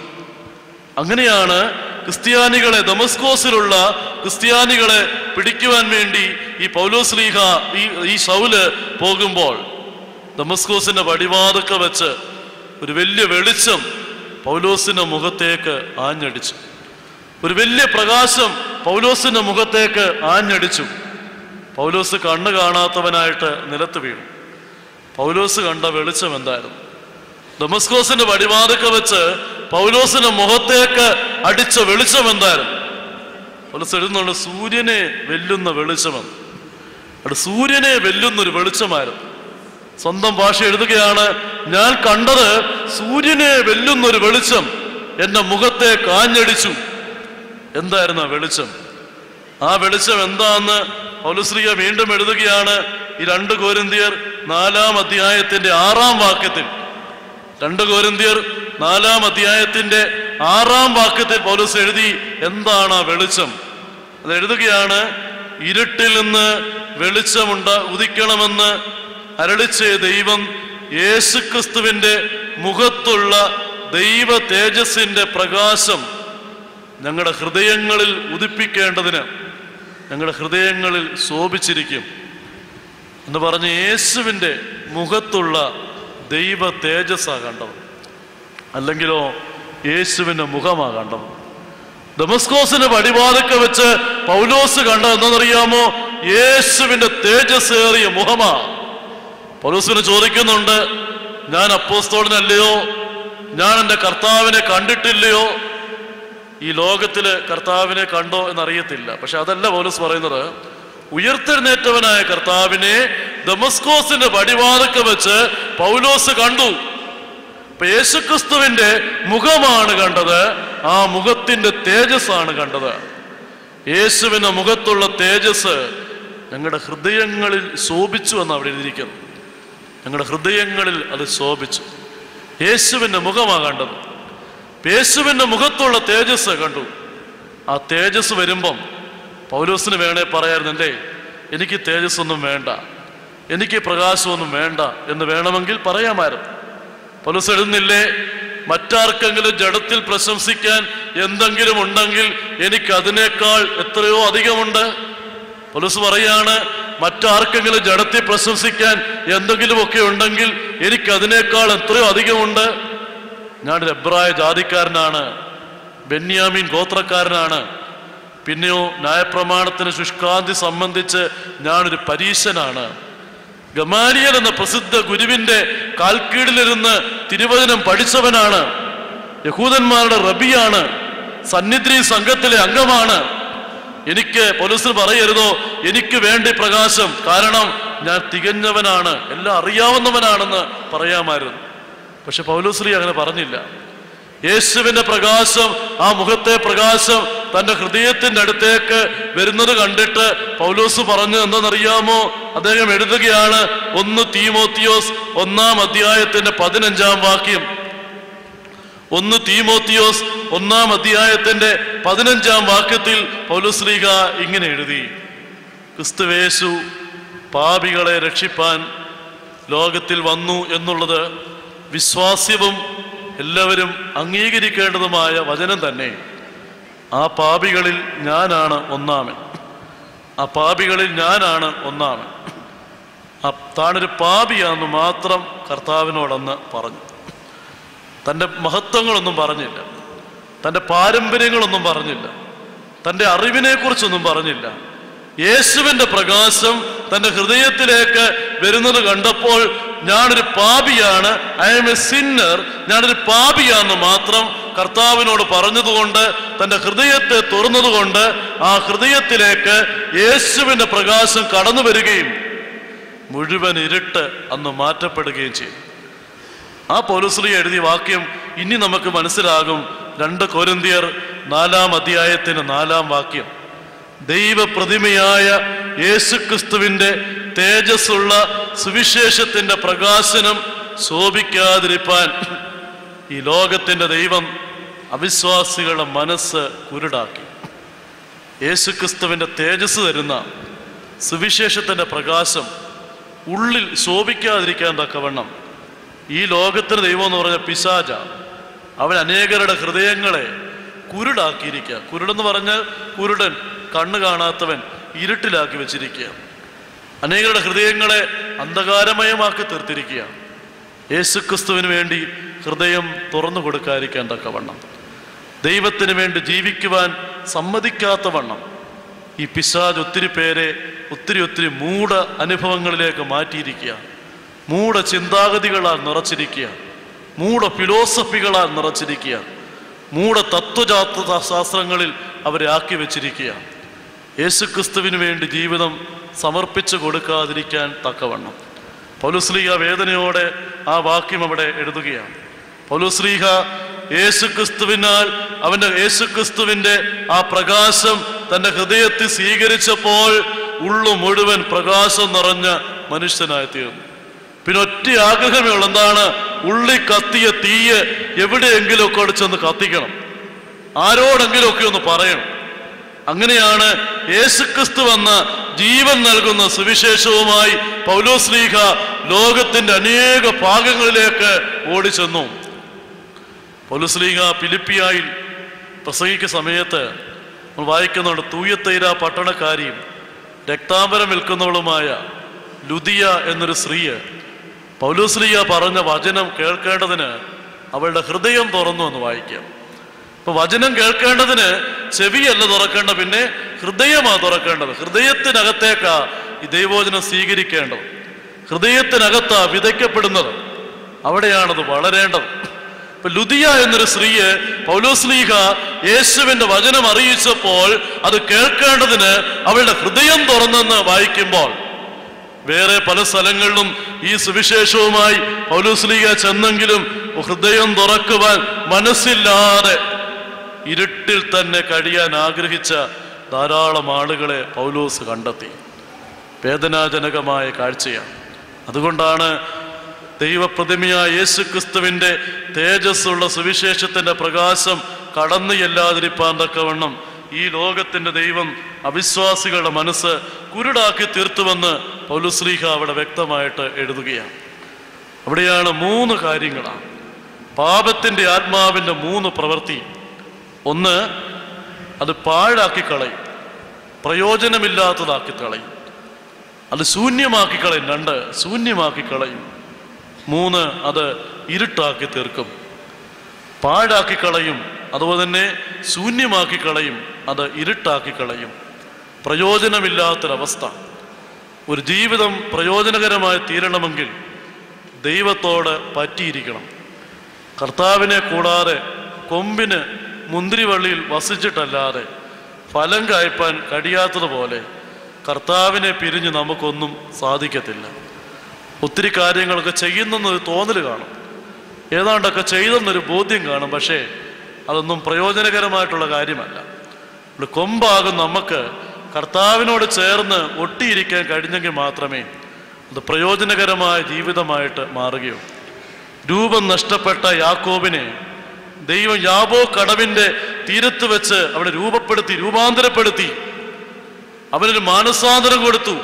അങ്ങനെയാണ് ക്രിസ്ത്യാനികളെ, ദമസ്കോസിലുള്ള ക്രിസ്ത്യാനികളെ പിടിക്കുവാൻ വേണ്ടി ഈ പൗലോസ് ശ്ലീഹ ഈ ശൗല് പോകുമ്പോൾ ദമസ്കോസിന്റെ പടിവാതൊക്കെ വെച്ച് ഒരു വലിയ വെളിച്ചം പൗലോസിന്റെ മുഖത്തേക്ക് ആഞ്ഞടിച്ചു. ഒരു വലിയ പ്രകാശം പൗലോസിന്റെ മുഖത്തേക്ക് ആഞ്ഞടിച്ചു. പൗലോസ് കണ്ണ് കാണാത്തവനായിട്ട് നിലത്ത് വീണു. പൗലോസ് കണ്ട വെളിച്ചം എന്തായിരുന്നു? ദമസ്കോസിന്റെ പടിവാതൊക്കെ വെച്ച് പൗലോസിന്റെ മുഖത്തേക്ക് അടിച്ച വെളിച്ചം എന്തായിരുന്നു? പൗലോസ് എഴുതുന്നുണ്ട്, സൂര്യനെ വെല്ലുന്ന വെളിച്ചമെന്ന്. അവിടെ സൂര്യനെ വെല്ലുന്നൊരു വെളിച്ചമായിരുന്നു. സ്വന്തം ഭാഷ എഴുതുകയാണ്, ഞാൻ കണ്ടത് സൂര്യനെ വെല്ലുന്നൊരു വെളിച്ചം എന്റെ മുഖത്തെ കാഞ്ഞടിച്ചു. എന്തായിരുന്നു ആ വെളിച്ചം? ആ വെളിച്ചം എന്താന്ന് പൗലോസ് ശ്ലീഹ വീണ്ടും എഴുതുകയാണ്. ഈ 2 കൊരിന്ത്യർ 4-ാം അധ്യായത്തിന്റെ 6-ാം വാക്യത്തിൽ, 2 കൊരിന്ത്യർ 4-ാം അധ്യായത്തിന്റെ 6-ാം വാക്യത്തിൽ പൗലോസ് എഴുതി എന്താണ് ആ വെളിച്ചം. അത് എഴുതുകയാണ്, ഇരുട്ടിൽ നിന്ന് ഉദിക്കണമെന്ന് അരുളിച്ച ദൈവം യേശുക്രിസ്തുവിന്റെ മുഖത്തുള്ള ദൈവ തേജസ്സിന്റെ പ്രകാശം ഞങ്ങളുടെ ഹൃദയങ്ങളിൽ ഉദിപ്പിക്കേണ്ടതിന് ഞങ്ങളുടെ ഹൃദയങ്ങളിൽ ശോഭിച്ചിരിക്കും എന്ന് പറഞ്ഞ് യേശുവിൻ്റെ മുഖത്തുള്ള ദൈവ തേജസ്സാ കണ്ടത്, അല്ലെങ്കിലോ യേശുവിൻ്റെ മുഖമാ കണ്ടത്. ദമസ്കോസിന്റെ പടിവാതിൽക്കൽ വെച്ച് പൗലോസ് കണ്ടത് എന്താണെന്നറിയാമോ? യേശുവിൻ്റെ തേജസ്സേറിയ മുഖമാ. പൗലോസിന് ചോദിക്കുന്നുണ്ട്, ഞാൻ അപ്പോസ്തലനല്ലയോ? ഞാൻ എൻ്റെ കർത്താവിനെ കണ്ടിട്ടില്ലയോ? ഈ ലോകത്തില് കർത്താവിനെ കണ്ടോ എന്നറിയത്തില്ല. പക്ഷെ അതല്ല പൗലോസ് പറയുന്നത്. ഉയർത്തെഴുന്നേറ്റവനായ കർത്താവിനെ ദമസ്കോസിന്റെ പടിവാതിൽക്കൽ വെച്ച് പൗലോസ് കണ്ടു. ഇപ്പൊ യേശുക്രിസ്തുവിന്റെ മുഖമാണ് കണ്ടത്, ആ മുഖത്തിന്റെ തേജസ്സാണ് കണ്ടത്. യേശുവിന്റെ മുഖത്തുള്ള തേജസ് ഞങ്ങളുടെ ഹൃദയങ്ങളിൽ ശോഭിച്ചു എന്ന് അവിടെ എഴുതിയിരിക്കുന്നു. ഞങ്ങളുടെ ഹൃദയങ്ങളിൽ അത് ശോഭിച്ചു. യേശുവിന്റെ മുഖമാണ് കണ്ടത്. യേശുവിന്റെ മുഖത്തുള്ള തേജസ് കണ്ടു. ആ തേജസ് വരുമ്പം പൗലോസിന് വേണേ പറയായിരുന്നല്ലേ, എനിക്ക് തേജസ്സൊന്നും വേണ്ട, എനിക്ക് പ്രകാശമൊന്നും വേണ്ട എന്ന് വേണമെങ്കിൽ പറയാമായിരുന്നു. പൗലോസ് എഴുതുന്നില്ലേ, മറ്റാർക്കെങ്കിലും ജഡത്തിൽ പ്രശംസിക്കാൻ എന്തെങ്കിലും ഉണ്ടെങ്കിൽ എനിക്ക് അതിനേക്കാൾ എത്രയോ അധികമുണ്ട്. പൗലോസ് പറയാണ്, മറ്റാർക്കെങ്കിലും ജഡത്തിൽ പ്രശംസിക്കാൻ എന്തെങ്കിലുമൊക്കെ ഉണ്ടെങ്കിൽ എനിക്ക് അതിനേക്കാൾ എത്രയോ അധികമുണ്ട്. ഞാനൊരു എബ്രായ ജാതിക്കാരനാണ്, ബെന്യാമീൻ ഗോത്രക്കാരനാണ്. പിന്നെയോ ന്യായപ്രമാണത്തിന് ശുഷ്കാന്തി സംബന്ധിച്ച് ഞാനൊരു പരീശനാണ്. ഗമാലിയൽ എന്ന പ്രസിദ്ധ ഗുരുവിന്റെ കാൽക്കീഴിലിരുന്ന് തിരുവചനം പഠിച്ചവനാണ്. യഹൂദന്മാരുടെ റബിയാണ്. സന്നിധി സംഘത്തിലെ അംഗമാണ്. എനിക്ക് പൗലോസ് പറയരുതോ എനിക്ക് വേണ്ടി പ്രകാശം, കാരണം ഞാൻ തികഞ്ഞവനാണ്, എല്ലാം അറിയാവുന്നവനാണെന്ന് പറയാമായിരുന്നു. പക്ഷെ പൗലോസ് അങ്ങനെ പറഞ്ഞില്ല. യേശുവിന്റെ പ്രകാശം, ആ മുഖത്തെ പ്രകാശം തന്റെ ഹൃദയത്തിന്റെ അടുത്തേക്ക് വരുന്നത് കണ്ടിട്ട് പൗലോസ് പറഞ്ഞു എന്തെന്നറിയാമോ? അദ്ദേഹം എഴുതുകയാണ്, 1 തീമോത്തിയോസ് 1-ാം അധ്യായത്തിന്റെ 15-ാം വാക്യം. 1 തീമോത്തിയോസ് 1-ാം അധ്യായത്തിന്റെ 15-ാം വാക്യത്തിൽ പൗലോസ് ശ്ലീഹ ഇങ്ങനെ എഴുതി, ക്രിസ്തുവേശു പാപികളെ രക്ഷിപ്പാൻ ലോകത്തിൽ വന്നു എന്നുള്ളത് വിശ്വാസ്യവും എല്ലാവരും അംഗീകരിക്കേണ്ടതുമായ വചനം തന്നെ. ആ പാപികളിൽ ഞാനാണ് ഒന്നാമൻ. ആ പാപികളിൽ ഞാനാണ് ഒന്നാമൻ. താനൊരു പാപിയാണെന്ന് മാത്രം കർത്താവിനോടന്ന് പറഞ്ഞു. തൻ്റെ മഹത്വങ്ങളൊന്നും പറഞ്ഞില്ല, തൻ്റെ പാരമ്പര്യങ്ങളൊന്നും പറഞ്ഞില്ല, തൻ്റെ അറിവിനെക്കുറിച്ചൊന്നും പറഞ്ഞില്ല. യേശുവിൻ്റെ പ്രകാശം തൻ്റെ ഹൃദയത്തിലേക്ക് വരുന്നത് കണ്ടപ്പോൾ ഞാനൊരു പാപിയാണ്, ഐ ആം എ സിന്നർ, ഞാനൊരു പാപിയാണെന്ന് മാത്രം കർത്താവിനോട് പറഞ്ഞതുകൊണ്ട്, തൻ്റെ ഹൃദയത്തെ തുറന്നതുകൊണ്ട് ആ ഹൃദയത്തിലേക്ക് യേശുവിൻ്റെ പ്രകാശം കടന്നു വരികയും മുഴുവൻ ഇരുട്ട് അന്ന് മാറ്റപ്പെടുകയും ചെയ്തു. ആ പൗലോസ് എഴുതിയ വാക്യം ഇനി നമുക്ക് മനസ്സിലാകും. 2 കൊരിന്ത്യർ 4-ാം അധ്യായത്തിന് 4-ാം വാക്യം. ദൈവപ്രതിമയായ യേശുക്രിസ്തുവിൻ്റെ തേജസ്സുള്ള സുവിശേഷത്തിൻ്റെ പ്രകാശനം ശോഭിക്കാതിരിപ്പാൻ ഈ ലോകത്തിൻ്റെ ദൈവം അവിശ്വാസികളുടെ മനസ്സ് കുരുടാക്കി. യേശുക്രിസ്തുവിൻ്റെ തേജസ് തരുന്ന സുവിശേഷത്തിൻ്റെ പ്രകാശം ഉള്ളിൽ ശോഭിക്കാതിരിക്കാൻ തക്കവണ്ണം ഈ ലോകത്തിന് ദൈവം എന്ന് പറഞ്ഞ പിശാച അവൻ അനേകരുടെ ഹൃദയങ്ങളെ കുരുടാക്കിയിരിക്കുക. കുരുടെന്ന് പറഞ്ഞാൽ കുരുടൻ, കണ്ണ് കാണാത്തവൻ, ഇരുട്ടിലാക്കി വെച്ചിരിക്കുക. അനേകരുടെ ഹൃദയങ്ങളെ അന്ധകാരമയമാക്കി തീർത്തിരിക്കുക. യേശുക്രിസ്തുവിന് വേണ്ടി ഹൃദയം തുറന്നു കൊടുക്കാതിരിക്കാൻ തക്കവണ്ണം, ദൈവത്തിന് വേണ്ടി ജീവിക്കുവാൻ സമ്മതിക്കാത്ത വണ്ണം ഈ പിശാച് ഒത്തിരി പേരെ ഒത്തിരി മൂഢ അനുഭവങ്ങളിലേക്ക് മാറ്റിയിരിക്കുക. മൂഢ ചിന്താഗതികളാൽ നിറച്ചിരിക്കുക, മൂഢ ഫിലോസഫികളാൽ നിറച്ചിരിക്കുക, മൂഢ തത്വശാസ്ത്രങ്ങളിൽ അവരെ ആക്കി വെച്ചിരിക്കുക. യേശുക്രിസ്തുവിന് വേണ്ടി ജീവിതം സമർപ്പിച്ചു കൊടുക്കാതിരിക്കാൻ തക്കവണ്ണം പൗലോസ്ലീഹ വേദനയോടെ ആ വാക്യം അവിടെ എഴുതുകയാണ്. പൗലോസ്ലീഹ യേശുക്രിസ്തുവിനാൽ യേശുക്രിസ്തുവിൻ്റെ ആ പ്രകാശം തൻ്റെ ഹൃദയത്തിൽ സ്വീകരിച്ചപ്പോൾ ഉള്ളു മുഴുവൻ പ്രകാശം നിറഞ്ഞ മനുഷ്യനായി തീർന്നു. പിന്നെ ഒറ്റ ആഗ്രഹമേ ഉള്ളൂ, എന്താണ്? ഉള്ളി കത്തിയ തീയ് എവിടെയെങ്കിലുമൊക്കെ അവിടെ ചെന്ന് കത്തിക്കണം, ആരോടെങ്കിലുമൊക്കെ ഒന്ന് പറയണം. അങ്ങനെയാണ് യേശുക്രിസ്തു വന്ന ജീവൻ നൽകുന്ന സുവിശേഷവുമായി പൗലോസ്ലീഹ ലോകത്തിന്റെ അനേക ഭാഗങ്ങളിലേക്ക് ഓടിച്ചെന്നു. പൗലോസ്ലീഹ ഫിലിപ്പിയായിൽ പ്രസംഗിക്കുന്ന സമയത്ത് നമ്മൾ വായിക്കുന്നുണ്ട്, തൂയത്തൈര പട്ടണക്കാരിയും രക്താംബരം വിൽക്കുന്നവളുമായ ലുദിയ എന്നൊരു സ്ത്രീ പൗലോസ്ലീഹ പറഞ്ഞ വചനം കേൾക്കേണ്ടതിന് അവളുടെ ഹൃദയം തുറന്നു എന്ന് വായിക്കാം. അപ്പൊ വചനം കേൾക്കേണ്ടതിന് ചെവിയല്ല തുറക്കേണ്ട, പിന്നെ ഹൃദയമാണ് തുറക്കേണ്ടത്. ഹൃദയത്തിനകത്തേക്കാ ഈ ദൈവവചനം സ്വീകരിക്കേണ്ടത്. ഹൃദയത്തിനകത്താ വിതയ്ക്കപ്പെടുന്നത്, അവിടെയാണത് വളരേണ്ടത്. ഇപ്പൊ ലുദിയ എന്നൊരു സ്ത്രീയെ പൗലോസ്ലീഹ യേശുവിന്റെ വചനം അറിയിച്ചപ്പോൾ അത് കേൾക്കേണ്ടതിന് അവളുടെ ഹൃദയം തുറന്നെന്ന് വായിക്കുമ്പോൾ, വേറെ പല സ്ഥലങ്ങളിലും ഈ സുവിശേഷവുമായി പൗലോസ്ലീഹ ചെന്നെങ്കിലും ഹൃദയം തുറക്കുവാൻ മനസ്സില്ലാതെ ഇരുട്ടിൽ തന്നെ കഴിയാൻ ആഗ്രഹിച്ച ധാരാളം ആളുകളെ പൗലോസ് കണ്ടെത്തി. വേദനാജനകമായ കാഴ്ചയാണ്. അതുകൊണ്ടാണ് ദൈവപ്രതിമയായ യേശുക്രിസ്തുവിന്റെ തേജസ്സുള്ള സുവിശേഷത്തിന്റെ പ്രകാശം കടന്നു ചെല്ലാതിരിപ്പാൻ തക്കവണ്ണം ഈ ലോകത്തിന്റെ ദൈവം അവിശ്വാസികളുടെ മനസ്സ് കുരുടാക്കി തീർത്തുവെന്ന് പൗലോസ്ലീഹ അവിടെ വ്യക്തമായിട്ട് എഴുതുകയാണ്. അവിടെയാണ് 3 കാര്യങ്ങളാണ് പാപത്തിന്റെ ആത്മാവിന്റെ 3 പ്രവൃത്തി. ഒന്ന്, അത് പാഴാക്കി കളയും, പ്രയോജനമില്ലാത്തതാക്കി കളയും. അത് ശൂന്യമാക്കി കളയും. 2, ശൂന്യമാക്കി കളയും. 3, അത് ഇരുട്ടാക്കി തീർക്കും. പാഴാക്കി കളയും, അതുപോലെ തന്നെ ശൂന്യമാക്കി കളയും, അത് ഇരുട്ടാക്കി കളയും. പ്രയോജനമില്ലാത്തൊരവസ്ഥ. ഒരു ജീവിതം പ്രയോജനകരമായി തീരണമെങ്കിൽ ദൈവത്തോട് പറ്റിയിരിക്കണം. കർത്താവിനെ കൂടാതെ കൊമ്പിന് മുന്തിരിവള്ളിയിൽ വസിച്ചിട്ടല്ലാതെ ഫലം കായ്പാൻ കഴിയാത്തതുപോലെ കർത്താവിനെ പിരിഞ്ഞ് നമുക്കൊന്നും സാധിക്കത്തില്ല. ഒത്തിരി കാര്യങ്ങളൊക്കെ ചെയ്യുന്നൊരു തോന്നൽ കാണും, ഏതാണ്ടൊക്കെ ചെയ്തെന്നൊരു ബോധ്യം കാണും. പക്ഷേ അതൊന്നും പ്രയോജനകരമായിട്ടുള്ള കാര്യമല്ല. കൊമ്പാകും നമുക്ക് കർത്താവിനോട് ചേർന്ന് ഒട്ടിയിരിക്കാൻ കഴിഞ്ഞെങ്കിൽ മാത്രമേ അത് പ്രയോജനകരമായ ജീവിതമായിട്ട് മാറുകയുള്ളൂ. രൂപം നഷ്ടപ്പെട്ട യാക്കോബിനെ ദൈവം യാബോ കടവിന്റെ തീരത്ത് വെച്ച് അവിടെ രൂപാന്തരപ്പെടുത്തി. അവനൊരു മാനസാന്തരം കൊടുത്തു.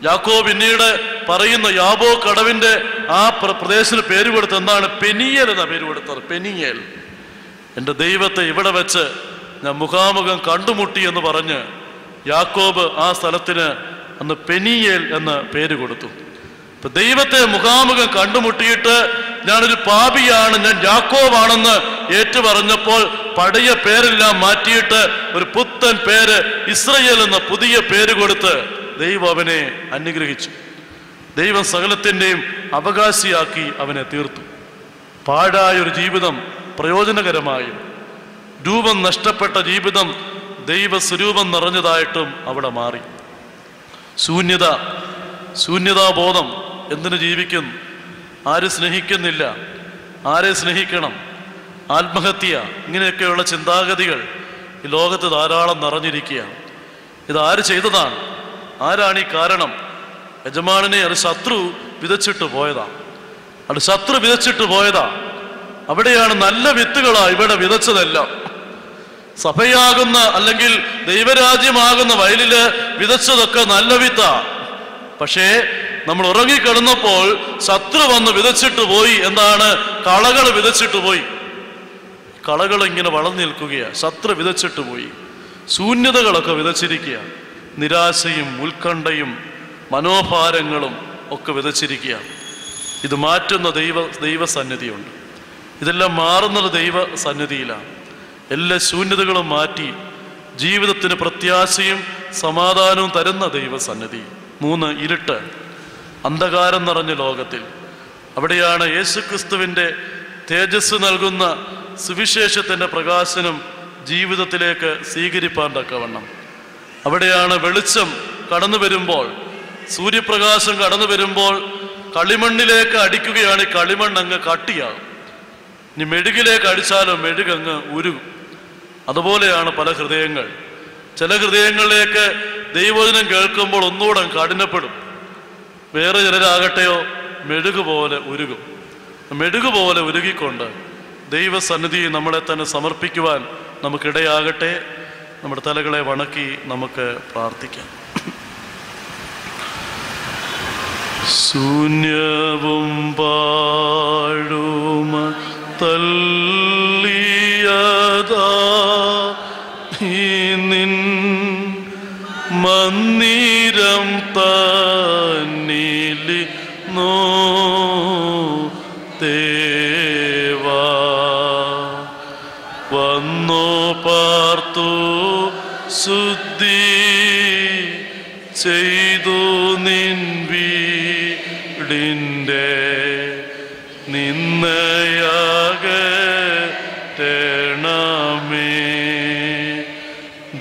യാക്കോബ് പിന്നീട് പറയുന്ന യാബോ കടവിന്റെ ആ പ്രദേശത്തിന് പേര് കൊടുത്ത് എന്താണ്? പെനിയേൽ എന്ന പേര് കൊടുത്തത്. പെനിയേൽ, എൻ്റെ ദൈവത്തെ ഇവിടെ വെച്ച് ഞാൻ മുഖാമുഖം കണ്ടുമുട്ടി എന്ന് പറഞ്ഞ് യാക്കോബ് ആ സ്ഥലത്തിന് അന്ന് പെനിയേൽ എന്ന പേര് കൊടുത്തു. ഇപ്പൊ ദൈവത്തെ മുഖാമുഖം കണ്ടുമുട്ടിയിട്ട് ഞാനൊരു പാപിയാണ്, ഞാൻ യാക്കോബാണെന്ന് ഏറ്റുപറഞ്ഞപ്പോൾ പഴയ പേരെല്ലാം മാറ്റിയിട്ട് ഒരു പുത്തൻ പേര് ഇസ്രയേൽ എന്ന പുതിയ പേര് കൊടുത്ത് ദൈവം അവനെ അനുഗ്രഹിച്ചു. ദൈവം സകലത്തിൻ്റെയും അവകാശിയാക്കി അവനെ തീർത്തു. പാഴായൊരു ജീവിതം പ്രയോജനകരമായും രൂപം നഷ്ടപ്പെട്ട ജീവിതം ദൈവസ്വരൂപം നിറഞ്ഞതായിട്ടും അവിടെ മാറി. ശൂന്യതാബോധം. എന്തിനു ജീവിക്കുന്നു? ആര് സ്നേഹിക്കുന്നില്ല? ആരെ സ്നേഹിക്കണം? ആത്മഹത്യ, ഇങ്ങനെയൊക്കെയുള്ള ചിന്താഗതികൾ ഈ ലോകത്ത് ധാരാളം നിറഞ്ഞിരിക്കുകയാണ്. ഇതാര് ചെയ്തതാണ്? ആരാണ് ഈ കാരണം? യജമാനനെ അത് ശത്രു വിതച്ചിട്ട് പോയതാ. അവിടെയാണ് നല്ല വിത്തുകളാ ഇവിടെ വിതച്ചതെല്ലാം. സഭയാകുന്ന അല്ലെങ്കിൽ ദൈവരാജ്യമാകുന്ന വയലില് വിതച്ചതൊക്കെ നല്ല വിത്താ. പക്ഷേ നമ്മൾ ഉറങ്ങിക്കിടന്നപ്പോൾ ശത്രു വന്ന് വിതച്ചിട്ട് പോയി. എന്താണ്? കളകൾ വിതച്ചിട്ട് പോയി. കളകൾ ഇങ്ങനെ വളർന്നു നിൽക്കുകയാണ്. ശത്രു വിതച്ചിട്ട് പോയി. ശൂന്യതകളൊക്കെ വിതച്ചിരിക്കുക. നിരാശയും ഉത്കണ്ഠയും മനോഭാരങ്ങളും ഒക്കെ വിതച്ചിരിക്കുക. ഇത് മാറ്റുന്ന ദൈവസന്നിധിയുണ്ട്. ഇതെല്ലാം മാറുന്നത് ദൈവസന്നിധിയിലാണ്. എല്ലാ ശൂന്യതകളും മാറ്റി ജീവിതത്തിന് പ്രത്യാശയും സമാധാനവും തരുന്ന ദൈവസന്നിധി. 3, ഇരുട്ട്, അന്ധകാരം നിറഞ്ഞ ലോകത്തിൽ. അവിടെയാണ് യേശുക്രിസ്തുവിൻ്റെ തേജസ് നൽകുന്ന സുവിശേഷത്തിൻ്റെ പ്രകാശനം ജീവിതത്തിലേക്ക് സ്വീകരിപ്പാൻ തക്കവണ്ണം. അവിടെയാണ് വെളിച്ചം കടന്നു വരുമ്പോൾ, സൂര്യപ്രകാശം കടന്നു വരുമ്പോൾ കളിമണ്ണിലേക്ക് അടിക്കുകയാണ്. ഈ കളിമണ്ണ് അങ്ങ് കട്ടിയാകും. ഇനി മെഴുകിലേക്ക് അടിച്ചാലോ മെഴുകങ്ങ് ഉരുകും. അതുപോലെയാണ് പല ഹൃദയങ്ങൾ. ചില ഹൃദയങ്ങളിലേക്ക് ദൈവവചനം കേൾക്കുമ്പോൾ ഒന്നുകൂടെ കഠിനപ്പെടും. വേറെ ചിലരാകട്ടെയോ മെഴുകുപോലെ ഉരുകും. മെഴുകുപോലെ ഉരുകിക്കൊണ്ട് ദൈവസന്നിധി നമ്മളെ തന്നെ സമർപ്പിക്കുവാൻ നമുക്കിടയാകട്ടെ. നമ്മുടെ തലകളെ വണക്കി നമുക്ക് പ്രാർത്ഥിക്കാം. ശൂന്യവും പാഴുമ തല്ലിയതാ നിൻ മന്ദിരം തന്നിൽ ദേവാ വന്നു പാർത്തു ശുദ്ധി ചെയ്തു നിൻ വീടിൻ്റെ നിന്നയാകണമേ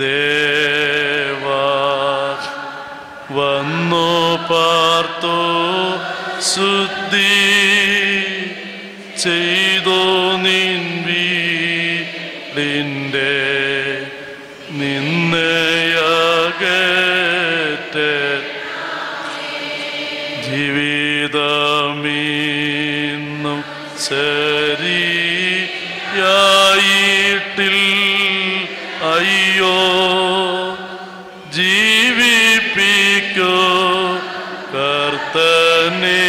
ദേവാ വന്നു പാർത്തു ശുദ്ധി ചെയ്തു നിൻ വീടിൻ്റെ നിന്നയാകട്ടെ ജീവിതമീന്നും ശരിയായിട്ടിൽ അയ്യോ ജീവിപ്പിക്കോ കർത്തനെ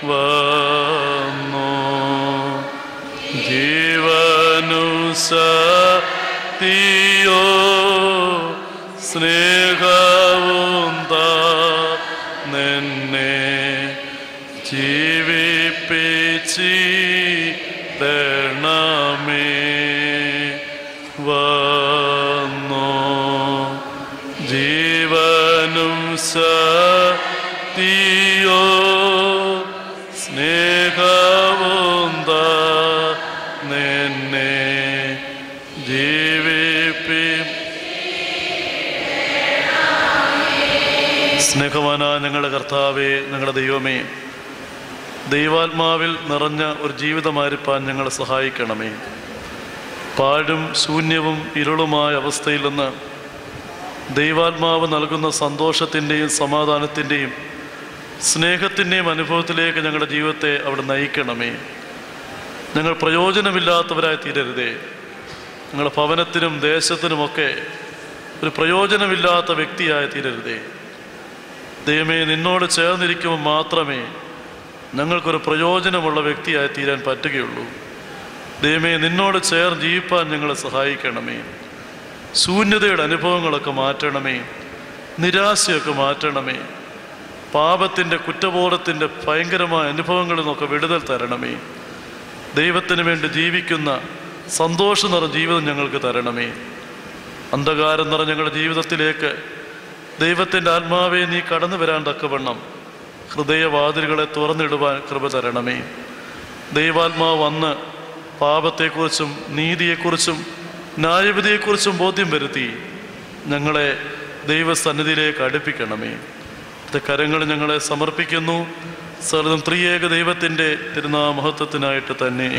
വന്നു ജീവനു സത്യോ സ്നേഹവും തന്നെ ജീവിപ്പിച്ചിടണമേ വന്നു ജീവനും സത്യോ സ്നേഹവും തന്നെ സ്നേഹവാനായ ഞങ്ങളുടെ കർത്താവേ, ഞങ്ങളുടെ ദൈവമേ, ദൈവാത്മാവിൽ നിറഞ്ഞ ഒരു ജീവിതമായിരിക്കാൻ ഞങ്ങളെ സഹായിക്കണമേ. പാഴും ശൂന്യവും ഇരുളുമായ അവസ്ഥയിൽ നിന്ന് ദൈവാത്മാവ് നൽകുന്ന സന്തോഷത്തിൻ്റെയും സമാധാനത്തിൻ്റെയും സ്നേഹത്തിൻ്റെയും അനുഭവത്തിലേക്ക് ഞങ്ങളുടെ ജീവിതത്തെ അവിടെ നയിക്കണമേ. ഞങ്ങൾ പ്രയോജനമില്ലാത്തവരായി തീരരുതേ. ഞങ്ങളുടെ ഭവനത്തിനും ദേശത്തിനുമൊക്കെ ഒരു പ്രയോജനമില്ലാത്ത വ്യക്തിയായി തീരരുതേ. ദൈവമേ, നിന്നോട് ചേർന്നിരിക്കുമ്പോൾ മാത്രമേ ഞങ്ങൾക്കൊരു പ്രയോജനമുള്ള വ്യക്തിയായി തീരാൻ പറ്റുകയുള്ളൂ. ദൈവമേ, നിന്നോട് ചേർന്ന് ജീവിപ്പാൻ ഞങ്ങളെ സഹായിക്കണമേ. ശൂന്യതയുടെ അനുഭവങ്ങളൊക്കെ മാറ്റണമേ, നിരാശയൊക്കെ മാറ്റണമേ, പാപത്തിൻ്റെ കുറ്റബോധത്തിൻ്റെ ഭയങ്കരമായ അനുഭവങ്ങളിൽ നിന്നൊക്കെ വിടുതൽ തരണമേ. ദൈവത്തിന് വേണ്ടി ജീവിക്കുന്ന സന്തോഷം നിറഞ്ഞ ജീവിതം ഞങ്ങൾക്ക് തരണമേ. അന്ധകാരം നിറഞ്ഞ ഞങ്ങളുടെ ജീവിതത്തിലേക്ക് ദൈവത്തിൻ്റെ ആത്മാവെ നീ കടന്നു വരാൻ തക്കവണ്ണം ഹൃദയവാതിലുകളെ തുറന്നിടുവാൻ കൃപ തരണമേ. ദൈവാത്മാവ് വന്ന് പാപത്തെക്കുറിച്ചും നീതിയെക്കുറിച്ചും ന്യായവിധിയെക്കുറിച്ചും ബോധ്യം വരുത്തി ഞങ്ങളെ ദൈവസന്നിധിയിലേക്ക് അടുപ്പിക്കണമേ. കരങ്ങൾ ഞങ്ങളെ സമർപ്പിക്കുന്നു. സർവ്വം ത്രിയേക ദൈവത്തിൻ്റെ തിരുനാമഹത്വത്തിനായിട്ട് തന്നെ.